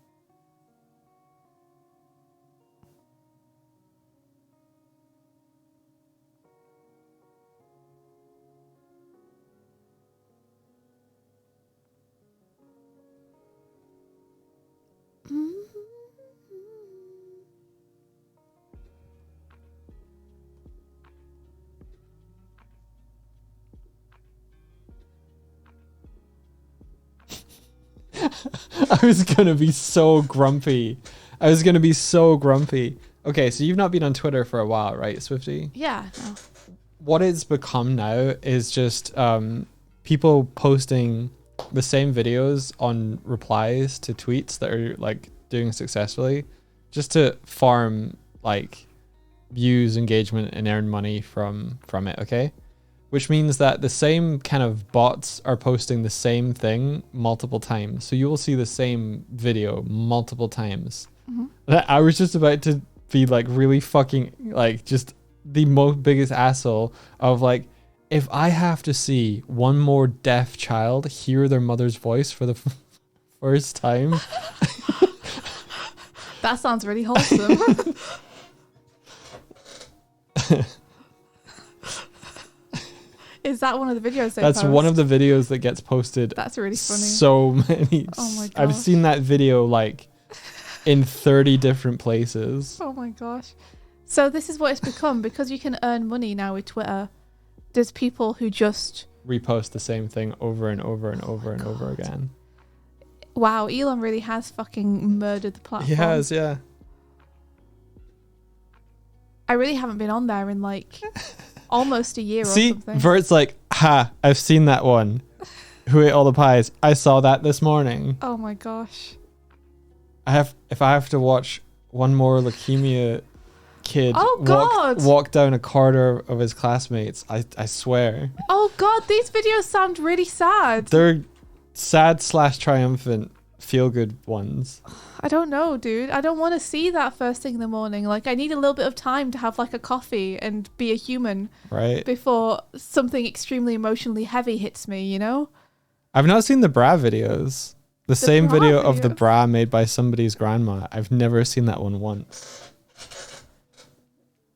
I was gonna be so grumpy. Okay, so you've not been on Twitter for a while, right, Swifty? Yeah. No. What it's become now is just people posting the same videos on replies to tweets that are like doing successfully, just to farm like views, engagement, and earn money from it. Okay. Which means that the same kind of bots are posting the same thing multiple times. So you will see the same video multiple times. Mm-hmm. I was just about to be like really fucking like just the biggest asshole of like, if I have to see one more deaf child hear their mother's voice for the first time. That sounds really wholesome. Is that one of the videos they That's post? one of the videos that gets posted. That's really funny. So many. Oh my gosh. I've seen that video like in 30 different places. Oh my gosh. So this is what it's become. Because you can earn money now with Twitter, there's people who just repost the same thing over and over and over and over again. Wow, Elon really has fucking murdered the platform. He has, yeah. I really haven't been on there in like almost a year or something. Vert's like, ha, I've seen that one. Who ate all the pies? I saw that this morning. Oh my gosh. If I have to watch one more leukemia kid walk down a corridor of his classmates, I swear. Oh god, these videos sound really sad. They're sad / triumphant feel good ones. I don't know, dude. I don't want to see that first thing in the morning. Like, I need a little bit of time to have like a coffee and be a human. Right. Before something extremely emotionally heavy hits me, you know? I've not seen the bra videos. The same video of the bra made by somebody's grandma. I've never seen that one once.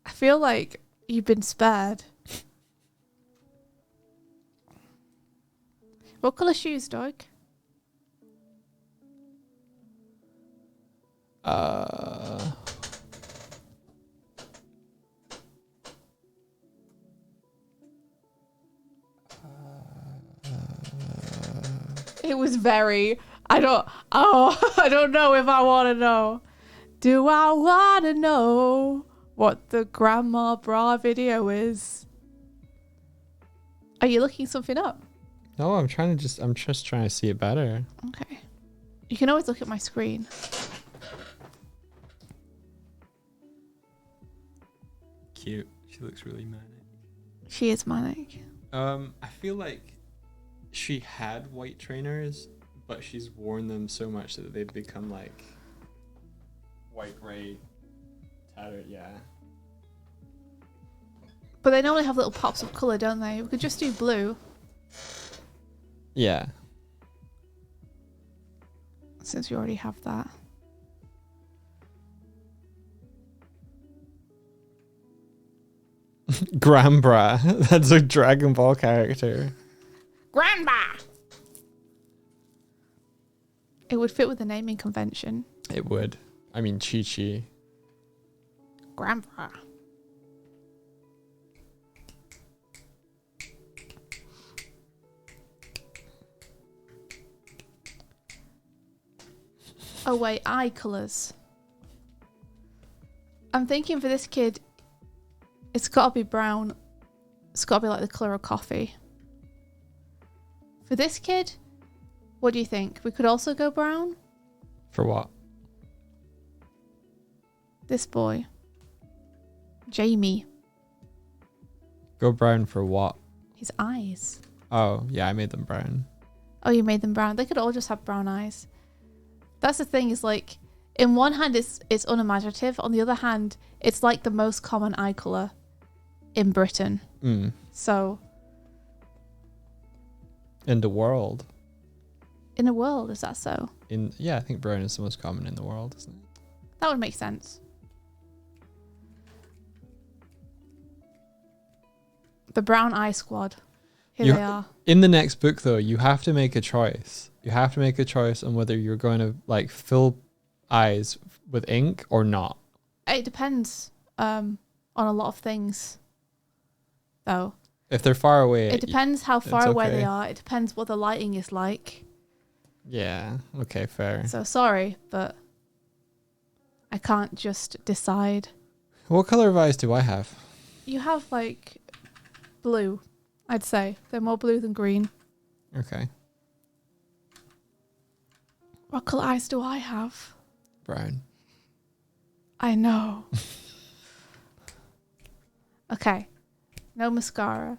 I feel like you've been spared. What colour shoes, Doig? It was very... I don't know if I want to know. Do I want to know what the grandma bra video is? Are you looking something up? No, I'm just trying to see it better. Okay. You can always look at my screen. Cute. She looks really manic. She is manic. I feel like she had white trainers, but she's worn them so much that they've become like white, gray, tattered. Yeah. But they normally have little pops of colour, don't they? We could just do blue. Yeah. Since we already have that. Grambra. That's a Dragon Ball character. Grandma! It would fit with the naming convention. It would. I mean, Chi-Chi. Grandpa. Oh wait, eye colours. I'm thinking for this kid, it's got to be brown. It's got to be like the colour of coffee. For this kid, what do you think? We could also go brown? For what? This boy. Jamie. Go brown for what? His eyes. Oh, yeah, I made them brown. Oh, you made them brown. They could all just have brown eyes. That's the thing, is like, in one hand it's unimaginative. On the other hand, it's like the most common eye colour in Britain. So... in the world. In the world, is that so? Yeah, I think brown is the most common in the world, isn't it? That would make sense. The Brown Eye Squad. Here they are. In the next book, though, you have to make a choice. You have to make a choice on whether you're going to like fill eyes with ink or not. It depends on a lot of things, though. If they're far away, it depends how far away okay. they are. It depends what the lighting is like. Yeah. Okay. Fair. So sorry, but I can't just decide. What color of eyes do I have? You have like blue, I'd say. They're more blue than green. Okay. What colour eyes do I have? Brown. I know. Okay. No mascara.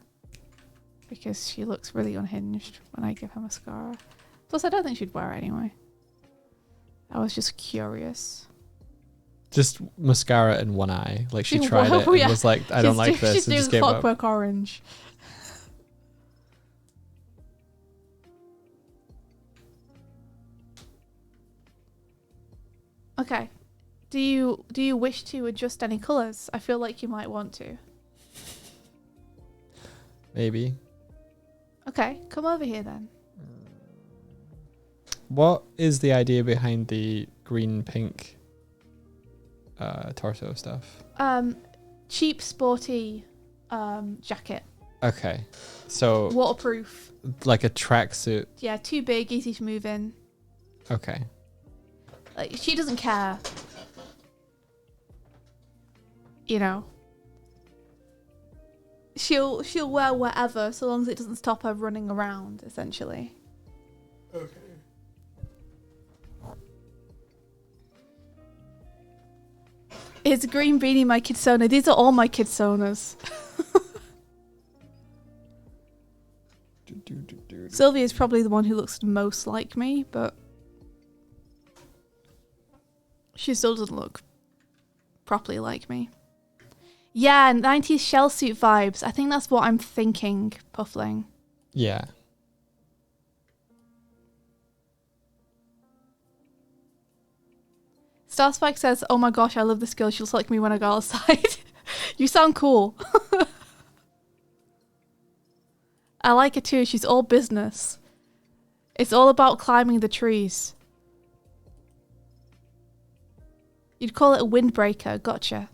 Because she looks really unhinged when I give her mascara. Plus, I don't think she'd wear it anyway. I was just curious. Just mascara in one eye. Like she tried it and was like, I don't like this. She's and doing just gave Clockwork up. Orange. Okay. Do you wish to adjust any colours? I feel like you might want to. Maybe. Okay, come over here then. What is the idea behind the green pink torso stuff? Cheap sporty jacket. Okay. So Waterproof. like a tracksuit. Yeah, too big, easy to move in. Okay. Like, she doesn't care. You know. She'll wear whatever so long as it doesn't stop her running around, essentially. Okay. Is green beanie my kidsona? These are all my kidsonas. Sylvia's probably the one who looks most like me, but she still doesn't look properly like me. Yeah, 90s shell suit vibes. I think that's what I'm thinking, Puffling. Yeah. Starspike says, oh my gosh, I love this girl. She looks like me when I go outside. You sound cool. I like her too. She's all business. It's all about climbing the trees. You'd call it a windbreaker. Gotcha.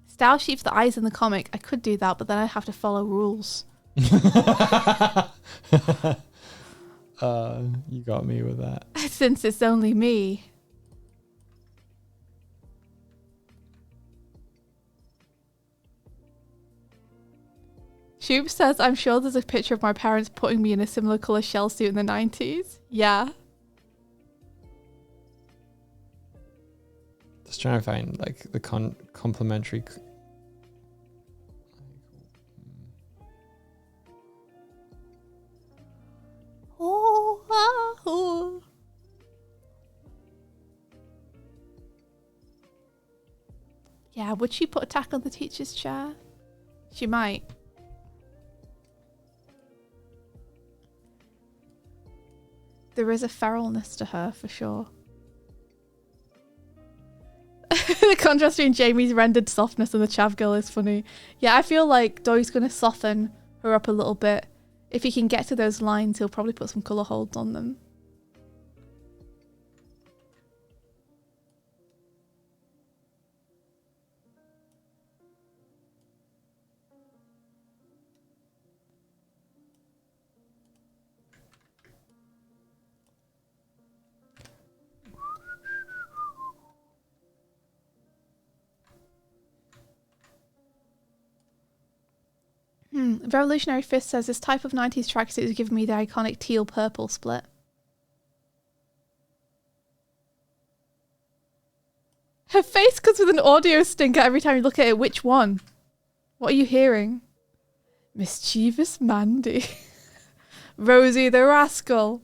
Style sheep for the eyes in the comic. I could do that, but then I'd have to follow rules. You got me with that. Since it's only me. Shoob says, I'm sure there's a picture of my parents putting me in a similar colour shell suit in the 90s. Yeah. Just trying to find like the complementary. Oh. Yeah, would she put Attack on the Teacher's Chair? She might. There is a feralness to her, for sure. The contrast between Jamie's rendered softness and the Chav girl is funny. Yeah, I feel like Doig's going to soften her up a little bit. If he can get to those lines, he'll probably put some colour holds on them. Revolutionary Fist says this type of 90s tracksuit has given me the iconic teal-purple split. Her face comes with an audio stinker every time you look at it. Which one? What are you hearing? Mischievous Mandy. Rosie the Rascal.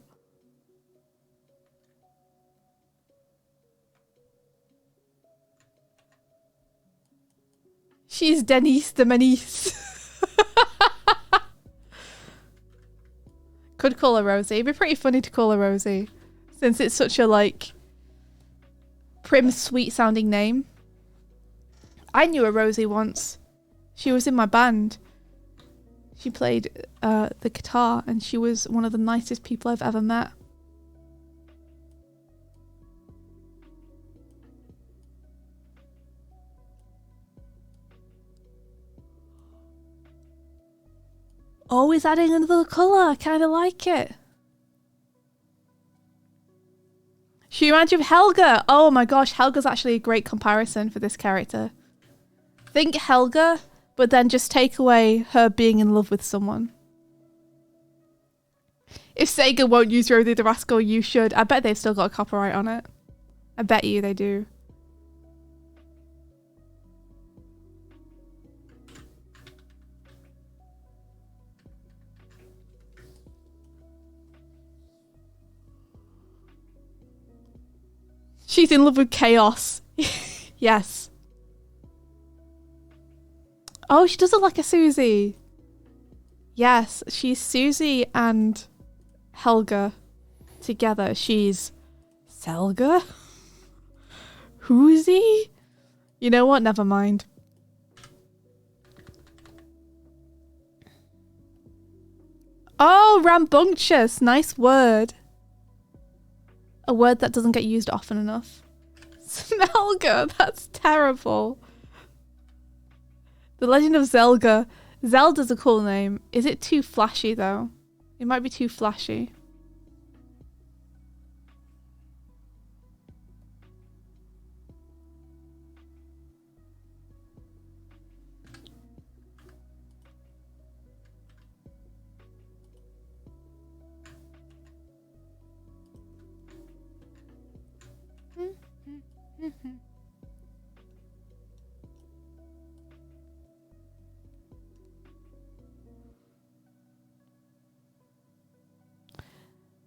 She's Denise the Menace. Could call her Rosie. It'd be pretty funny to call her Rosie, since it's such a like prim, sweet sounding name. I knew a Rosie once. She was in my band. She played the guitar, and she was one of the nicest people I've ever met. Always adding another colour. I kind of like it. She reminds you of Helga. Oh my gosh, Helga's actually a great comparison for this character. Think Helga, but then just take away her being in love with someone. If Sega won't use Rosie the Rascal, you should. I bet they've still got a copyright on it. I bet you they do. She's in love with chaos. Yes. Oh, she does look like a Susie. Yes, she's Susie and Helga together. She's Selga? Whoosy? You know what? Never mind. Oh, rambunctious. Nice word. A word that doesn't get used often enough. Smelga, that's terrible. The Legend of Zelda. Zelda's a cool name. Is it too flashy though? It might be too flashy.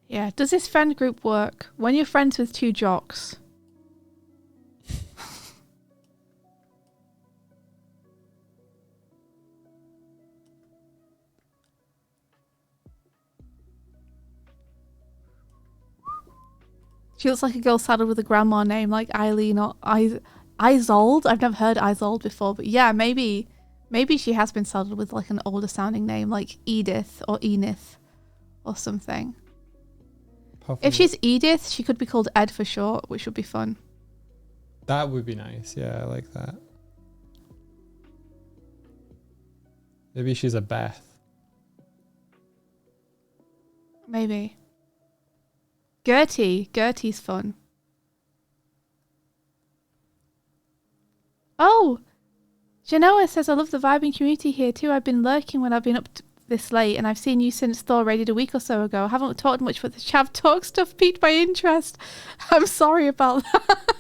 Yeah, does this friend group work? When you're friends with two jocks. She looks like a girl saddled with a grandma name like Eileen or Isolde. I've never heard Isolde before, but yeah, maybe she has been saddled with like an older sounding name like Edith or Enith or something. Possibly. If she's Edith, she could be called Ed for short, which would be fun. That would be nice. Yeah, I like that. Maybe she's a Beth. Maybe. Gertie's fun. Oh! Genoa says, I love the vibing community here too. I've been lurking when I've been up this late, and I've seen you since Thor raided a week or so ago. I haven't talked much, but the Chav Talk stuff piqued my interest. I'm sorry about that.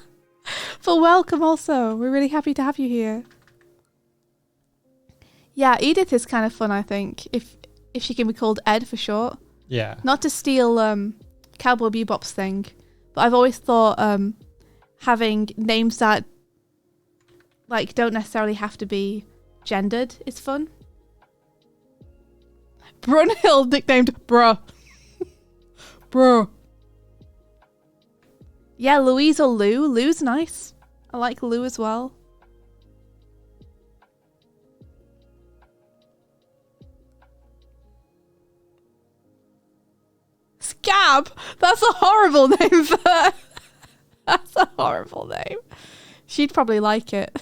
But welcome also. We're really happy to have you here. Yeah, Edith is kind of fun, I think, if she can be called Ed for short. Yeah. Not to steal Cowboy Bebop's thing, but I've always thought having names that like don't necessarily have to be gendered is fun. Brunhild nicknamed Bruh. Bruh. Yeah, Louise or Lou. Lou's nice. I like Lou as well. Scab? That's a horrible name for her. That's a horrible name. She'd probably like it.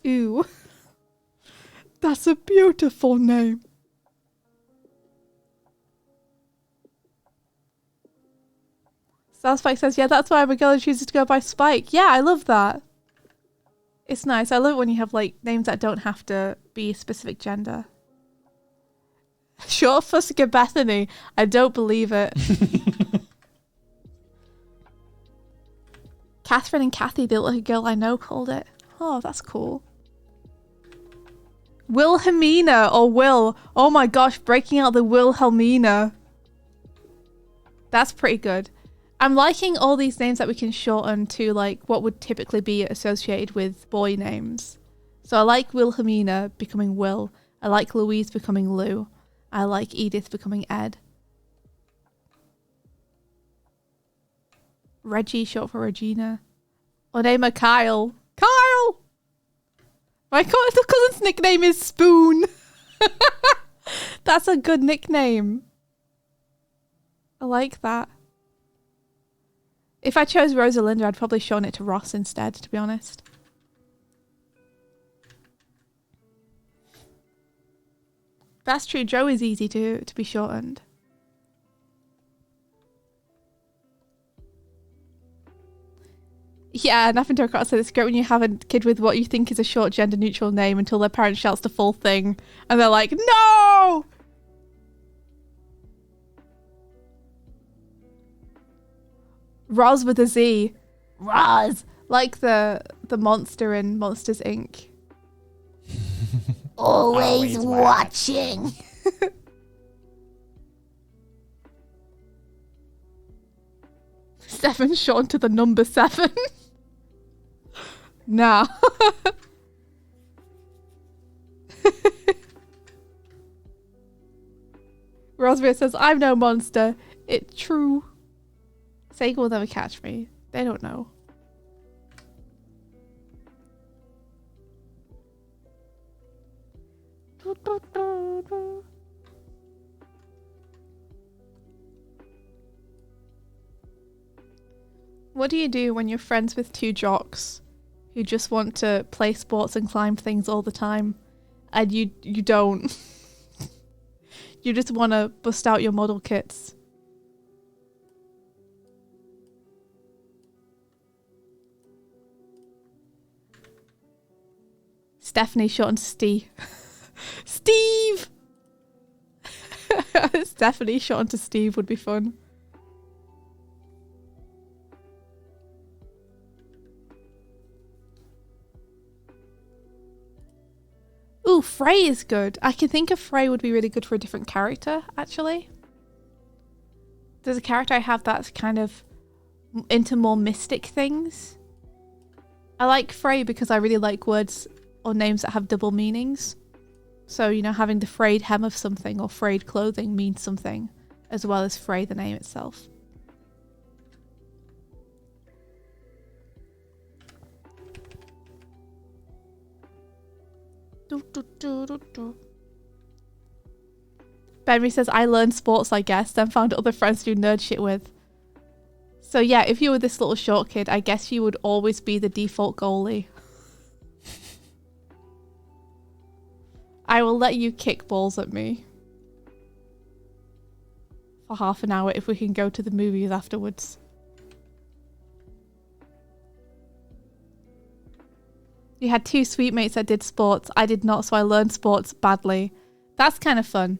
Ew. That's a beautiful name. Spike says, yeah, that's why I'm a girl who chooses to go by Spike. Yeah, I love that. It's nice. I love it when you have like names that don't have to be a specific gender. Short for Bethany. I don't believe it. Catherine and Kathy, they look like a girl I know called it. Oh, that's cool. Wilhelmina or Will. Oh my gosh, breaking out the Wilhelmina. That's pretty good. I'm liking all these names that we can shorten to like what would typically be associated with boy names. So I like Wilhelmina becoming Will. I like Louise becoming Lou. I like Edith becoming Ed. Reggie, short for Regina. Or name her Kyle. Kyle! My cousin's nickname is Spoon. That's a good nickname. I like that. If I chose Rosalinda, I'd probably shown it to Ross instead, to be honest. That's true. Joe is easy to be shortened. Yeah, nothing to record said it's great when you have a kid with what you think is a short gender neutral name until their parent shouts the full thing and they're like, no! Roz with a Z. Roz! Like the monster in Monsters, Inc. Always watching. 7 shortened to the number 7. Nah. Raspberry says, I'm no monster. It's true. Sega will never catch me. They don't know. What do you do when you're friends with two jocks who just want to play sports and climb things all the time, and you don't? You just want to bust out your model kits. Stephanie short and Steve. Steve! Stephanie short onto Steve would be fun. Ooh, Frey is good. I can think of Frey would be really good for a different character, actually. There's a character I have that's kind of into more mystic things. I like Frey because I really like words or names that have double meanings. So, you know, having the frayed hem of something or frayed clothing means something, as well as Frey, the name itself. Benry says, I learned sports, I guess, then found other friends to do nerd shit with. So yeah, if you were this little short kid, I guess you would always be the default goalie. I will let you kick balls at me for half an hour if we can go to the movies afterwards. You had two sweet mates that did sports. I did not, so I learned sports badly. That's kind of fun.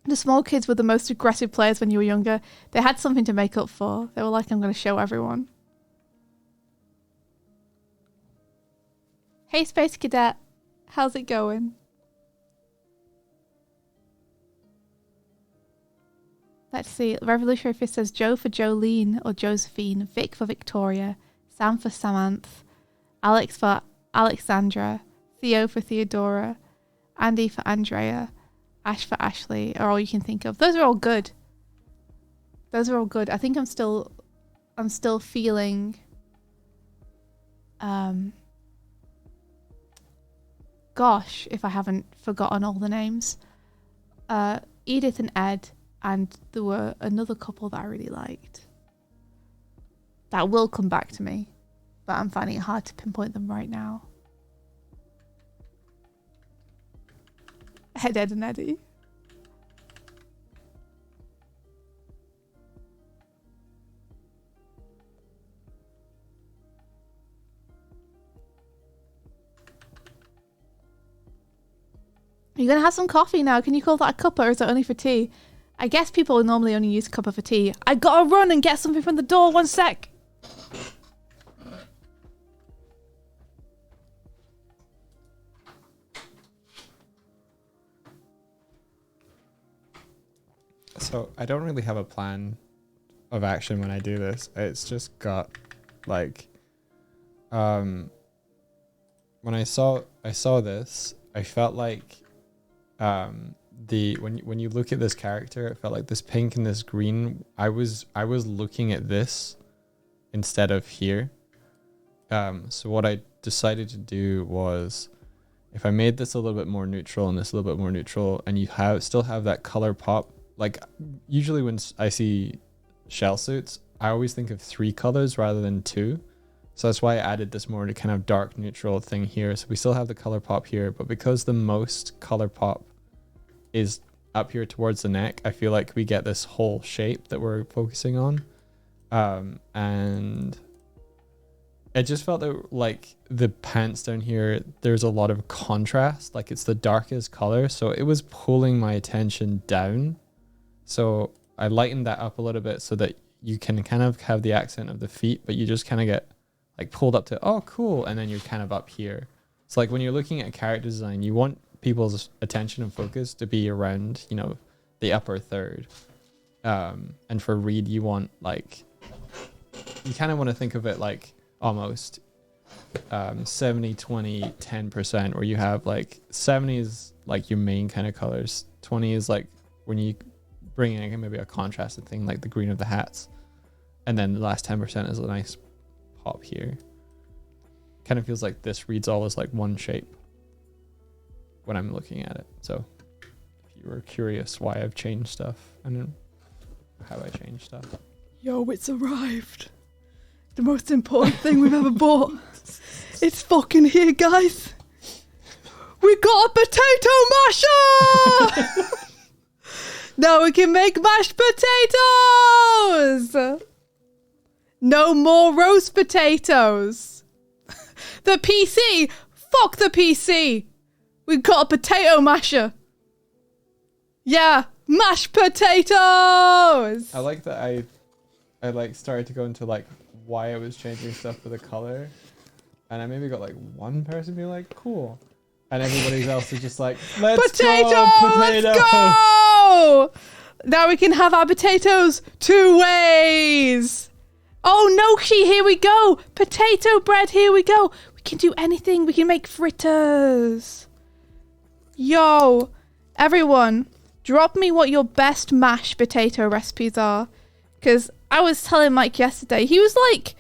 The small kids were the most aggressive players when you were younger. They had something to make up for. They were like, I'm going to show everyone. Hey, Space Cadet. How's it going? Let's see. Revolutionary Fist says Joe for Jolene or Josephine. Vic for Victoria. Sam for Samantha. Alex for Alexandra. Theo for Theodora. Andy for Andrea. Ash for Ashley are all you can think of. Those are all good. Those are all good. I think I'm still feeling gosh, if I haven't forgotten all the names. Edith and Ed, and there were another couple that I really liked. That will come back to me, but I'm finding it hard to pinpoint them right now. Ed and Eddie. Are you going to have some coffee now? Can you call that a cuppa, or is it only for tea? I guess people normally only use a cuppa for tea. I gotta run and get something from the door. 1 sec. So I don't really have a plan of action when I do this. It's just got like, when I saw this, I felt like, when you look at this character, it felt like this pink and this green. I was looking at this instead of here. So what I decided to do was, if I made this a little bit more neutral and this a little bit more neutral, and you still have that color pop. Like usually when I see shell suits, I always think of 3 colors rather than 2. So that's why I added this more to kind of dark neutral thing here. So we still have the color pop here, but because the most color pop is up here towards the neck, I feel like we get this whole shape that we're focusing on. And it just felt that like the pants down here, there's a lot of contrast, like it's the darkest color. So it was pulling my attention down. So I lightened that up a little bit so that you can kind of have the accent of the feet, but you just kind of get like pulled up to, oh, cool. And then you're kind of up here. It's like when you're looking at character design, you want people's attention and focus to be around, you know, the upper third. And for Reed, you want like, you kind of want to think of it like almost 70, 20, 10%, where you have like 70 is like your main kind of colors. 20 is like when you bringing in maybe a contrasted thing like the green of the hats, and then the last 10% is a nice pop here. Kind of feels like this reads all as like one shape when I'm looking at it. So if you were curious why I've changed stuff and how I changed stuff. Yo, it's arrived. The most important thing we've ever bought. It's fucking here, guys. We got a potato masher! Now we can make mashed potatoes! No more roast potatoes. The PC! Fuck the PC! We got a potato masher. Yeah, mashed potatoes! I like that I like started to go into like why I was changing stuff for the color. And I maybe got like one person being like, cool. And everybody else is just like, let's go! Now we can have our potatoes 2 ways. Oh, Noshi, here we go. Potato bread, here we go. We can do anything. We can make fritters. Yo, everyone, drop me what your best mashed potato recipes are. Because I was telling Mike yesterday, he was like,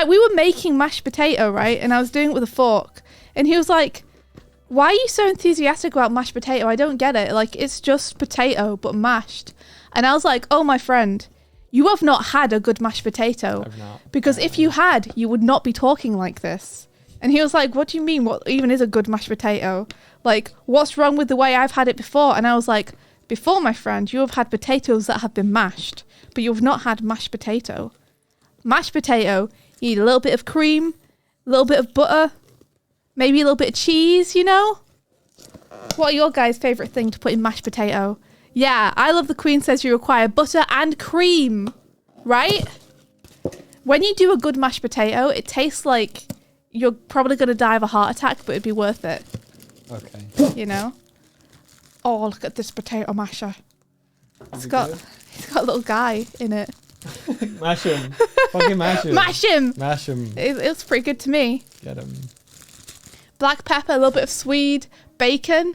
we were making mashed potato, right? And I was doing it with a fork. And he was like, why are you so enthusiastic about mashed potato? I don't get it. Like, it's just potato, but mashed. And I was like, oh, my friend, you have not had a good mashed potato. I've not. Because if you had, you would not be talking like this. And he was like, what do you mean? What even is a good mashed potato? Like, what's wrong with the way I've had it before? And I was like, before, my friend, you have had potatoes that have been mashed, but you have not had mashed potato. Mashed potato, you need a little bit of cream, a little bit of butter, maybe a little bit of cheese, you know? What are your guys' favourite thing to put in mashed potato? Yeah, I Love the Queen says you require butter and cream, right? When you do a good mashed potato, it tastes like you're probably going to die of a heart attack, but it'd be worth it. Okay. You know? Oh, look at this potato masher. It's got a little guy in it. Mash him. Fucking mash him. Mash him! Mash him. It was pretty good to me. Get him. Black pepper, a little bit of Swede, bacon.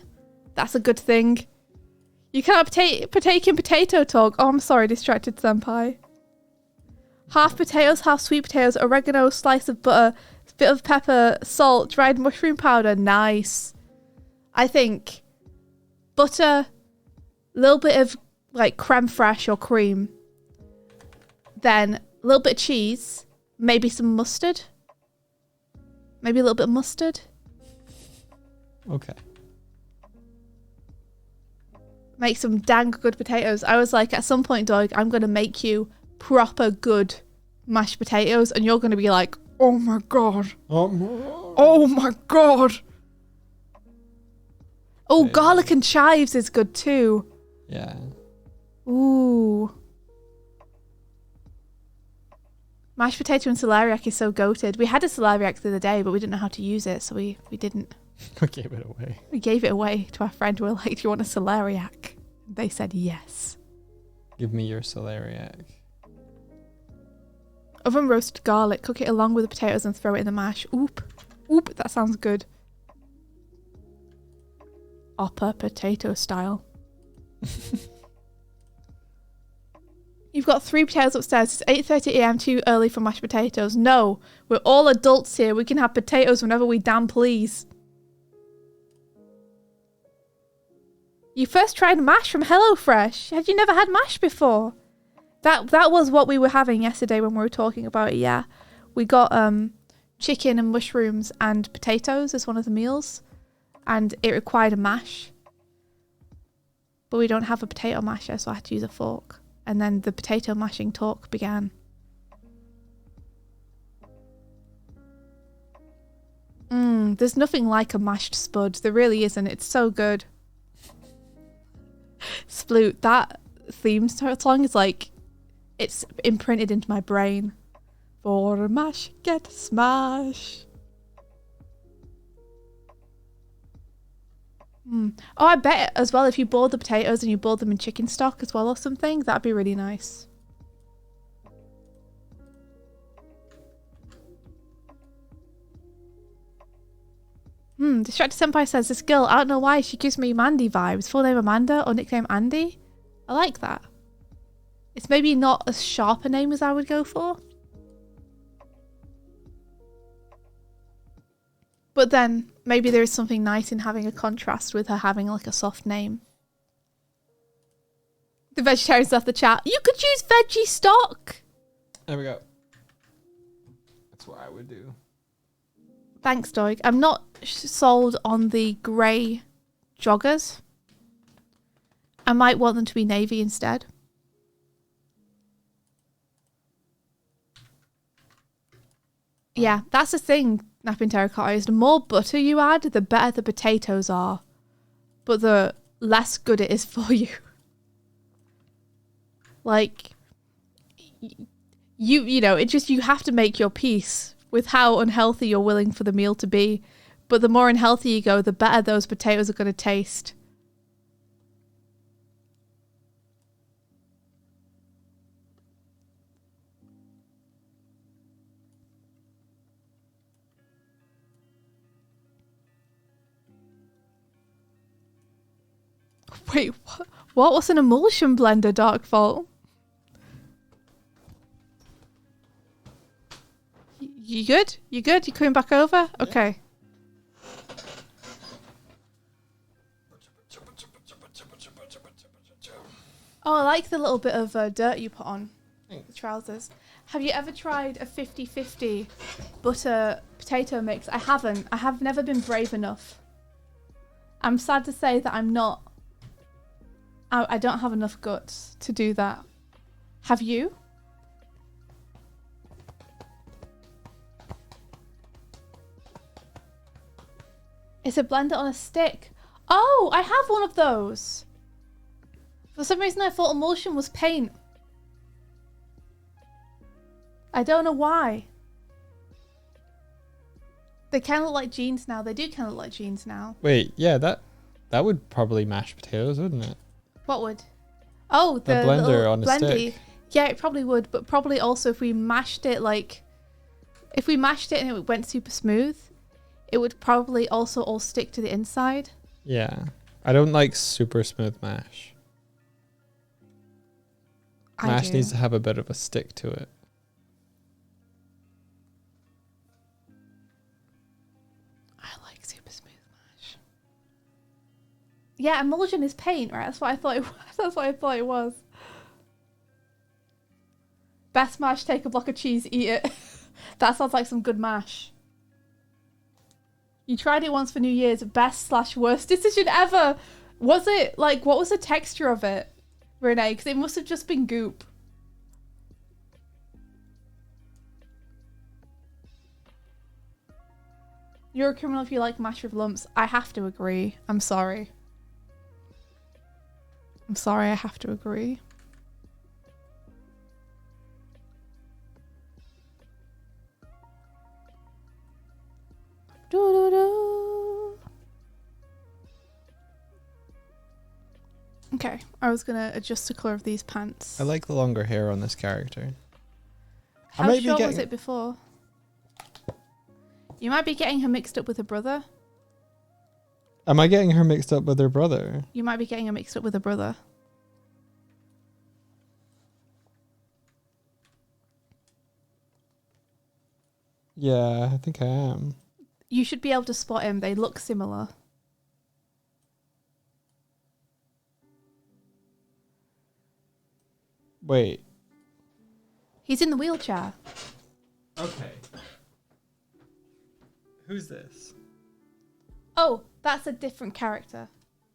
That's a good thing. You can have potato talk. Oh, I'm sorry, distracted senpai. Half potatoes, half sweet potatoes, oregano, slice of butter, bit of pepper, salt, dried mushroom powder. Nice. I think butter, a little bit of like creme fraiche or cream. Then a little bit of cheese, maybe some mustard. Maybe a little bit of mustard. Okay. Make some dang good potatoes. I was like, at some point, Doig, I'm going to make you proper good mashed potatoes. And you're going to be like, oh my God. Oh my God. Oh, Yeah. garlic and chives is good too. Yeah. Ooh. Mashed potato and celeriac is so goated. We had a celeriac the other day, but we didn't know how to use it, so we didn't. We gave it away. We gave it away to our friend. We were like, do you want a celeriac? They said yes. Give me your celeriac. Oven roasted garlic. Cook it along with the potatoes and throw it in the mash. Oop. Oop, that sounds good. Upper potato style. You've got 3 potatoes upstairs. It's 8:30 a.m. too early for mashed potatoes. No, we're all adults here. We can have potatoes whenever we damn please. You first tried mash from HelloFresh. Had you never had mash before? That was what we were having yesterday when we were talking about it, yeah. We got chicken and mushrooms and potatoes as one of the meals. And it required a mash. But we don't have a potato masher, so I had to use a fork. And then the potato mashing talk began. There's nothing like a mashed spud. There really isn't. It's so good. Sploot, that theme song is like, it's imprinted into my brain. For mash, get smash. Oh, I bet as well if you boiled the potatoes and you boiled them in chicken stock as well or something, that'd be really nice. Distracted Senpai says, this girl, I don't know why, she gives me Mandy vibes. Full name Amanda or nickname Andy? I like that. It's maybe not as sharp a name as I would go for. But then maybe there is something nice in having a contrast with her having like a soft name. The vegetarians left the chat. You could choose veggie stock. There we go. That's what I would do. Thanks, Doig. I'm not sold on the grey joggers. I might want them to be navy instead. Yeah, that's the thing, Napping Terracotta, is the more butter you add, the better the potatoes are. But the less good it is for you. Like, you know, it just, you have to make your peace with how unhealthy you're willing for the meal to be. But the more unhealthy you go, the better those potatoes are going to taste. Wait, what? What was an emulsion blender, Darkfault? You good? You good? You coming back over? Yeah. Okay. Oh, I like the little bit of dirt you put on the trousers. Have you ever tried a 50-50 butter potato mix? I haven't. I have never been brave enough. I'm sad to say that I'm not. I don't have enough guts to do that. Have you? It's a blender on a stick. Oh, I have one of those. For some reason I thought emulsion was paint. I don't know why. They kind of look like jeans now. They do kind of look like jeans now. Wait, yeah, that would probably mash potatoes, wouldn't it? What would? Oh, the blender on a blendy. stick. Yeah, it probably would, but probably also if we mashed it if we mashed it and it went super smooth, it would probably also all stick to the inside. Yeah. I don't like super smooth mash. Mash needs to have a bit of a stick to it. I like super smooth mash. Yeah, emulsion is paint, right? That's what I thought it was. That's what I thought it was. Best mash, take a block of cheese, eat it. That sounds like some good mash. You tried it once for New Year's. Best/worst decision ever. Was it like, what was the texture of it, Renee? Because it must have just been goop. You're a criminal if you like mash with lumps. I have to agree. I'm sorry. I'm sorry, I have to agree. Doo-doo-doo. Okay, I was gonna adjust the colour of these pants. I like the longer hair on this character. How short was it before? You might be getting her mixed up with her brother. Am I getting her mixed up with her brother? You might be getting her mixed up with her brother. Yeah, I think I am. You should be able to spot him. They look similar. Wait. He's in the wheelchair. Okay. Who's this? Oh, that's a different character.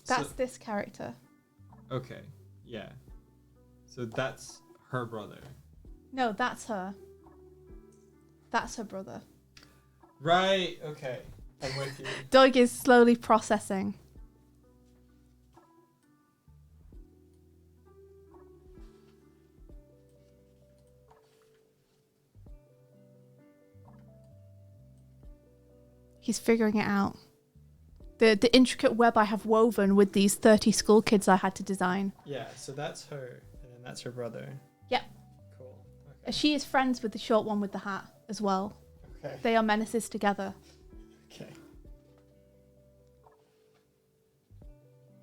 That's this character. Okay, yeah. So that's her brother. No, that's her. That's her brother. Right, okay. I'm with you. Doig is slowly processing. He's figuring it out. The intricate web I have woven with these 30 school kids I had to design. Yeah, so that's her, and then that's her brother. Yep. Cool. Okay. She is friends with the short one with the hat as well. Okay. They are menaces together. Okay.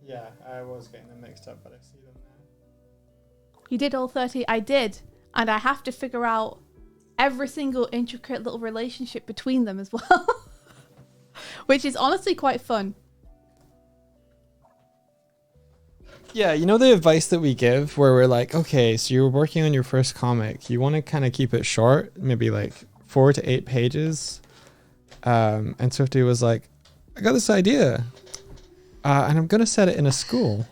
Yeah, I was getting them mixed up, but I see them You did all 30. I did. And I have to figure out every single intricate little relationship between them as well. Which is honestly quite fun. Yeah, you know the advice that we give where we're like, okay, so you're working on your first comic. You want to kind of keep it short, maybe like 4 to 8 pages. And Swifty was like, I got this idea. And I'm going to set it in a school.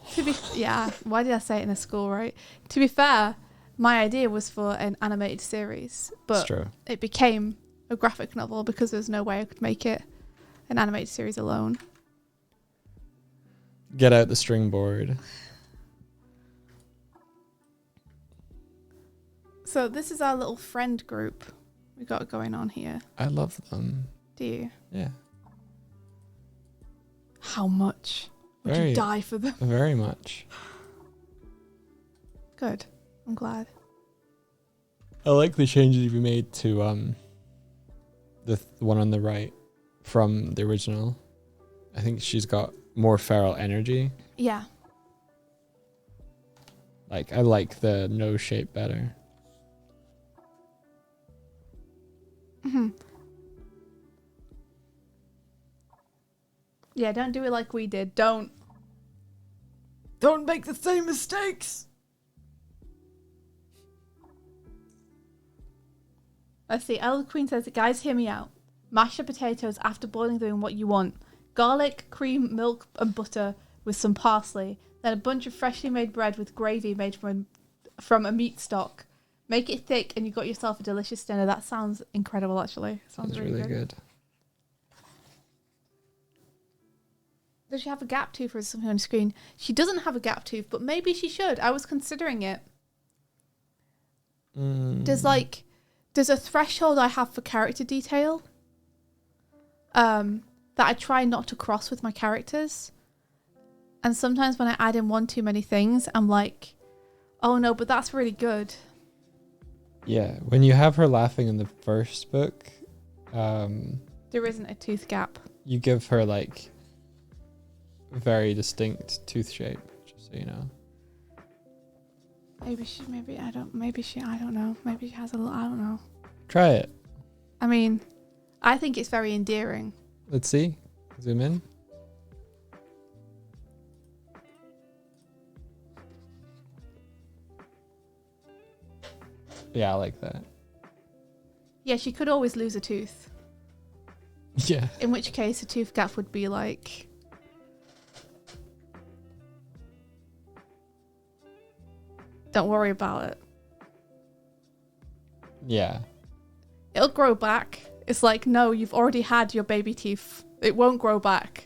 Yeah, why did I say it in a school, right? To be fair, my idea was for an animated series, but it became a graphic novel because there's no way I could make it an animated series alone. Get out the string board. So this is our little friend group we got going on here. I love them. Do you? Yeah. How much would you die for them? Very much. Good. I'm glad. I like the changes you made to the one on the right from the original. I think she's got more feral energy. Yeah. Like, I like the nose shape better. Mm-hmm. Yeah, don't do it like we did. Don't make the same mistakes. Let's see. Ella Queen says, guys, hear me out. Mash the potatoes after boiling them in what you want. Garlic, cream, milk, and butter with some parsley. Then a bunch of freshly made bread with gravy made from a meat stock. Make it thick and you got yourself a delicious dinner. That sounds incredible, actually. Sounds really good. Does she have a gap tooth or is something on the screen? She doesn't have a gap tooth, but maybe she should. I was considering it. There's a threshold I have for character detail that I try not to cross with my characters. And sometimes when I add in one too many things, I'm like, oh no, but that's really good. Yeah, when you have her laughing in the first book, there isn't a tooth gap. You give her like very distinct tooth shape, just so you know. Maybe she I don't know. Maybe she has a little, I don't know. Try it. I mean, I think it's very endearing. Let's see. Zoom in. Yeah, I like that. Yeah, she could always lose a tooth. Yeah. In which case a tooth gap would be like... Don't worry about it. Yeah. It'll grow back. It's like, no, you've already had your baby teeth. It won't grow back.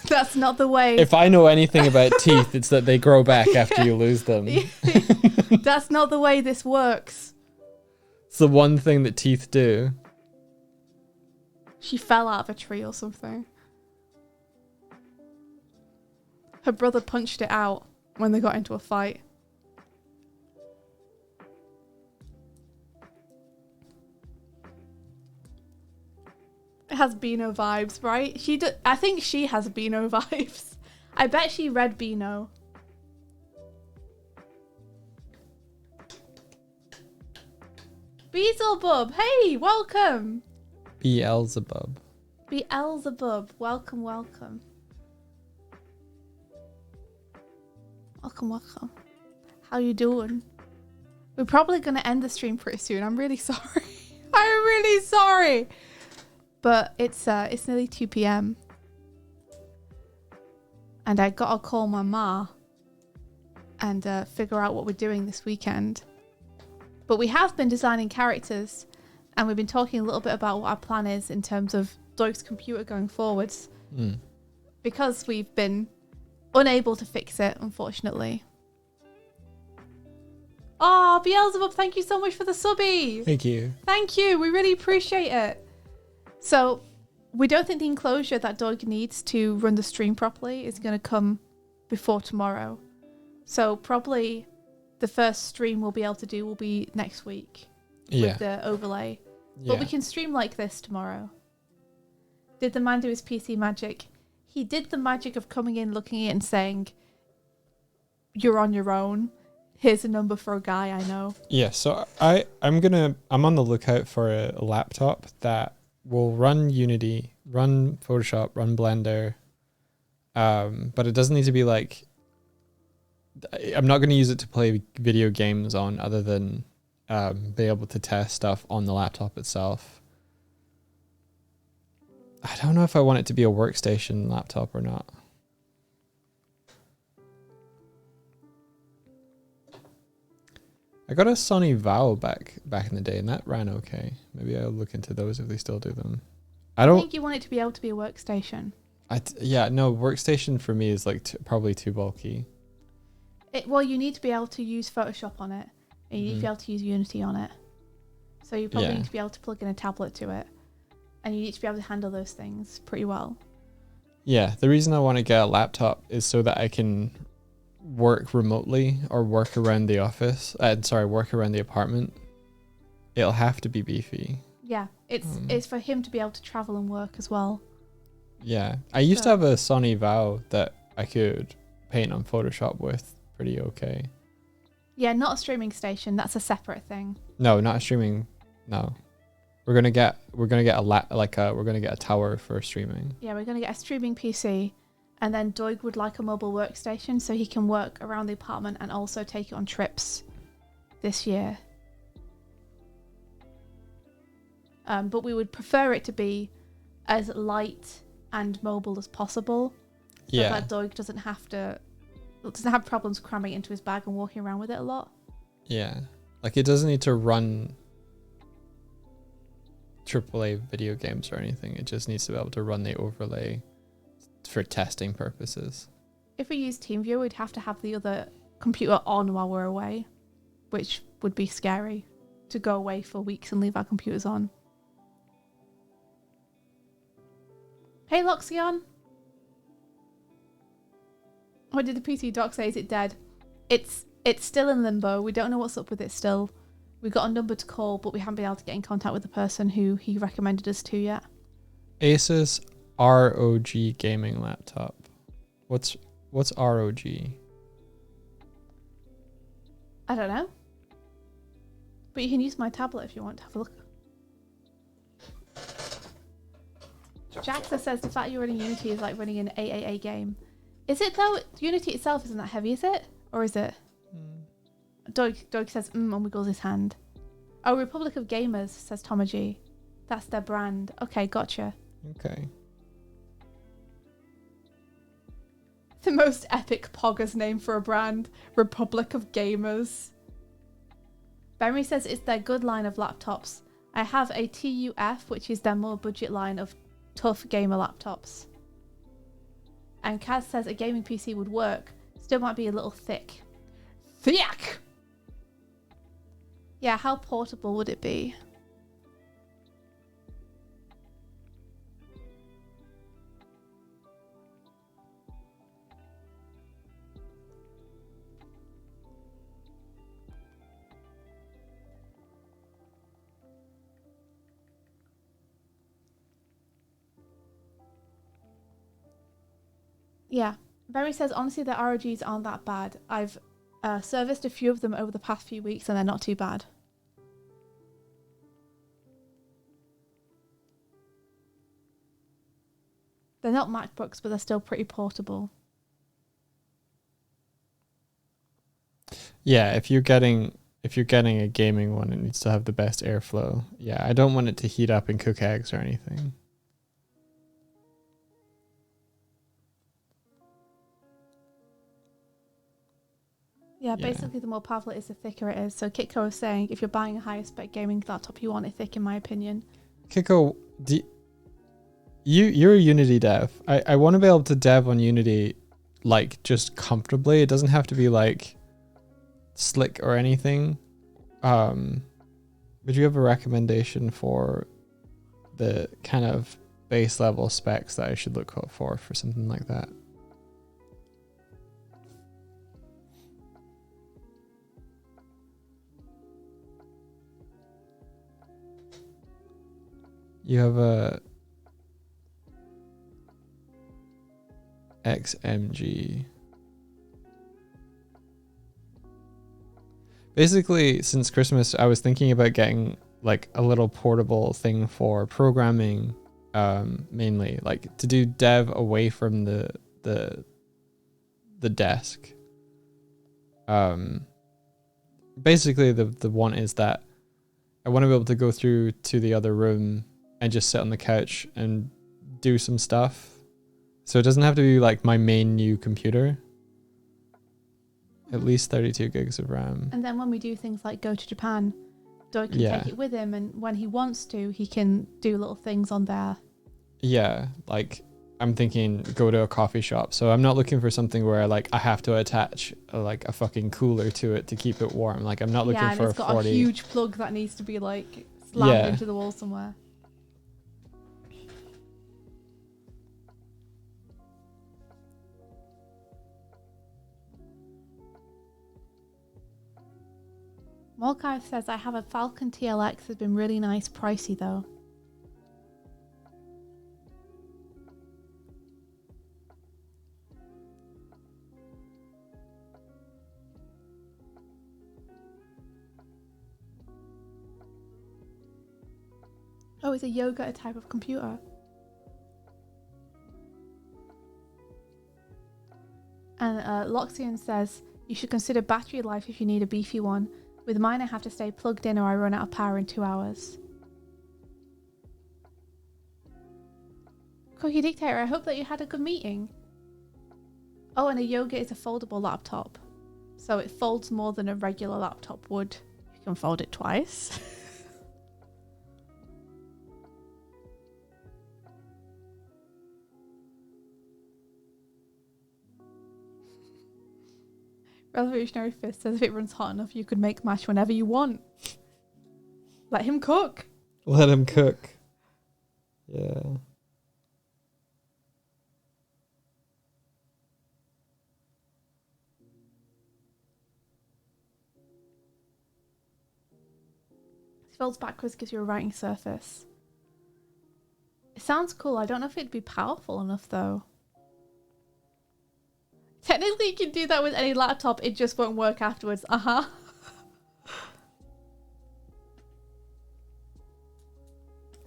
That's not the way. If I know anything about teeth, it's that they grow back after you lose them. That's not the way this works. It's the one thing that teeth do. She fell out of a tree or something. Her brother punched it out when they got into a fight. It has Beano vibes, right? I think she has Beano vibes. I bet she read Beano. Beelzebub, hey, welcome. Beelzebub. Beelzebub, welcome, welcome. Welcome, welcome. How you doing? We're probably going to end the stream pretty soon. I'm really sorry. I'm really sorry. But it's nearly 2 p.m. And I got to call my ma and figure out what we're doing this weekend. But we have been designing characters and we've been talking a little bit about what our plan is in terms of Doig's computer going forwards. Because we've been unable to fix it, unfortunately. Oh, Beelzebub, thank you so much for the subby. Thank you. Thank you. We really appreciate it. So, we don't think the enclosure that Doig needs to run the stream properly is going to come before tomorrow. So, probably the first stream we'll be able to do will be next week with the overlay. But we can stream like this tomorrow. Did the man do his PC magic? He did the magic of coming in, looking at it and saying, you're on your own. Here's a number for a guy I know. Yeah, so I'm on the lookout for a laptop that will run Unity, run Photoshop, run Blender. But it doesn't need to be like, I'm not going to use it to play video games on, other than be able to test stuff on the laptop itself. I don't know if I want it to be a workstation laptop or not. I got a Sony Vao back in the day, and that ran okay. Maybe I'll look into those if they still do them. I think you want it to be able to be a workstation. No, workstation for me is like probably too bulky. Well, you need to be able to use Photoshop on it, and you need to be able to use Unity on it. So you probably need to be able to plug in a tablet to it, and you need to be able to handle those things pretty well. Yeah, the reason I want to get a laptop is so that I can work remotely or work around the office. Work around the apartment. It'll have to be beefy. Yeah, it's for him to be able to travel and work as well. Yeah, I used to have a Sony Vao that I could paint on Photoshop with pretty okay. Yeah, not a streaming station. That's a separate thing. No, not a streaming. No, we're gonna get a tower for streaming. Yeah, we're gonna get a streaming PC, and then Doig would like a mobile workstation so he can work around the apartment and also take it on trips this year. But we would prefer it to be as light and mobile as possible, so that Doig doesn't have problems cramming it into his bag and walking around with it a lot. Yeah, like it doesn't need to run AAA video games or anything. It just needs to be able to run the overlay for testing purposes. If we use TeamViewer, we'd have to have the other computer on while we're away, which would be scary, to go away for weeks and leave our computers on. Hey, Loxion. What did the PC doc say? Is it dead? It's still in limbo. We don't know what's up with it still. We got a number to call, but we haven't been able to get in contact with the person who he recommended us to yet. Asus ROG gaming laptop. What's ROG? I don't know. But you can use my tablet if you want to have a look. Jaxa says the fact you're running Unity is like running an AAA game. Is it though? Unity itself isn't that heavy, is it? Or is it? Doig says, and wiggles his hand. Oh, Republic of Gamers, says Thomas G. That's their brand. Okay, gotcha. Okay. The most epic poggers name for a brand. Republic of Gamers. Benry says it's their good line of laptops. I have a TUF, which is their more budget line of tough gamer laptops. And Kaz says a gaming PC would work. Still might be a little thick. Thick! Yeah, how portable would it be? Yeah. Barry says, honestly, the ROGs aren't that bad. I've serviced a few of them over the past few weeks and they're not too bad. They're not MacBooks, but they're still pretty portable. Yeah, if you're getting a gaming one, it needs to have the best airflow. Yeah, I don't want it to heat up and cook eggs or anything. Yeah, basically the more powerful it is, the thicker it is. So Kitco is saying if you're buying a higher spec gaming laptop, you want it thick, in my opinion. Kitco, you're a Unity dev. I want to be able to dev on Unity, like, just comfortably. It doesn't have to be like slick or anything. Would you have a recommendation for the kind of base level specs that I should look out for something like that? You have a XMG. Basically, since Christmas, I was thinking about getting like a little portable thing for programming, mainly like to do dev away from the desk. Basically, the one is that I want to be able to go through to the other room and just sit on the couch and do some stuff. So it doesn't have to be like my main new computer. At least 32 gigs of RAM. And then when we do things like go to Japan, Doig can take it with him, and when he wants to, he can do little things on there. Yeah, like I'm thinking go to a coffee shop. So I'm not looking for something where like I have to attach like a fucking cooler to it to keep it warm. Like I'm not looking for it's got 40. a huge plug that needs to be like slammed into the wall somewhere. Molkai says, I have a Falcon TLX. It's been really nice, pricey though. Oh, is a yoga a type of computer? And Loxian says, you should consider battery life if you need a beefy one. With mine, I have to stay plugged in or I run out of power in 2 hours. Cookie Dictator, I hope that you had a good meeting. Oh, and a Yoga is a foldable laptop. So it folds more than a regular laptop would. You can fold it twice. Revolutionary Fist says if it runs hot enough, you could make mash whenever you want. Let him cook. Let him cook. Yeah. It folds backwards, gives you a writing surface. It sounds cool. I don't know if it'd be powerful enough though. Technically, you can do that with any laptop. It just won't work afterwards. Uh-huh.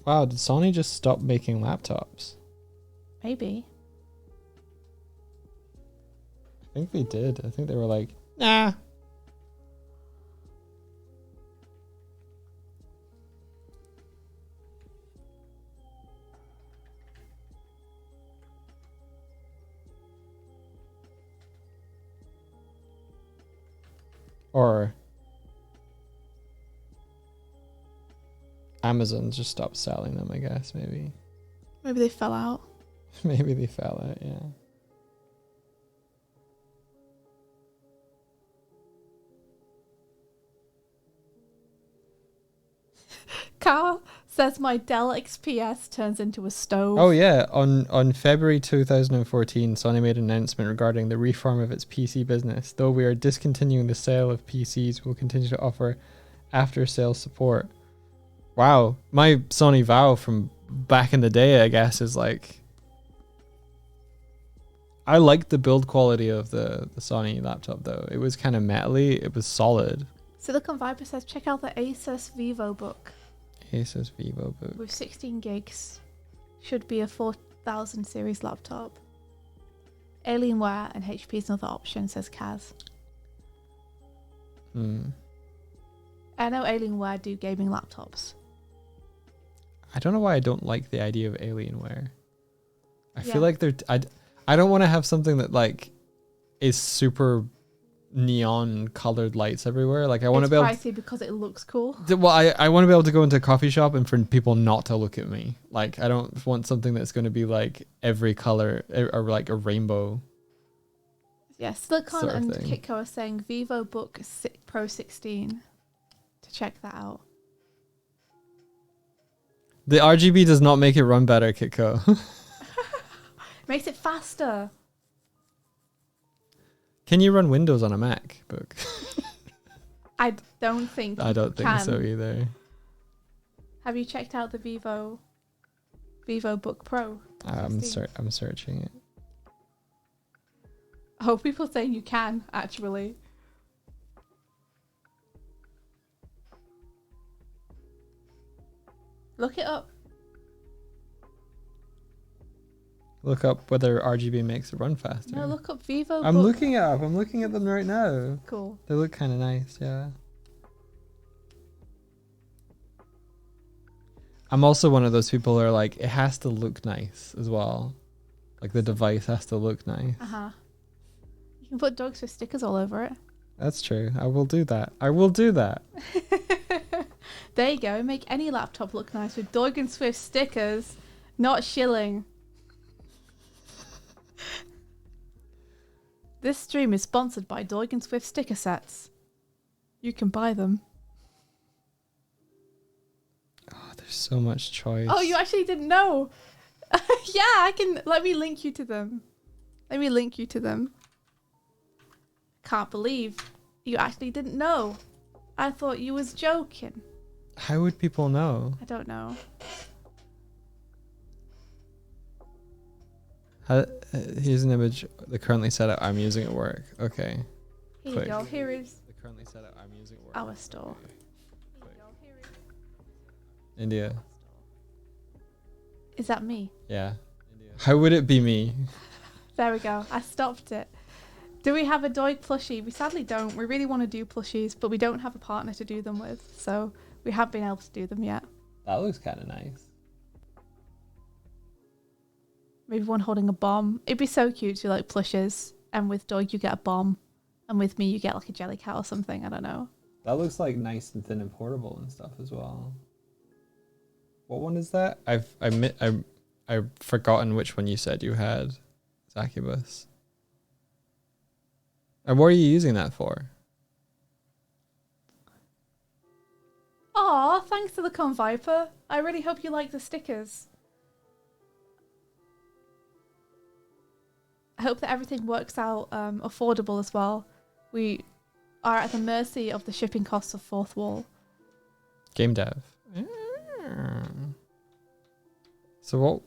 Wow, did Sony just stop making laptops? Maybe. I think they did. I think they were like, nah. Or Amazon just stopped selling them, I guess, maybe. Maybe they fell out. Maybe they fell out, yeah. Carl says my Dell XPS turns into a stove. Oh yeah, on February 2014, Sony made an announcement regarding the reform of its PC business. Though we are discontinuing the sale of PCs, we'll continue to offer after-sales support. Wow, my Sony Vow from back in the day, I guess, is like... I liked the build quality of the Sony laptop, though. It was kind of metally. It was solid. Silicon Viper says, check out the Asus Vivo book. Asus Vivo book. With 16 gigs. Should be a 4000 series laptop. Alienware and HP is another option, says Kaz. I know Alienware do gaming laptops. I don't know why I don't like the idea of Alienware. I feel like they're... I don't want to have something that like is super neon colored lights everywhere. Like I want to be able pricey because it looks cool. Well, I want to be able to go into a coffee shop and for people not to look at me. Like I don't want something that's going to be like every color or like a rainbow. Yeah, Silicon sort of and thing. Kitco are saying Vivo Book Pro 16 to check that out. The RGB does not make it run better, Kitco. Makes it faster. Can you run Windows on a MacBook? I don't think I don't think can. so either. Have you checked out the Vivo Book Pro? I'm searching it. Oh, people saying you can, actually. Look it up. Look up whether RGB makes it run faster. No, look up Vivo. I'm looking it up. I'm looking at them right now. Cool. They look kind of nice, yeah. I'm also one of those people who are like, it has to look nice as well. Like the device has to look nice. Uh-huh. You can put Doig and Swift stickers all over it. That's true. I will do that. I will do that. There you go. Make any laptop look nice with Doig and Swift stickers, not shilling. This stream is sponsored by Doig and Swift sticker sets. You can buy them. Oh, there's so much choice. Oh, you actually didn't know. Yeah, I can. Let me link you to them. Let me link you to them. Can't believe you actually didn't know. I thought you was joking. How would people know? I don't know. Here's an image. The currently setup I'm using at work. Okay. Here Quick. you go. Here is The currently setup I'm using at work. our store. Quick. Here you go. Here is India. Is that me? Yeah. India. How would it be me? There we go. I stopped it. Do we have a Doig plushie? We sadly don't. We really want to do plushies, but we don't have a partner to do them with, so we haven't been able to do them yet. That looks kind of nice. Maybe one holding a bomb. It'd be so cute to do like plushes, and with Doig you get a bomb, and with me you get like a jelly cat or something. I don't know. That looks like nice and thin and portable and stuff as well. What one is that? I've forgotten which one you said you had. Zacubus. And what are you using that for? Aw, thanks to the Conviper. I really hope you like the stickers. I hope that everything works out affordable as well. We are at the mercy of the shipping costs of Fourth Wall. Game dev. So what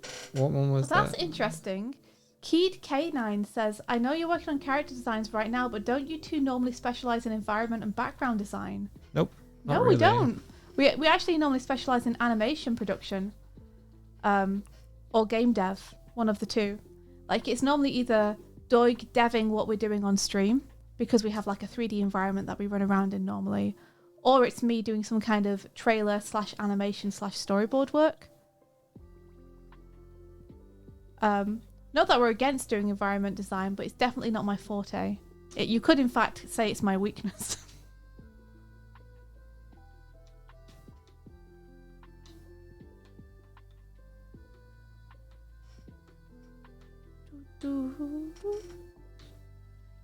one was That's that? interesting. Keed K9 says, I know you're working on character designs right now, but don't you two normally specialize in environment and background design? Nope. No, we don't. We actually normally specialize in animation production, or game dev, one of the two. Like it's normally either Doig deving what we're doing on stream because we have like a 3D environment that we run around in normally, or it's me doing some kind of trailer / animation / storyboard work. Not that we're against doing environment design, but it's definitely not my forte. You could in fact say it's my weakness.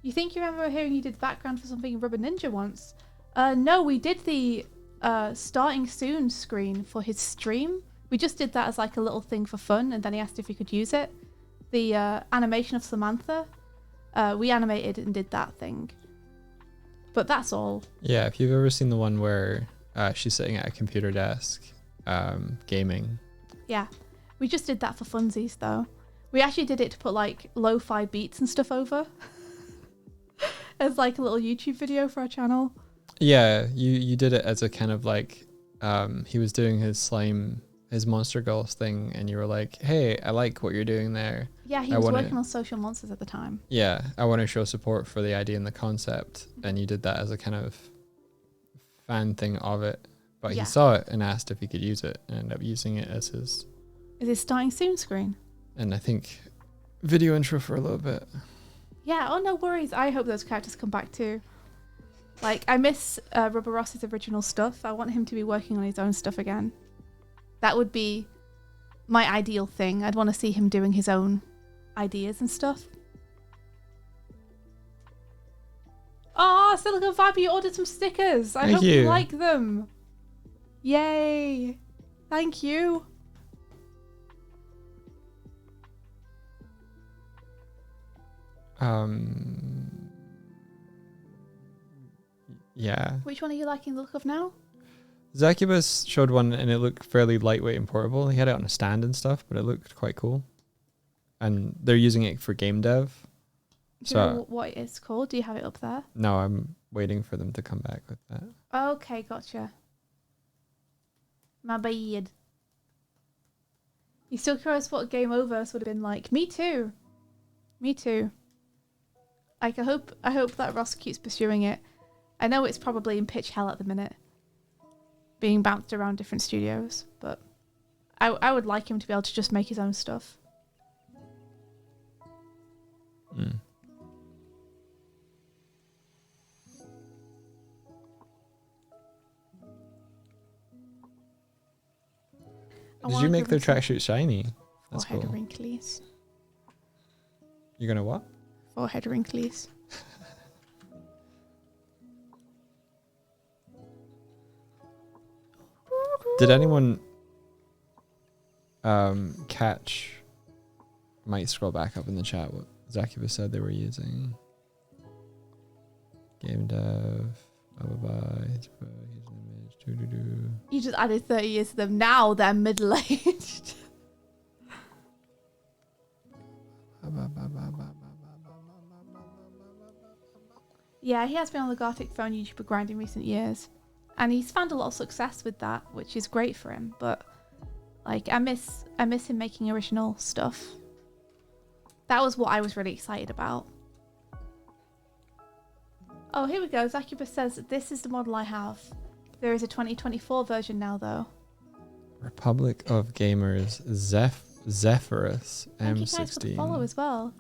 You think you remember hearing you did background for something in Rubber Ninja once? No, we did the starting soon screen for his stream. We just did that as like a little thing for fun, and then he asked if we could use it. The animation of Samantha, we animated and did that thing. But that's all. Yeah, if you've ever seen the one where she's sitting at a computer desk, gaming. Yeah, we just did that for funsies though. We actually did it to put like lo-fi beats and stuff over. As like a little YouTube video for our channel. Yeah, you did it as a kind of like, he was doing his Monster Girls thing, and you were like, hey, I like what you're doing there. Yeah, he was working on Social Monsters at the time. Yeah, I want to show support for the idea and the concept, and you did that as a kind of fan thing of it. But he saw it and asked if he could use it, and ended up using it as his... Is it starting soon screen? And I think video intro for a little bit. Yeah, oh no worries. I hope those characters come back too. Like, I miss Rubber Ross's original stuff. I want him to be working on his own stuff again. That would be my ideal thing. I'd want to see him doing his own ideas and stuff. Oh, Silicon Viper, you ordered some stickers. I hope you like them. Yay. Thank you. Yeah. Which one are you liking the look of now? Zacubus showed one and it looked fairly lightweight and portable. He had it on a stand and stuff, but it looked quite cool. And they're using it for game dev. Do you know what it's called? Do you have it up there? No, I'm waiting for them to come back with that. Okay, gotcha. My bad. You still curious what Game Over would have been like? Me too. Me too. Like, I hope that Ross keeps pursuing it. I know it's probably in pitch hell at the minute, being bounced around different studios, but I would like him to be able to just make his own stuff. Mm. Did you make their tracksuit shiny? That's Forehead cool. wrinklies. You're gonna what? Forehead wrinklies. Did anyone catch? Might scroll back up in the chat what Zakiba said they were using. Game dev. Blah blah blah. You just added 30 years to them. Now they're middle-aged. Yeah, he has been on the Gothic phone YouTuber grind in recent years. And he's found a lot of success with that, which is great for him. But, like, I miss him making original stuff. That was what I was really excited about. Oh, here we go. Zakiba says, this is the model I have. There is a 2024 version now, though. Republic of Gamers Zephyrus M16. Thank you guys for the follow as well.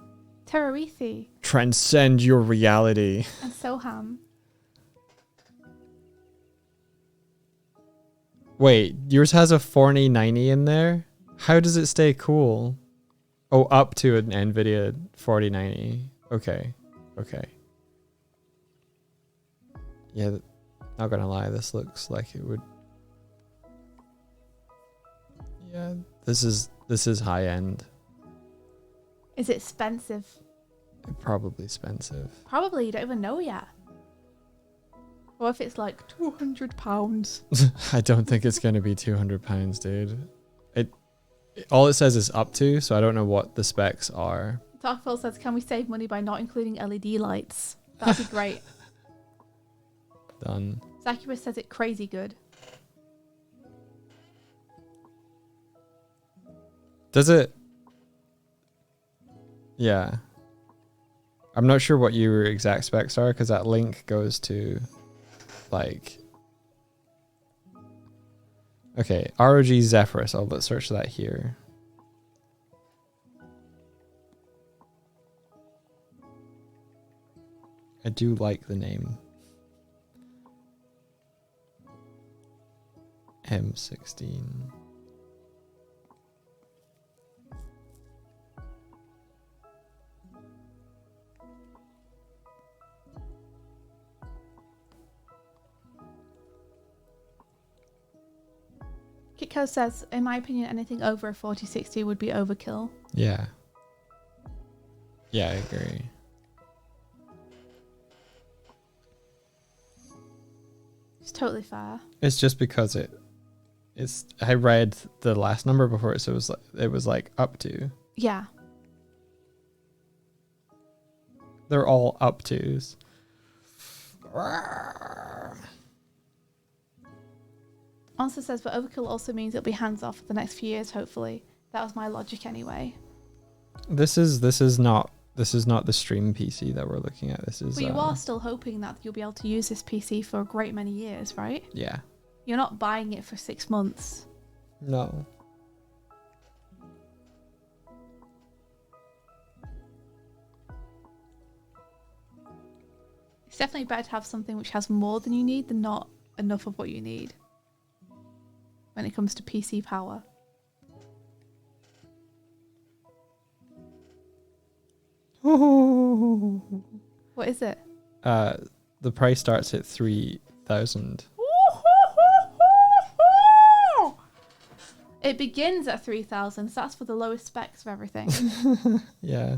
Terrorithi. Transcend your reality. And Soham. Wait, yours has a 4090 in there? How does it stay cool? Oh, up to an NVIDIA 4090. Okay. Yeah, not gonna lie, this looks like it would... Yeah, this is high end. Is it expensive? Probably expensive. Probably, you don't even know yet. Or if it's like £200. I don't think it's gonna be £200, dude. All it says is up to, so I don't know what the specs are. Darkfall says, can we save money by not including LED lights? That'd be great. Done. Zakiba says it crazy good. Does it? Yeah. I'm not sure what your exact specs are because that link goes to like... Okay, ROG Zephyrus. Let's search that here. I do like the name. M16. Kitco says, in my opinion, anything over a 4060 would be overkill. Yeah. Yeah, I agree. It's totally fair. It's just because I read the last number before it, so it was like up to. Yeah. They're all up tos. Answer says, but overkill also means it'll be hands off for the next few years, hopefully. That was my logic anyway. This is not the stream PC that we're looking at. This is. But you are still hoping that you'll be able to use this PC for a great many years, right? Yeah. You're not buying it for 6 months. No. It's definitely better to have something which has more than you need than not enough of what you need when it comes to PC power. What is it? The price starts at 3,000. It begins at 3,000, so that's for the lowest specs of everything. Yeah.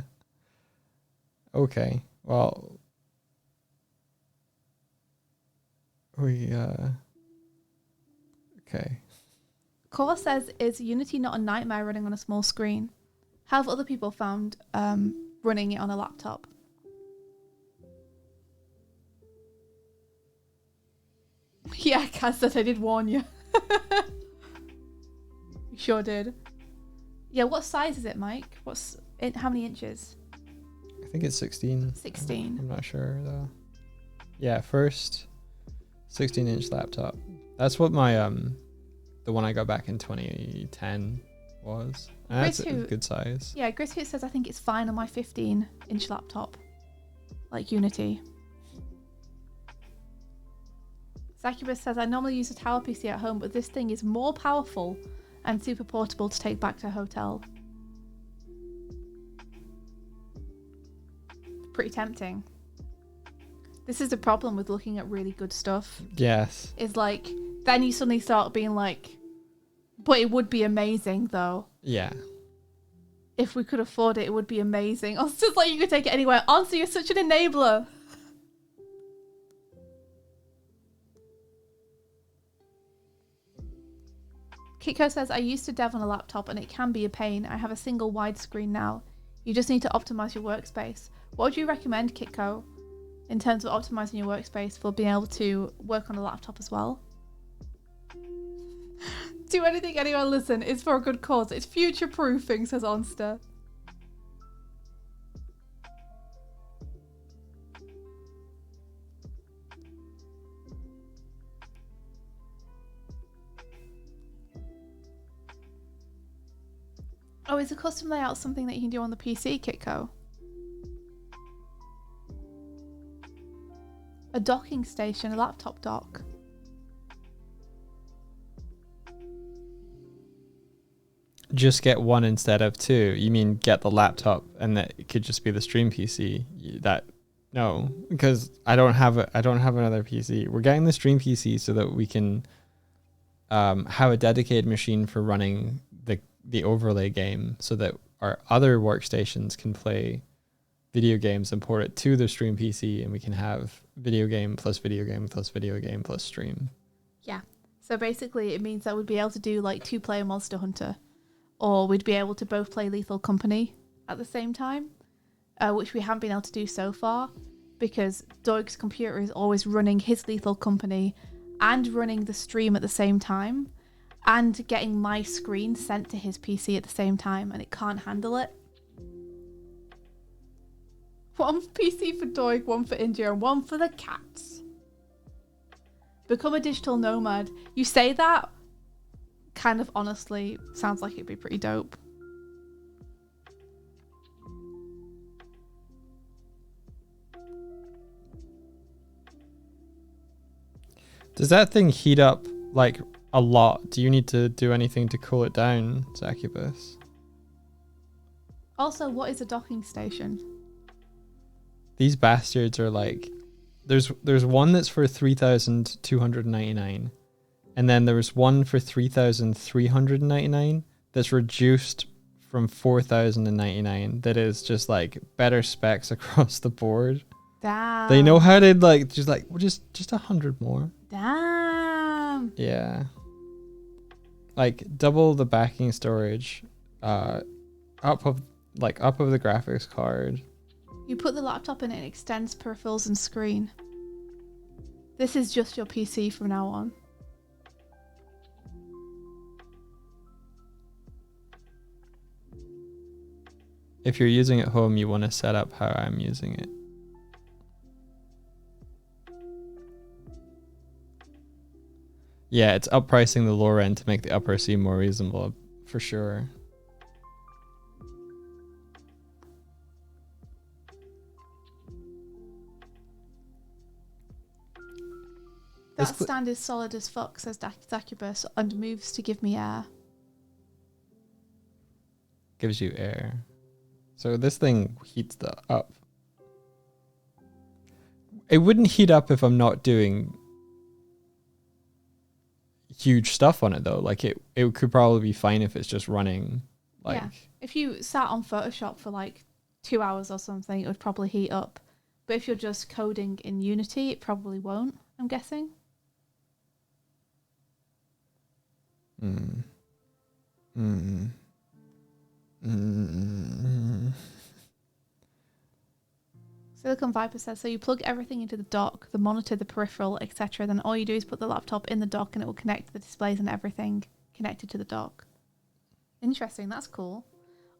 Okay. Well, okay. Core says, is Unity not a nightmare running on a small screen? How have other people found running it on a laptop? Yeah, Kaz said I did warn you. We sure did. Yeah, what size is it, Mike? How many inches? I think it's 16. 16. I'm not sure though. Yeah, first 16-inch laptop. That's what my the one I got back in 2010 was. And that's a good size. Yeah, Grishoot says I think it's fine on my 15-inch laptop. Like Unity. Succubus says I normally use a tower PC at home, but this thing is more powerful and super portable to take back to a hotel. Pretty tempting. This is the problem with looking at really good stuff. Yes. Is like, then you suddenly start being like, but it would be amazing though. Yeah. If we could afford it, it would be amazing. Oh, it's just like you could take it anywhere. Honestly, you're such an enabler. Kiko says, I used to dev on a laptop and it can be a pain. I have a single widescreen now. You just need to optimize your workspace. What would you recommend, Kitco, in terms of optimizing your workspace for being able to work on a laptop as well? Do anything, anyone listen. It's for a good cause. It's future-proofing, says Onster. Oh, is a custom layout something that you can do on the PC, Kitco? A docking station, a laptop dock. Just get one instead of two. You mean get the laptop and that it could just be the stream PC? No, because I don't have another PC. We're getting the stream PC so that we can have a dedicated machine for running the overlay game, so that our other workstations can play video games and port it to the stream PC, and we can have video game plus video game plus video game plus stream. Yeah. So basically it means that we'd be able to do like 2-player Monster Hunter, or we'd be able to both play Lethal Company at the same time, which we haven't been able to do so far because Doig's computer is always running his Lethal Company and running the stream at the same time and getting my screen sent to his PC at the same time, and it can't handle it. One PC for Doig, one for India, and one for the cats. Become a digital nomad. You say that, kind of honestly, sounds like it'd be pretty dope. Does that thing heat up like a lot? Do you need to do anything to cool it down, Succubus? Also, what is a docking station? These bastards are like, there's one that's for 3,299, and then there's one for 3,399 that's reduced from 4,099. That is just like better specs across the board. Damn. They know how to like just 100 more. Damn. Yeah. Like double the backing storage, up of the graphics card. You put the laptop in, it extends peripherals and screen. This is just your PC from now on. If you're using it at home, you want to set up how I'm using it. Yeah, it's uppricing the lower end to make the upper seem more reasonable, for sure. That stand is solid as fuck, says Succubus, and moves to give me air. Gives you air. So this thing heats up. It wouldn't heat up if I'm not doing huge stuff on it though. Like it could probably be fine if it's just running. Like, yeah. If you sat on Photoshop for like 2 hours or something, it would probably heat up. But if you're just coding in Unity, it probably won't, I'm guessing. Silicon Viper says, so you plug everything into the dock, the monitor, the peripheral, etc. Then all you do is put the laptop in the dock and it will connect the displays and everything connected to the dock. Interesting. That's cool.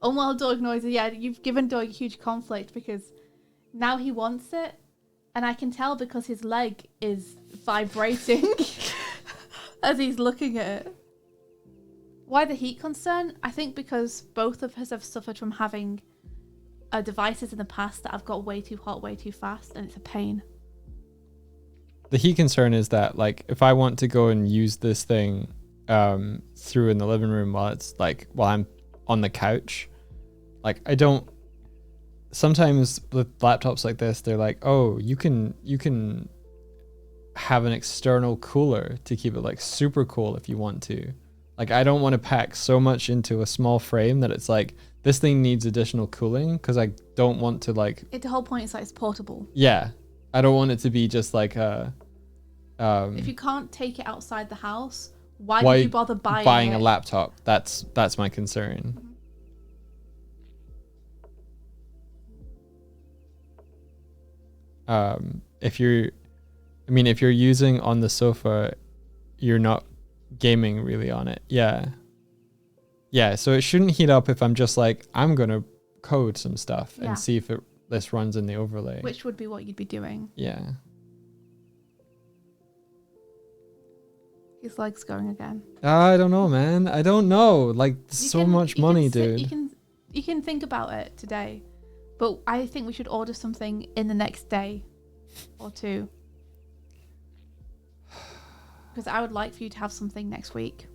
Unwell dog noises. Yeah, you've given Doig huge conflict because now he wants it, and I can tell because his leg is vibrating as he's looking at it. Why the heat concern? I think because both of us have suffered from having devices in the past that have got way too hot, way too fast, and it's a pain. The heat concern is that, like, if I want to go and use this thing through in the living room while I'm on the couch, like, I don't. Sometimes with laptops like this, they're like, oh, you can have an external cooler to keep it like super cool if you want to. Like, I don't want to pack so much into a small frame that it's like this thing needs additional cooling, because I don't want to like. The whole point is that it's portable. Yeah, I don't want it to be just like a. If you can't take it outside the house, why did you bother buying a laptop? That's my concern. If you're using on the sofa, you're not gaming really on it. Yeah, so it shouldn't heat up if I'm just like, I'm gonna code some stuff and see if this runs in the overlay, which would be what you'd be doing. Yeah. His leg's going again. I don't know, man. I don't know. Like, so much money, dude. You can think about it today, but I think we should order something in the next day or two. Because I would like for you to have something next week.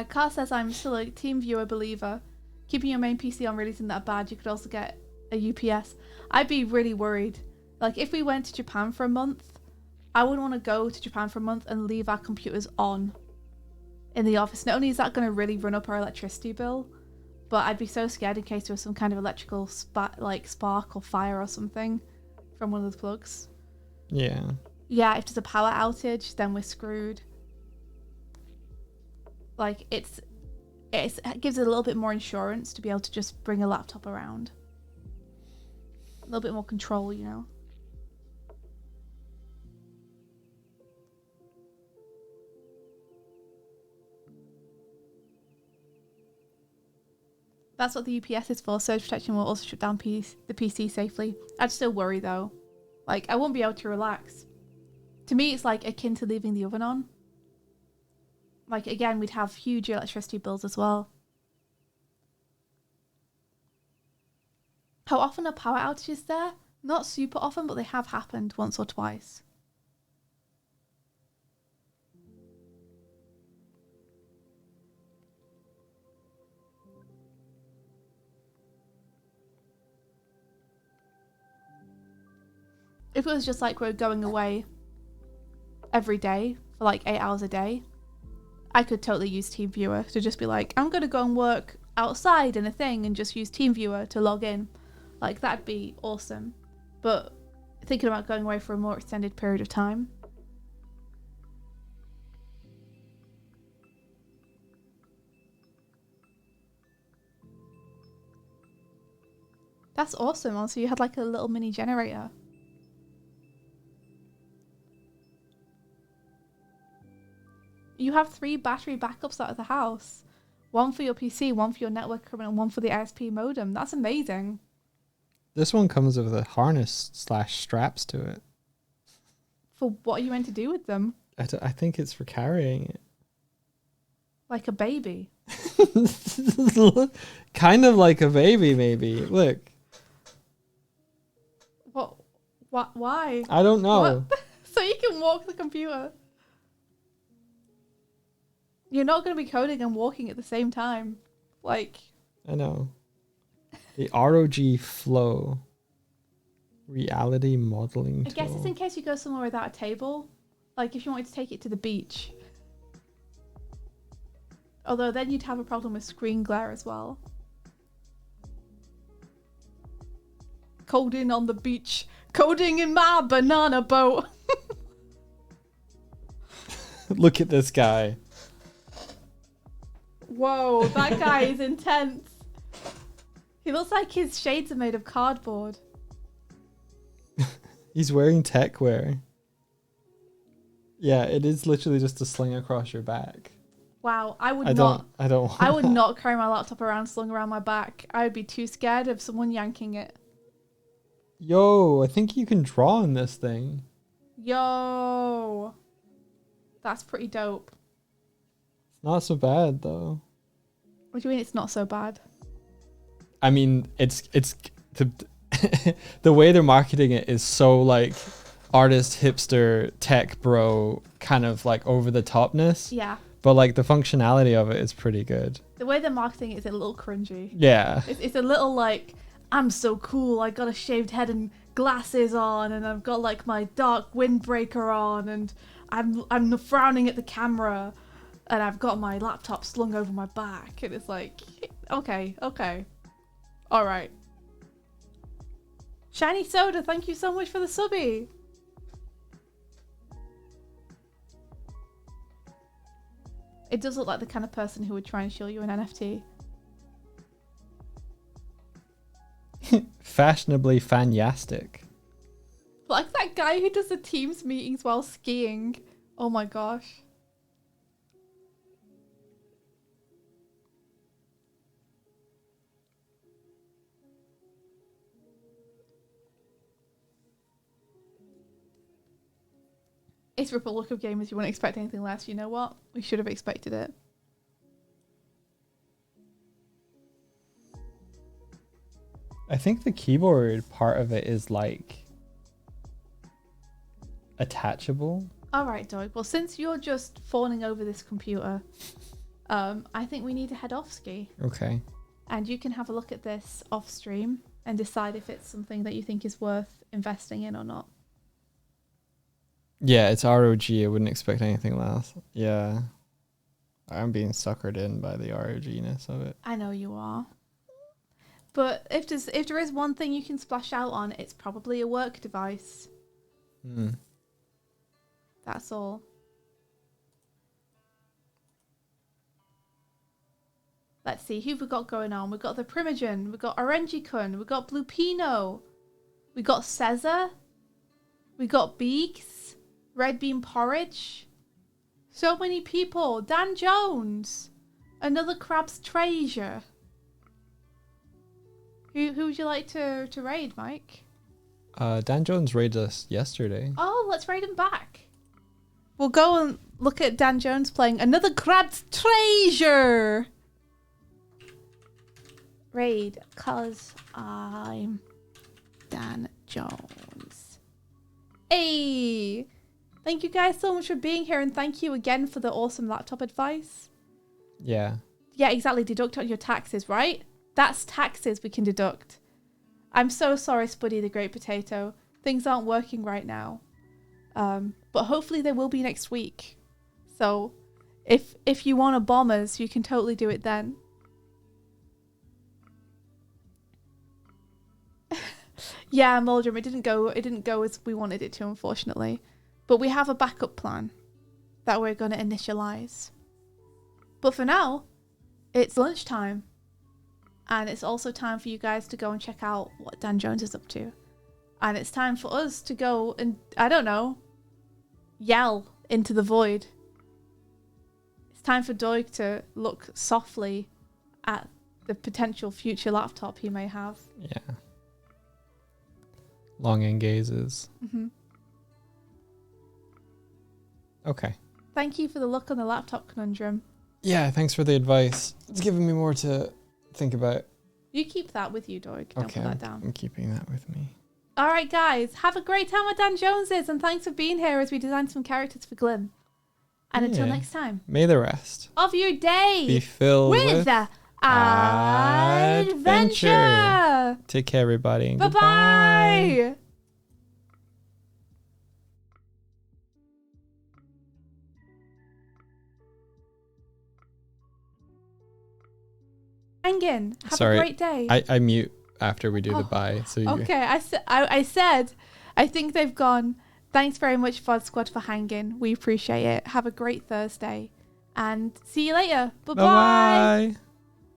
Carl says, I'm still a TeamViewer believer. Keeping your main PC on really isn't that bad. You could also get a UPS. I'd be really worried. Like, if we went to Japan for a month, I wouldn't want to go to Japan for a month and leave our computers on in the office. Not only is that going to really run up our electricity bill, but I'd be so scared in case there was some kind of electrical spark or fire or something from one of the plugs. Yeah. Yeah, if there's a power outage, then we're screwed. Like, it gives it a little bit more insurance to be able to just bring a laptop around. A little bit more control, you know? That's what the UPS is for. Surge protection will also shut down the PC safely. I'd still worry though. Like, I won't be able to relax. To me, it's like akin to leaving the oven on. Like, again, we'd have huge electricity bills as well. How often are power outages there? Not super often, but they have happened once or twice. If it was just like we're going away every day for like 8 hours a day, I could totally use TeamViewer to just be like, I'm going to go and work outside in a thing and just use TeamViewer to log in. Like, that'd be awesome. But thinking about going away for a more extended period of time. That's awesome. Also, you had like a little mini generator. You have 3 battery backups out of the house. 1 for your PC, 1 for your network equipment, and 1 for the ISP modem. That's amazing. This one comes with a harness / straps to it. For what are you meant to do with them? I think it's for carrying it. Like a baby. Kind of like a baby, maybe. Look. What? Why? I don't know. What? So you can walk the computer. You're not going to be coding and walking at the same time. Like... I know. The ROG Flow reality modeling tool. I guess it's in case you go somewhere without a table. Like if you wanted to take it to the beach. Although then you'd have a problem with screen glare as well. Coding on the beach. Coding in my banana boat. Look at this guy. Whoa, that guy is intense. He looks like his shades are made of cardboard. He's wearing tech wear. Yeah, it is literally just a sling across your back. Wow, I would I not. don't want I would that. not carry my laptop around slung around my back. I would be too scared of someone yanking it. Yo, I think you can draw on this thing. Yo, that's pretty dope. It's not so bad though. What do you mean it's not so bad? I mean, it's the the way they're marketing it is so like artist, hipster, tech bro kind of like over the topness. Yeah. But like the functionality of it is pretty good. The way they're marketing it is a little cringy. Yeah. It's a little like, I'm so cool. I got a shaved head and glasses on, and I've got like my dark windbreaker on, and I'm frowning at the camera, and I've got my laptop slung over my back, and it's like, okay, all right. Shiny Soda, thank you so much for the subby. It does look like the kind of person who would try and shill you an NFT. Fashionably fantastic. Like that guy who does the Teams meetings while skiing. Oh my gosh. It's Republic of Gamers. You wouldn't expect anything less. You know what? We should have expected it. I think the keyboard part of it is like attachable. All right, Doig. Well, since you're just fawning over this computer, I think we need to head off ski. Okay. And you can have a look at this off stream and decide if it's something that you think is worth investing in or not. Yeah, it's ROG. I wouldn't expect anything less. Yeah. I'm being suckered in by the ROG-ness of it. I know you are. But if there is one thing you can splash out on, it's probably a work device. That's all. Let's see, who've we got going on? We've got the Primogen, we've got Orangey-kun, we've got Blue Pino, we got Caesar, we got Beaks, Red Bean Porridge. So many people. Dan Jones, another Crab's Treasure. Who would you like to raid, Mike? Dan Jones raided us yesterday. Oh, let's raid him back. We'll go and look at Dan Jones playing another Crab's Treasure. Raid, cause I'm Dan Jones. Hey! Thank you guys so much for being here, and thank you again for the awesome laptop advice. Yeah. Yeah, exactly. Deduct on your taxes, right? That's taxes we can deduct. I'm so sorry, Spuddy the Great Potato. Things aren't working right now. But hopefully they will be next week. So if you want to bomb us, you can totally do it then. Yeah, Muldrum, it didn't go as we wanted it to, unfortunately. But we have a backup plan that we're going to initialize. But for now, it's lunchtime. And it's also time for you guys to go and check out what Dan Jones is up to. And it's time for us to go and, I don't know, yell into the void. It's time for Doig to look softly at the potential future laptop he may have. Yeah. Longing gazes. Mm-hmm. Okay. Thank you for the look on the laptop conundrum. Yeah, thanks for the advice. It's giving me more to think about. You keep that with you, Doig. Don't Okay, put that down. I'm keeping that with me. All right, guys. Have a great time with Dan Joneses, and thanks for being here as we design some characters for Glim. And until next time, may the rest of your day be filled with adventure. Take care, everybody. And Bye-bye. Hangin. Have a great day. I mute after we do the bye. So okay, I said, I think they've gone. Thanks very much, VOD Squad, for hanging. We appreciate it. Have a great Thursday. And see you later. Bye-bye. Bye-bye.